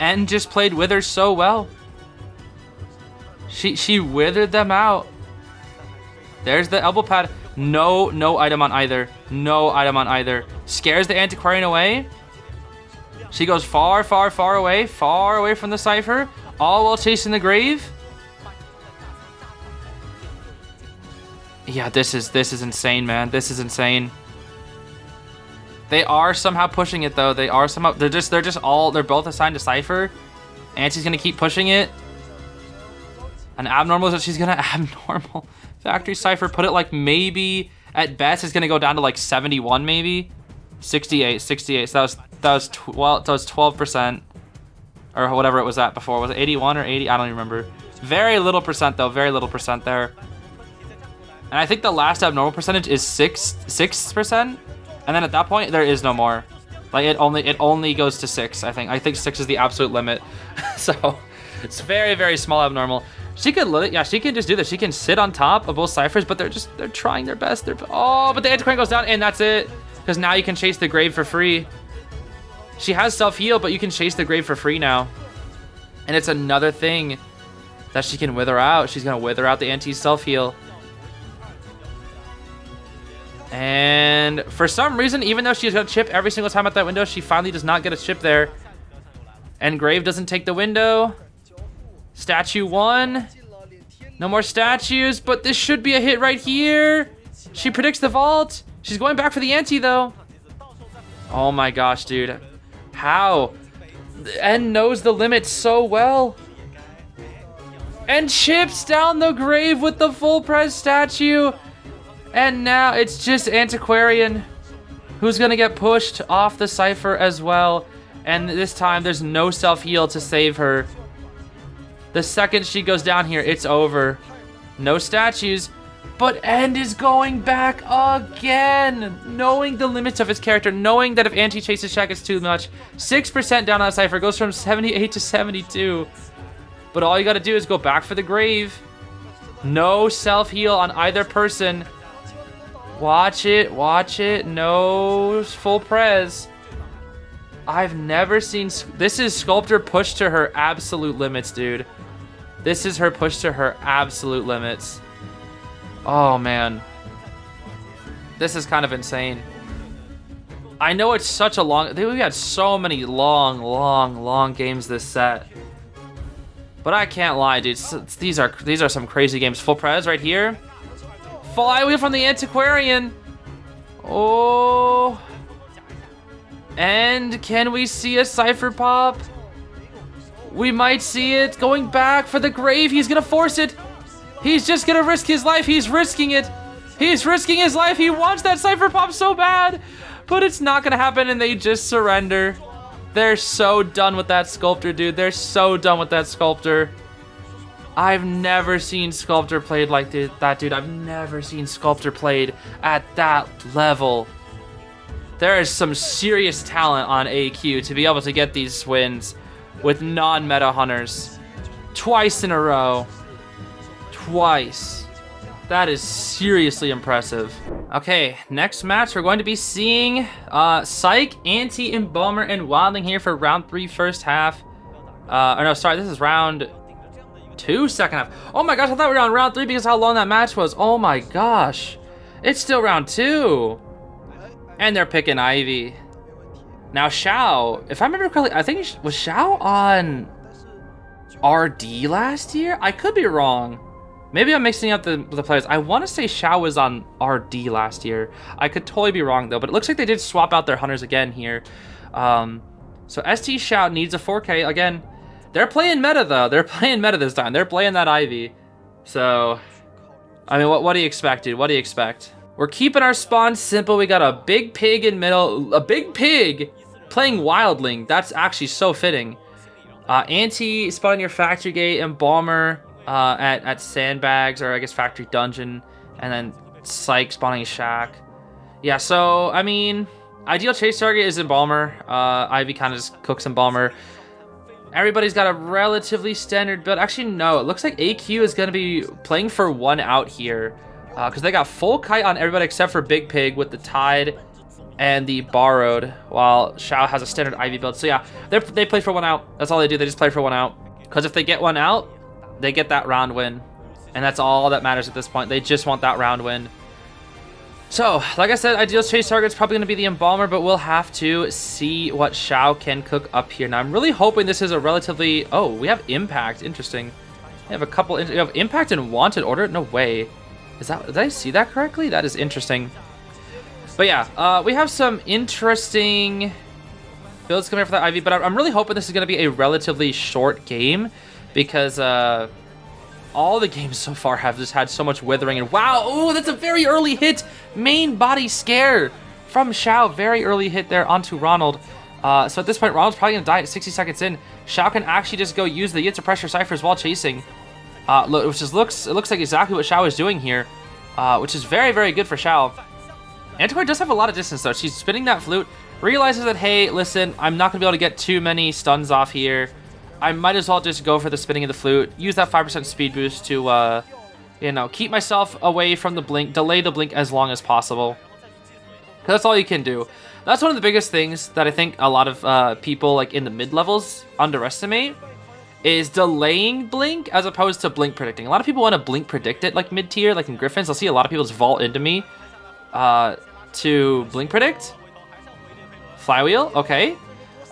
N just played Wither so well. She withered them out. There's the elbow pad. No item on either. No item on either. Scares the Antiquarian away. She goes far away from the Cypher, all while chasing the Grave. Yeah, this is insane, man. This is insane. They are somehow pushing it though. They are somehow they're both assigned to Cypher. Auntie's gonna keep pushing it. An abnormal is that she's gonna abnormal. Factory Cypher put it like maybe at best it's gonna go down to like 71 maybe. 68. So that was 12% or whatever it was at before. Was it 81 or 80? I don't even remember. Very little percent though. Very little percent there. And I think the last abnormal percentage is 6%. And then at that point there is no more. Like it only goes to 6. I think 6 is the absolute limit. So it's very small abnormal. She could she can just do this. She can sit on top of both Cyphers, but they're trying their best. But the Antiquarian goes down and that's it. Because now you can chase the Grave for free. She has self-heal, but you can chase the Grave for free now. And it's another thing that she can wither out. She's gonna wither out the Auntie's self-heal. And for some reason, even though she's gonna chip every single time at that window, she finally does not get a chip there. And Grave doesn't take the window. Statue 1. No more statues, but this should be a hit right here. She predicts the vault. She's going back for the Auntie though. Oh my gosh, dude. How? N knows the limit so well. And chips down the Grave with the full press statue. And now it's just Antiquarian who's gonna get pushed off the Cypher as well. And this time there's no self-heal to save her. The second she goes down here, it's over. No statues, but End is going back again. Knowing the limits of his character, knowing that if Auntie chases Shack it's too much. 6% down on the Cypher, goes from 78 to 72. But all you gotta do is go back for the Grave. No self-heal on either person. Watch it, no full prez. I've never seen, this is Sculptor pushed to her absolute limits, dude. This is her push to her absolute limits. Oh man. This is kind of insane. I know it's such a long, we had so many long games this set. But I can't lie, dude. These are some crazy games. Full prez right here. Flywheel from the Antiquarian. Oh. And can we see a Cypher pop? We might see it. Going back for the Grave. He's gonna force it. He's just gonna risk his life. He's risking it. He's risking his life. He wants that Cypher pop so bad. But it's not gonna happen and they just surrender. They're so done with that Sculptor, dude. They're so done with that Sculptor. I've never seen Sculptor played like that, dude. I've never seen Sculptor played at that level. There is some serious talent on AQ to be able to get these wins with non-meta hunters. Twice in a row. Twice. That is seriously impressive. Okay, next match we're going to be seeing Psych, Anti, Embalmer, and Wildling here for round 3 first half. Or no, sorry, this is round 2 second half. Oh my gosh, I thought we were on round 3 because how long that match was. Oh my gosh. It's still round 2. And they're picking Ivy. Now Xiao, if I remember correctly, I think was Xiao on RD last year? I could be wrong. Maybe I'm mixing up the players. I want to say Xiao was on RD last year. I could totally be wrong though, but it looks like they did swap out their hunters again here. So ST Xiao needs a 4K. Again, they're playing meta though. They're playing meta this time. They're playing that Ivy. So, I mean, what do you expect, dude? What do you expect? We're keeping our spawn simple. We got a big pig in middle. A big pig playing Wildling. That's actually so fitting. Anti spawning your factory gate, Embalmer at sandbags, or I guess factory dungeon, and then Psych spawning shack. Yeah, so I mean, ideal chase target is Embalmer. Ivy kind of just cooks Embalmer. Everybody's got a relatively standard build. Actually, no, it looks like AQ is going to be playing for 1 out here. Because they got full kite on everybody except for Big Pig with the Tide and the Borrowed, while Xiao has a standard Ivy build. So yeah, they play for 1 out. That's all they do. They just play for 1 out. Because if they get 1 out, they get that round win. And that's all that matters at this point. They just want that round win. So, like I said, ideal chase target's probably going to be the Embalmer, but we'll have to see what Xiao can cook up here. Now, I'm really hoping this is a relatively... Oh, we have Impact. Interesting. We have a couple... We have Impact and Wanted Order? No way. Did I see that correctly? That is interesting. But yeah, we have some interesting builds coming up for that Ivy, but I'm really hoping this is going to be a relatively short game because all the games so far have just had so much withering. And wow, oh, that's a very early hit. Main body scare from Xiao. Very early hit there onto Ronald. So at this point, Ronald's probably going to die at 60 seconds in. Xiao can actually just go use the Yitter Pressure Ciphers while chasing. Which just looks like exactly what Xiao is doing here, which is very, very good for Xiao. Antiquary does have a lot of distance though. She's spinning that flute, realizes that, hey, listen, I'm not gonna be able to get too many stuns off here. I might as well just go for the spinning of the flute, use that 5% speed boost to, you know, keep myself away from the blink, delay the blink as long as possible. Because that's all you can do. That's one of the biggest things that I think a lot of people like in the mid levels underestimate. Is delaying blink as opposed to blink predicting. A lot of people want to blink predict it like mid-tier, like in Griffins. I'll see a lot of people just vault into me to blink predict. Flywheel, okay.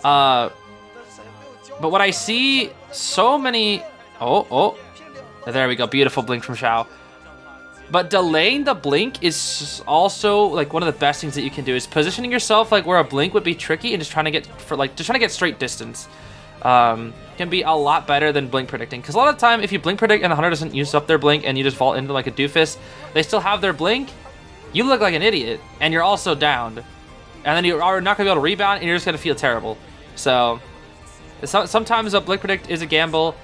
But what I see so many... Oh, there we go. Beautiful blink from Xiao. But delaying the blink is also like one of the best things that you can do is positioning yourself like where a blink would be tricky and just trying to get straight distance. Can be a lot better than blink predicting, because a lot of the time if you blink predict and the hunter doesn't use up their blink and you just vault into like a doofus, they still have their blink, you look like an idiot and you're also downed, and then you are not gonna be able to rebound and you're just gonna feel terrible. So sometimes a blink predict is a gamble.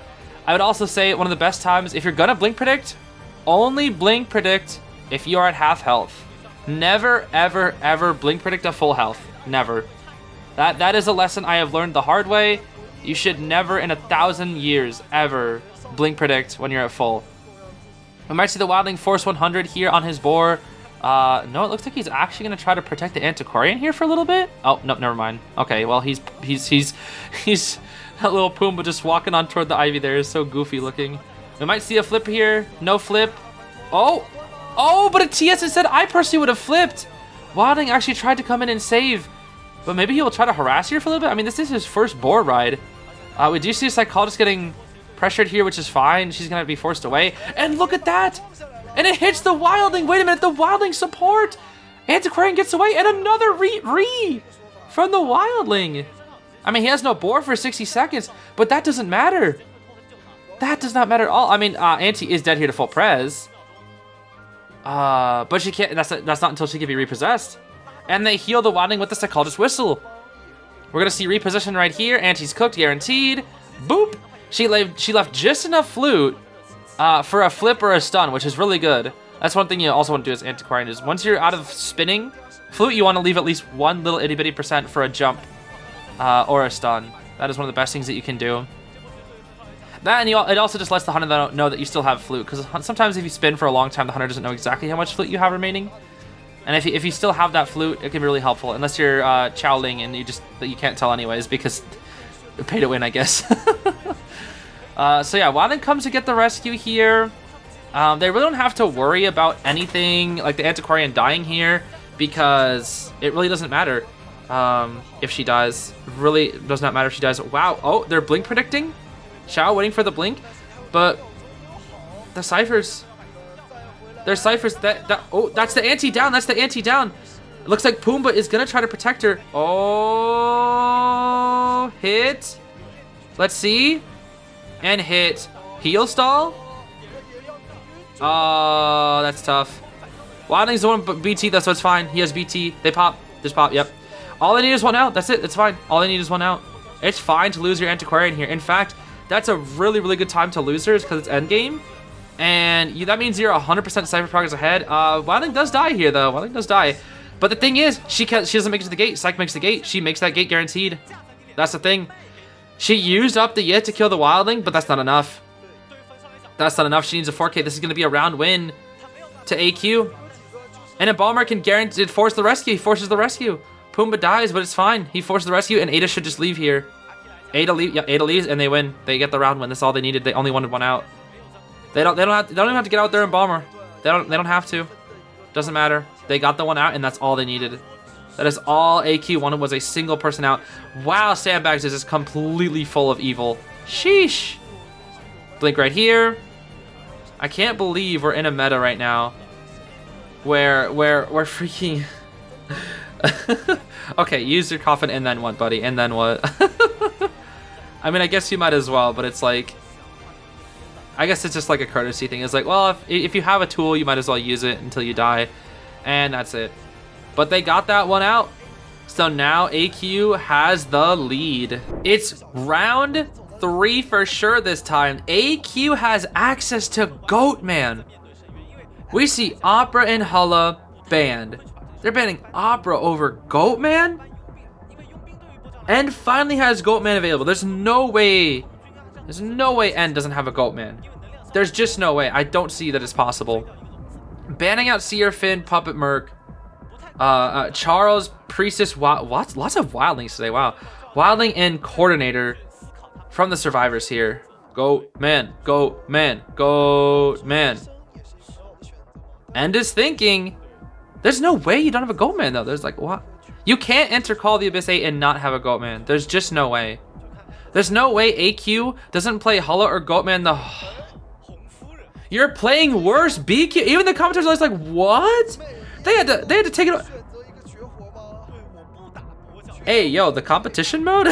I would also say one of the best times, if you're gonna blink predict, only blink predict if you are at half health. Never ever blink predict at full health. Never. That is a lesson I have learned the hard way. You should never in 1,000 years ever blink predict when you're at full. We might see the Wildling force 100 here on his boar. No, it looks like he's actually going to try to protect the Antiquarian here for a little bit. Oh, no, never mind. Okay, well, he's that little Pumbaa just walking on toward the Ivy there is so goofy looking. We might see a flip here. No flip. Oh, but a TS instead. I personally would have flipped. Wildling actually tried to come in and save. But maybe he will try to harass here for a little bit. I mean, this is his first board ride. We do see a Psychologist getting pressured here, which is fine. She's going to be forced away. And look at that! And it hits the Wildling. Wait a minute, the Wildling support! Antiquarian gets away, and another re from the Wildling. I mean, he has no board for 60 seconds, but that doesn't matter. That does not matter at all. I mean, Anti is dead here to full pres. But she can't, that's not until she can be repossessed. And they heal the Wildling with the Psychologist Whistle. We're going to see reposition right here. Anti's cooked, guaranteed. Boop. She left just enough flute for a flip or a stun, which is really good. That's one thing you also want to do as Antiquarian is once you're out of spinning flute, you want to leave at least one little itty bitty % for a jump or a stun. That is one of the best things that you can do. That, and it also just lets the hunter know that you still have flute, because sometimes if you spin for a long time, the hunter doesn't know exactly how much flute you have remaining. And if you still have that flute, it can be really helpful, unless you're Chao Ling and you can't tell anyways, because pay to win, I guess. So yeah, Wildling comes to get the rescue here. They really don't have to worry about anything like the Antiquarian dying here, because it really doesn't matter if she dies. Really does not matter if she dies. Wow. Oh, they're blink predicting. Xiao waiting for the blink, but the ciphers. There's ciphers. Oh, that's the anti-down. That's the anti-down. It looks like Pumbaa is gonna try to protect her. Oh, hit. Let's see. And hit. Heal stall. Oh, that's tough. Wildling's the one but BT, that's what's fine. He has BT. They pop. Just pop, yep. All they need is one out. That's it. It's fine. All they need is one out. It's fine to lose your Antiquarian here. In fact, that's a really, really good time to lose her because it's endgame. And that means you're 100% Cypher progress ahead. Wildling does die here, though. Wildling does die. But the thing is, she doesn't make it to the gate. Psych makes the gate. She makes that gate guaranteed. That's the thing. She used up the Yit to kill the Wildling, but that's not enough. That's not enough. She needs a 4K. This is going to be a round win to AQ. And Embalmer can guarantee force the rescue. He forces the rescue. Pumbaa dies, but it's fine. He forced the rescue, and Ada should just leave here. Ada leaves, and they win. They get the round win. That's all they needed. They only wanted one out. They don't even have to get out there Embalmer. They don't have to. Doesn't matter. They got the one out, and that's all they needed. That is all AQ wanted, was a single person out. Wow, Sandbags is just completely full of evil. Sheesh. Blink right here. I can't believe we're in a meta right now where we're freaking... Okay, use your coffin and then what, buddy? And then what? I mean, I guess you might as well, but it's like... I guess it's just like a courtesy thing. It's like, well, if you have a tool, you might as well use it until you die. And that's it. But they got that one out. So now AQ has the lead. It's round 3 for sure this time. AQ has access to Goatman. We see Opera and Hulla banned. They're banning Opera over Goatman? End finally has Goatman available. There's no way End doesn't have a Goatman. There's just no way. I don't see that it's possible. Banning out Seer, Finn, Puppet Merc, Charles, Priestess, lots of Wildlings today, wow. Wildling and Coordinator from the survivors here. Goatman, Goatman, Goatman. End is thinking, there's no way you don't have a Goatman though. There's like, what? You can't enter Call of the Abyss 8 and not have a Goatman. There's just no way. There's no way AQ doesn't play Hulla or Goatman the... You're playing worse, BQ. Even the commentators are like, what? They had to take it. Hey, yo, the competition mode?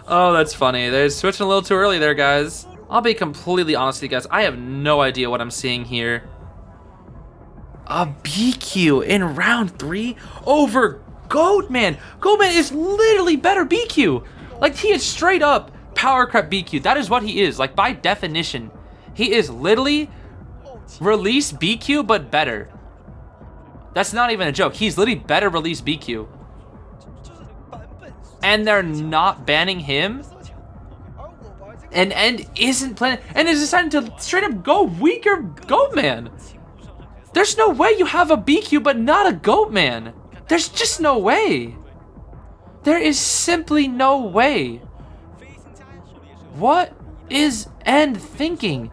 Oh, that's funny. They're switching a little too early there, guys. I'll be completely honest with you guys. I have no idea what I'm seeing here. A BQ in round 3 over Goatman. Goatman is literally better BQ. Like, he is straight up power crep BQ. That is what he is. Like, by definition, he is literally release BQ, but better. That's not even a joke. He's literally better release BQ. And they're not banning him. And End isn't playing, and is deciding to straight up go weaker Goatman. There's no way you have a BQ but not a Goatman. There's just no way. There is simply no way. What is End thinking?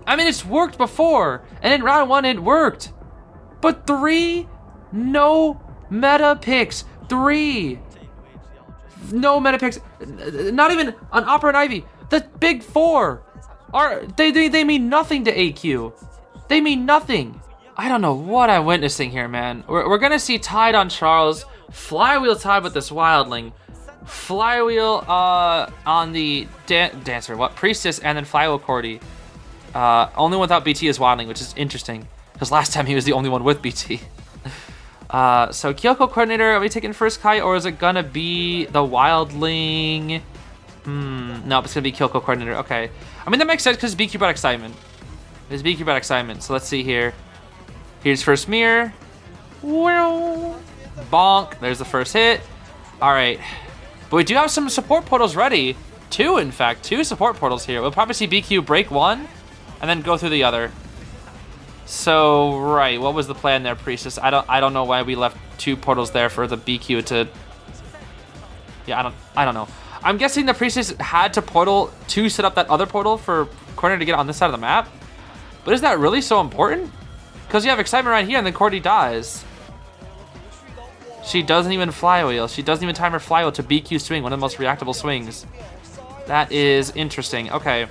I mean, it's worked before, and in round 1 it worked. But 3 no meta picks. 3 no meta picks. Not even an Opera and Ivy. The big 4 are they mean nothing to AQ. They mean nothing. I don't know what I'm witnessing here, man. We're gonna see Tide on Charles. Flywheel tied with this Wildling. Flywheel on the Dancer. What? Priestess and then Flywheel Cordy. Only without BT is Wildling, which is interesting. Because last time he was the only one with BT. So Kyoko Coordinator, are we taking first Kai or is it gonna be the Wildling? No, it's gonna be Kyoko Coordinator. Okay. I mean, that makes sense because BQ brought excitement. It's BQ brought excitement. So let's see here. Here's first mirror. Bonk. There's the first hit. All right. But we do have some support portals ready. 2, in fact. 2 support portals here. We'll probably see BQ break 1 and then go through the other. So, right. What was the plan there, Priestess? I don't know why we left 2 portals there for the BQ to... Yeah, I don't know. I'm guessing the Priestess had to portal to set up that other portal for Corner to get on this side of the map. But is that really so important? Because you have excitement right here, and then Courtney dies. She doesn't even flywheel. She doesn't even time her flywheel to BQ swing, one of the most reactable swings. That is interesting. Okay.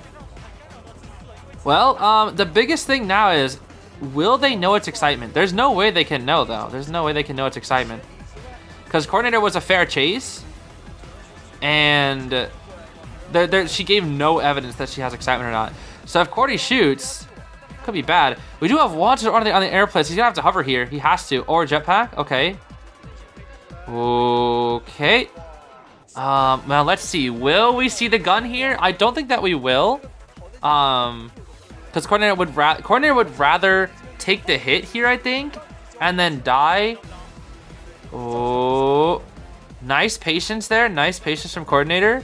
Well, the biggest thing now is, will they know it's excitement? There's no way they can know, though. There's no way they can know it's excitement. Because Coordinator was a fair chase, and she gave no evidence that she has excitement or not. So if Courtney shoots, could be bad. We do have Wanted on the airplane, so he's going to have to hover here. He has to. Or jetpack. Okay. Okay. Well, let's see. Will we see the gun here? I don't think that we will. Because Coordinator would rather take the hit here, I think, and then die. Oh, nice patience there. Nice patience from Coordinator.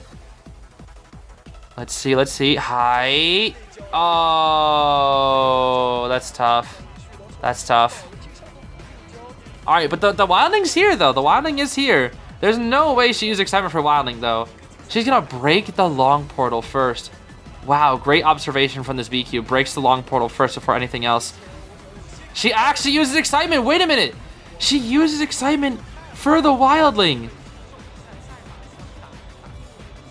Let's see. Let's see. Hi. Oh, that's tough. That's tough. All right, but the Wildling's here, though. The Wildling is here. There's no way she used excitement for Wildling, though. She's going to break the long portal first. Wow, great observation from this BQ. Breaks the long portal first before anything else. She actually uses excitement. Wait a minute. She uses excitement for the Wildling.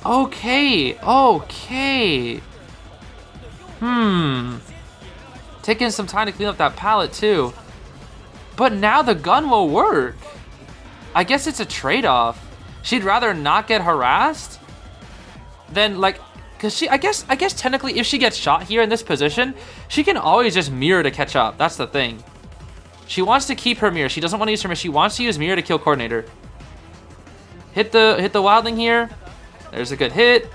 Okay. Okay. Taking some time to clean up that pallet, too. But now the gun will work. I guess it's a trade-off. She'd rather not get harassed than, like... Because I guess technically if she gets shot here in this position, she can always just mirror to catch up. That's the thing. She wants to keep her mirror. She doesn't want to use her mirror. She wants to use mirror to kill Coordinator. Hit the Wildling here. There's a good hit.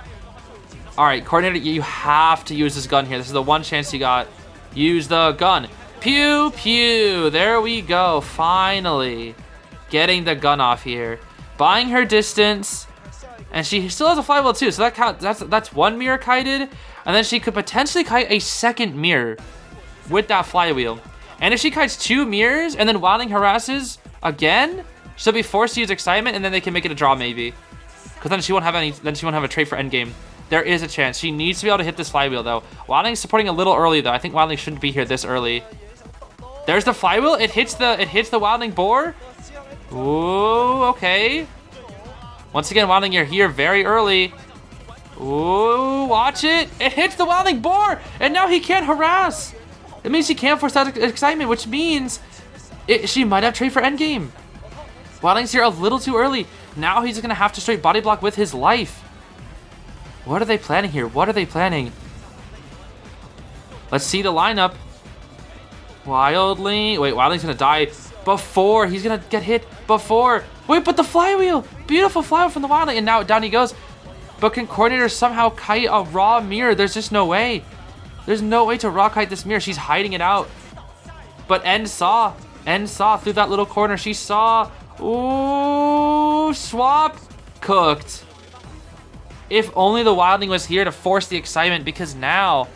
All right, Coordinator, you have to use this gun here. This is the one chance you got. Use the gun. Pew, pew. There we go. Finally. Getting the gun off here. Buying her distance. And she still has a flywheel too, so that's one mirror kited, and then she could potentially kite a second mirror with that flywheel. And if she kites 2 mirrors and then Wildling harasses again, she'll be forced to use excitement, and then they can make it a draw maybe. Because then she won't have any. Then she won't have a trade for endgame. There is a chance. She needs to be able to hit this flywheel though. Wildling's supporting a little early though. I think Wildling shouldn't be here this early. There's the flywheel. It hits the Wildling bore. Ooh, okay. Once again, Wildling, you're here very early. Ooh, watch it. It hits the Wildling bore, and now he can't harass. It means he can't force that excitement, which means she might have trade for endgame. Wildling's here a little too early. Now he's going to have to straight body block with his life. What are they planning here? What are they planning? Let's see the lineup. Wildling. Wait, Wildling's going to die before. He's going to get hit before. Wait, but the flywheel. Beautiful flywheel from the Wildling. And now down he goes. But can Coordinator somehow kite a raw mirror? There's just no way. There's no way to raw kite this mirror. She's hiding it out. But End saw through that little corner. She saw. Ooh, swap. Cooked. If only the Wildling was here to force the excitement, because now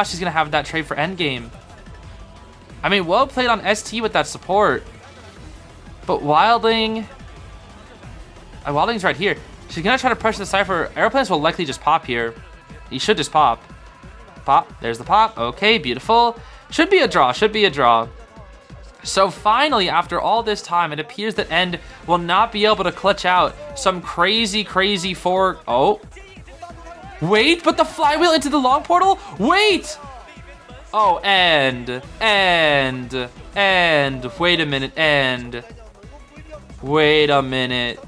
she's going to have that trade for endgame. I mean, well played on ST with that support. But Wildling's right here. She's going to try to pressure the Cypher. Airplanes will likely just pop here. He should just pop. Pop. There's the pop. Okay, beautiful. Should be a draw. Should be a draw. So finally, after all this time, it appears that End will not be able to clutch out some crazy fork. Oh. Wait, but the flywheel into the long portal? Wait! Oh, End. Wait a minute, End. Wait a minute.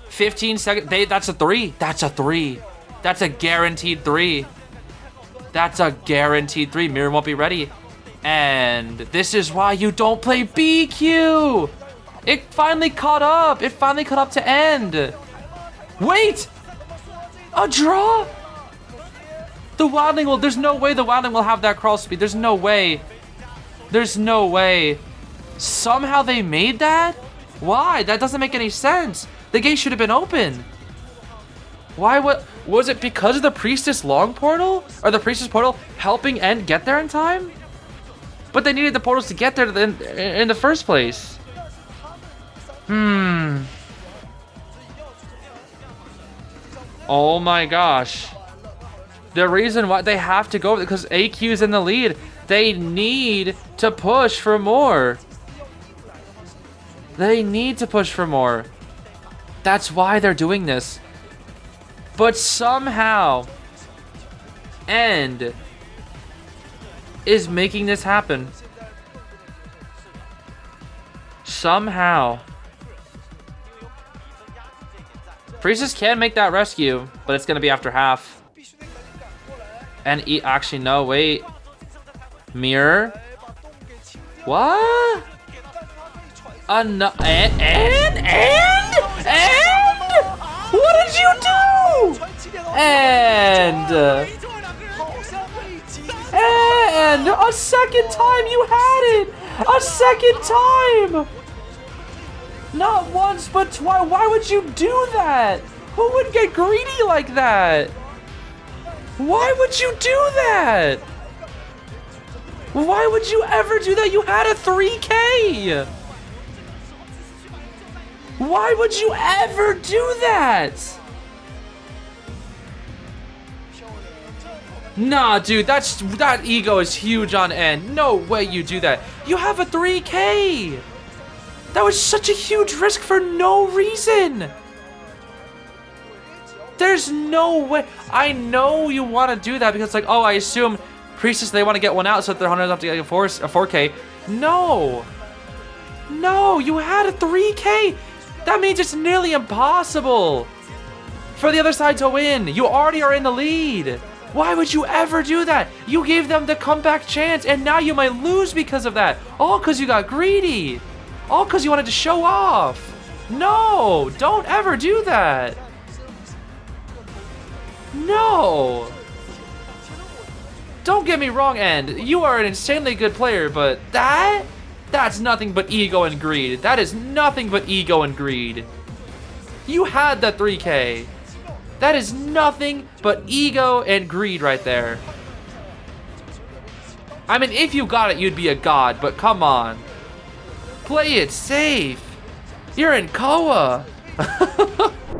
15 seconds. That's a 3. That's a 3. That's a guaranteed 3. That's a guaranteed 3. Mirror won't be ready. And this is why you don't play BQ. It finally caught up. It finally caught up to End. Wait. A draw? The Wildling will... There's no way the Wildling will have that crawl speed. There's no way. There's no way. Somehow they made that? Why? That doesn't make any sense. The gate should have been open. Why? What was it? Because of the Priestess long portal? Or the Priestess portal helping End get there in time? But they needed the portals to get there in the first place. Oh my gosh. The reason why they have to go, because AQ's in the lead. They need to push for more. They need to push for more. That's why they're doing this. But somehow, End is making this happen. Somehow. Priestess can make that rescue, but it's gonna be after half. And actually, no, wait. Mirror? What? And? What did you do? And a second time you had it. A second time. Not once, but twice. Why would you do that? Who would get greedy like that? Why would you do that? Why would you ever do that? You had a 3K. Why would you ever do that? Nah, dude, that ego is huge on End. No way you do that. You have a 3K. That was such a huge risk for no reason. There's no way. I know you want to do that because, like, oh, I assume Priestess, they want to get one out so that their hunters have to get a 4K. No. No, you had a 3K. That means it's nearly impossible for the other side to win. You already are in the lead. Why would you ever do that? You gave them the comeback chance, and now you might lose because of that. All because you got greedy. All because you wanted to show off. No, don't ever do that. No. Don't get me wrong, End. You are an insanely good player, but that's nothing but ego and greed. That is nothing but ego and greed. You had that 3K. That is nothing but ego and greed right there. I mean, if you got it, you'd be a god, but come on. Play it safe. You're in Koa.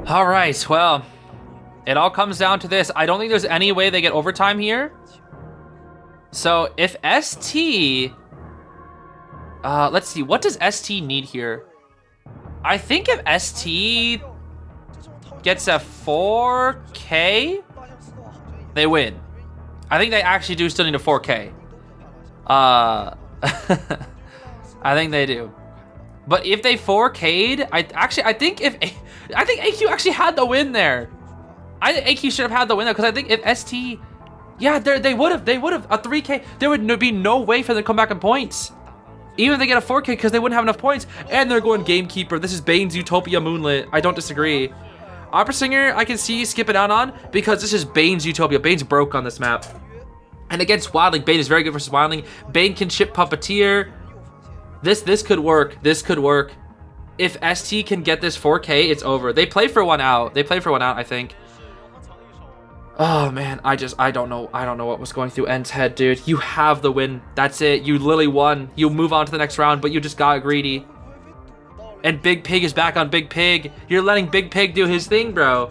All right, well, it all comes down to this. I don't think there's any way they get overtime here. So if ST, let's see, what does ST need here? I think if ST gets a 4K, they win. I think they actually do still need a 4K. I think they do. But if they 4K'd, I think AQ actually had the win there. I think AQ should have had the win there because I think if ST, yeah, they would have a 3K. There would be no way for them to come back in points. Even if they get a 4K because they wouldn't have enough points. And they're going Gamekeeper. This is Bane's Utopia Moonlit. I don't disagree. Opera Singer, I can see skipping out on because this is Bane's Utopia. Bane's broke on this map. And against Wildling, Bane is very good versus Wildling. Bane can chip Puppeteer. This could work. This could work. If ST can get this 4K, it's over. They play for one out. I think. Oh man, I don't know what was going through End's head, dude. You have the win. That's it. You literally won. You move on to the next round, but you just got greedy. And Big Pig is back on Big Pig. You're letting Big Pig do his thing, bro.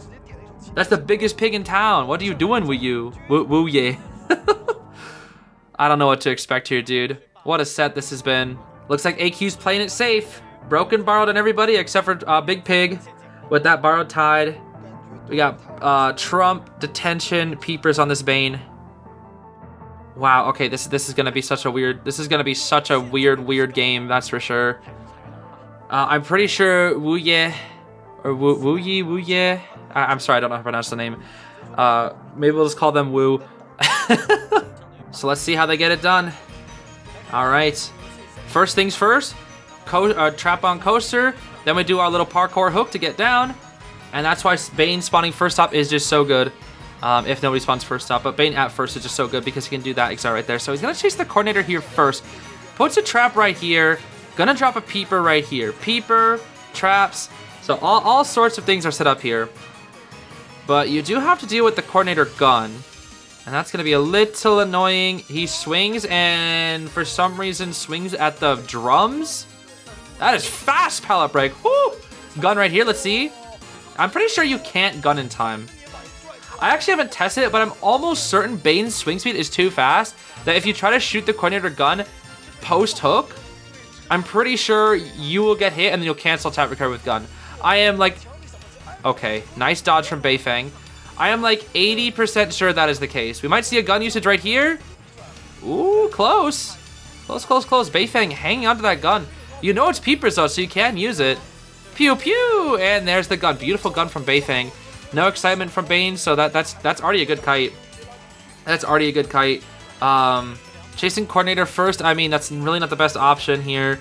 That's the biggest pig in town. What are you doing with you? Woo yeah. I don't know what to expect here, dude. What a set this has been. Looks like AQ's playing it safe. Broken, borrowed on everybody except for Big Pig with that borrowed tide. We got Trump, Detention, Peepers on this Bane. Wow, okay, this is gonna be such a weird weird game, that's for sure. I'm pretty sure Wuye or Wuye. I'm sorry, I don't know how to pronounce the name. Maybe we'll just call them Woo. So let's see how they get it done. All right, first things first, trap on coaster. Then we do our little parkour hook to get down. And that's why Bane spawning first up is just so good. If nobody spawns first up. But Bane at first is just so good because he can do that exact right there. So he's going to chase the coordinator here first. Puts a trap right here. Gonna drop a peeper right here. Peeper, traps. So all sorts of things are set up here. But you do have to deal with the coordinator gun. And that's going to be a little annoying. He swings and for some reason swings at the drums. That is fast pallet break. Woo! Gun right here. Let's see. I'm pretty sure you can't gun in time. I actually haven't tested it, but I'm almost certain Bane's swing speed is too fast that if you try to shoot the coordinator gun post-hook, I'm pretty sure you will get hit and then you'll cancel tap recovery with gun. I am like... Okay, nice dodge from Beifeng. I am like 80% sure that is the case. We might see a gun usage right here. Ooh, close. Close, close, close. Beifeng hanging onto that gun. You know it's peepers though, so you can use it. Pew, pew! And there's the gun. Beautiful gun from Beifeng. No excitement from Bane, so that's already a good kite. That's already a good kite. Chasing coordinator first, I mean, that's really not the best option here.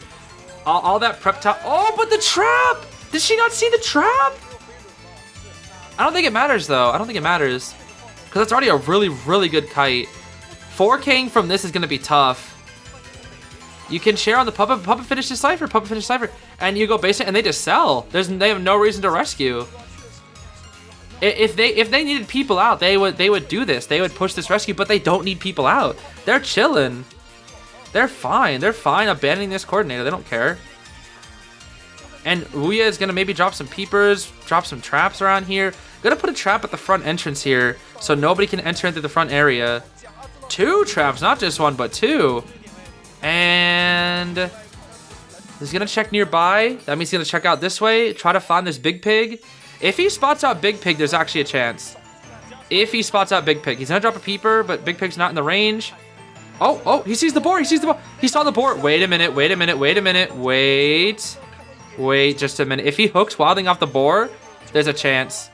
All that prep top. Oh, but the trap! Did she not see the trap? I don't think it matters, though. I don't think it matters. Because that's already a really, really good kite. 4K'ing from this is going to be tough. You can share on the puppet. Puppet finishes Cypher. Puppet finishes Cypher. And you go basic, and they just sell. They have no reason to rescue. If they needed people out, they would do this. They would push this rescue, but they don't need people out. They're chilling. They're fine. They're fine abandoning this coordinator. They don't care. And Ouya is gonna maybe drop some peepers, drop some traps around here. Gonna put a trap at the front entrance here, so nobody can enter into the front area. 2 traps, not just 1, but 2. And he's gonna check nearby. That means he's gonna check out this way, try to find this big pig. If he spots out Big Pig, there's actually a chance. If he spots out Big Pig. He's gonna drop a peeper, but Big Pig's not in the range. Oh, he sees the boar, he sees the boar. He saw the boar. Wait a minute, wait a minute, wait a minute, wait. Wait just a minute. If he hooks wilding off the boar, there's a chance.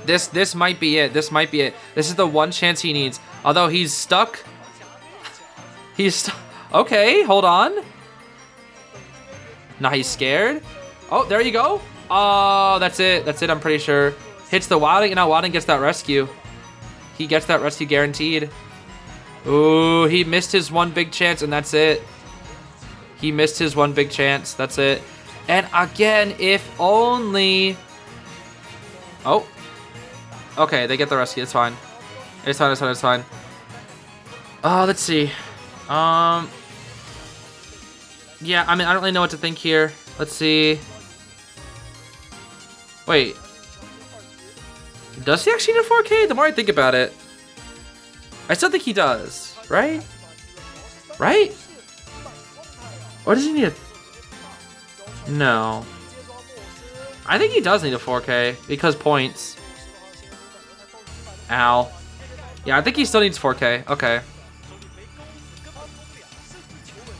This might be it, this might be it. This is the one chance he needs. Although he's stuck. He's stuck. Okay, hold on. Now he's scared. Oh, there you go. Oh, that's it. That's it, I'm pretty sure. Hits the Wilding, and now Wilding gets that rescue. He gets that rescue guaranteed. Ooh, he missed his one big chance, and that's it. He missed his one big chance. That's it. And again, if only... Oh. Okay, they get the rescue. It's fine. It's fine, it's fine, it's fine. Let's see. Yeah, I mean, I don't really know what to think here. Let's see. Wait. Does he actually need a 4K? The more I think about it. I still think he does. Right? Right? Or does he need a... No. I think he does need a 4K. Because points. Ow. Yeah, I think he still needs 4K. Okay.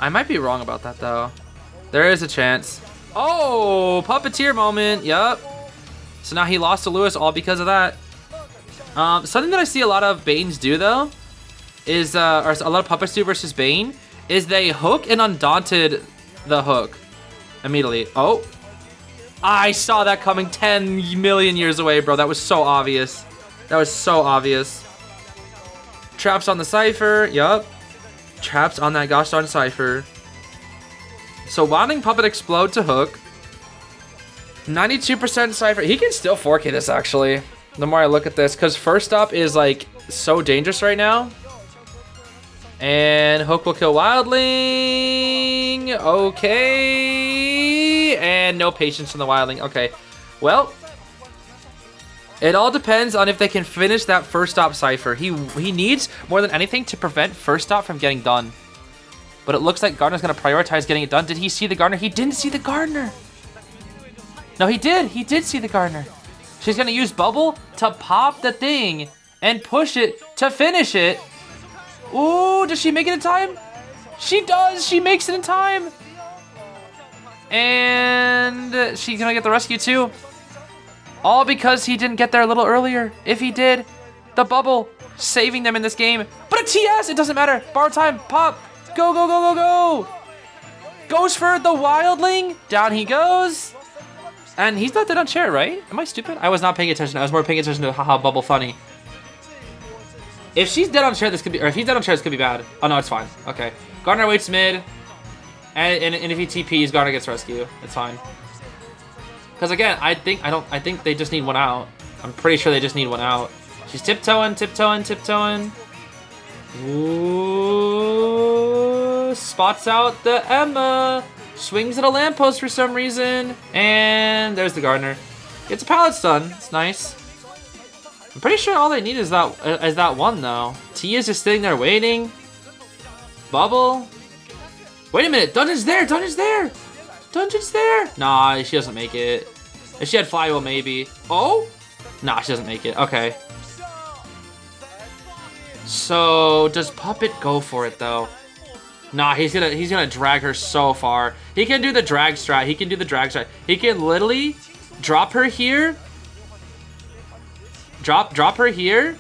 I might be wrong about that, though. There is a chance. Oh! Puppeteer moment. Yup. So now he lost to Lewis all because of that. Something that I see a lot of Banes do, though, is, or a lot of puppets do versus Bane, is they hook and undaunted the hook immediately. Oh. I saw that coming 10 million years away, bro. That was so obvious. That was so obvious. Traps on the Cypher. Yup. Traps on that gosh darn Cypher. So Wilding Puppet explode to hook. 92% Cypher. He can still 4K this, actually. The more I look at this. Because first up is, like, so dangerous right now. And Hook will kill Wildling. Okay. And no patience from the Wildling. Okay. Well. It all depends on if they can finish that first stop Cypher. He needs, more than anything, to prevent first stop from getting done. But it looks like Gardner's going to prioritize getting it done. Did he see the Gardner? He didn't see the Gardner. No, he did. He did see the Gardner. She's going to use Bubble to pop the thing and push it to finish it. Ooh, does she make it in time? She does. She makes it in time. And she's going to get the rescue too. All because he didn't get there a little earlier. If he did, the Bubble saving them in this game. But a TS, it doesn't matter. Borrow time, pop. Go, go, go, go, go. Goes for the Wildling. Down he goes. And he's not dead on chair, right? Am I stupid? I was not paying attention. I was more paying attention to haha Bubble funny. If she's dead on chair, this could be, or if he's dead on chair, this could be bad. Oh no, it's fine. Okay. Gardner waits mid. And if he TPs, Gardner gets rescue. It's fine. Because again, I think they just need one out. I'm pretty sure they just need one out. She's tiptoeing, tiptoeing, tiptoeing. Ooh, spots out the Emma. Swings at a lamppost for some reason. And there's the Gardner. Gets a pallet stun. It's nice. I'm pretty sure all they need is that one though. Tia's just sitting there waiting. Bubble. Wait a minute, Dungeon's there, Dungeon's there! Dungeon's there! Nah, she doesn't make it. If she had Flywheel, maybe. Oh? Nah, she doesn't make it, okay. So, does Puppet go for it though? Nah, he's gonna drag her so far. He can do the drag strat, he can do the drag strat. He can literally drop her here. Drop her here,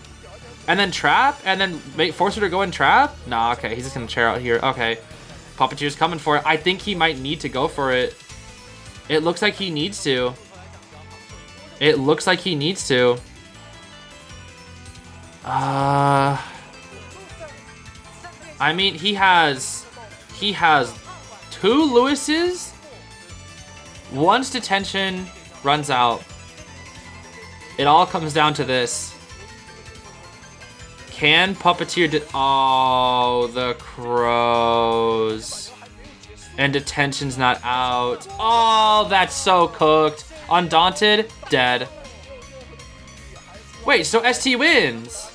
and then trap, and then force her to go and trap? Nah, okay, he's just gonna chair out here. Okay, Puppeteer's coming for it. I think he might need to go for it. It looks like he needs to. It looks like he needs to. I mean, he has 2 Lewises. One's detention runs out. It all comes down to this. Can Puppeteer oh, the crows. And detention's not out. Oh, that's so cooked. Undaunted, dead. Wait, so ST wins.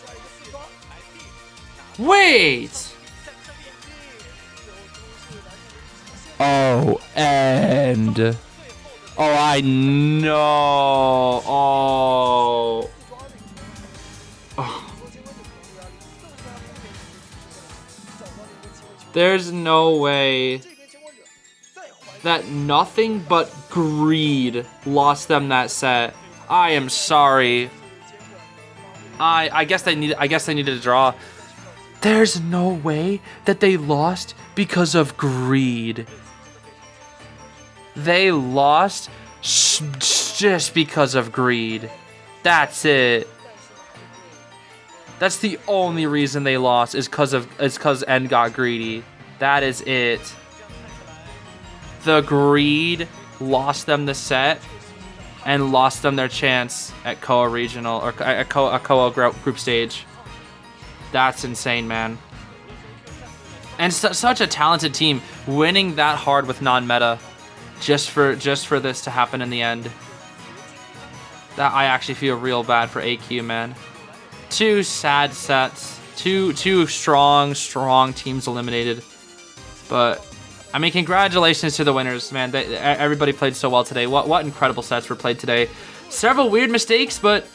Wait. Oh, and... Oh, I know. Oh. Oh. There's no way that nothing but greed lost them that set. I am sorry. I guess they needed a draw. There's no way that they lost because of greed. They lost just because of greed. That's it. That's the only reason they lost is because N got greedy. That is it. The greed lost them the set and lost them their chance at Koa Regional or at Koa group stage. That's insane, man. And such a talented team winning that hard with non-meta. Just for this to happen in the end. That I actually feel real bad for AQ, man. 2 sad sets. Two strong teams eliminated. But I mean, congratulations to the winners, man. Everybody played so well today. What incredible sets were played today. Several weird mistakes, but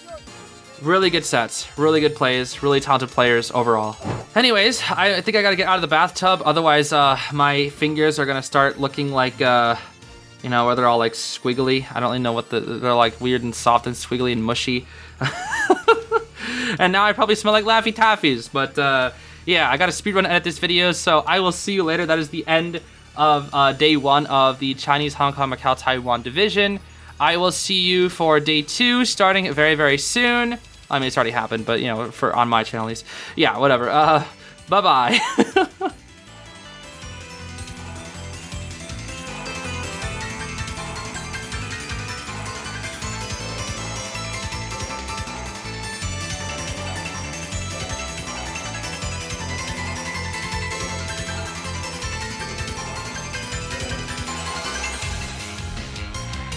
really good sets. Really good plays. Really talented players overall. Anyways, I think I gotta get out of the bathtub. Otherwise, my fingers are gonna start looking like you know, where they're all like squiggly. I don't really know what they're like weird and soft and squiggly and mushy. And now I probably smell like Laffy Taffies. But yeah, I got to speedrun edit this video. So I will see you later. That is the end of day 1 of the Chinese, Hong Kong, Macau, Taiwan division. I will see you for day 2 starting very, very soon. I mean, it's already happened, but you know, on my channel at least. Yeah, whatever. Bye-bye.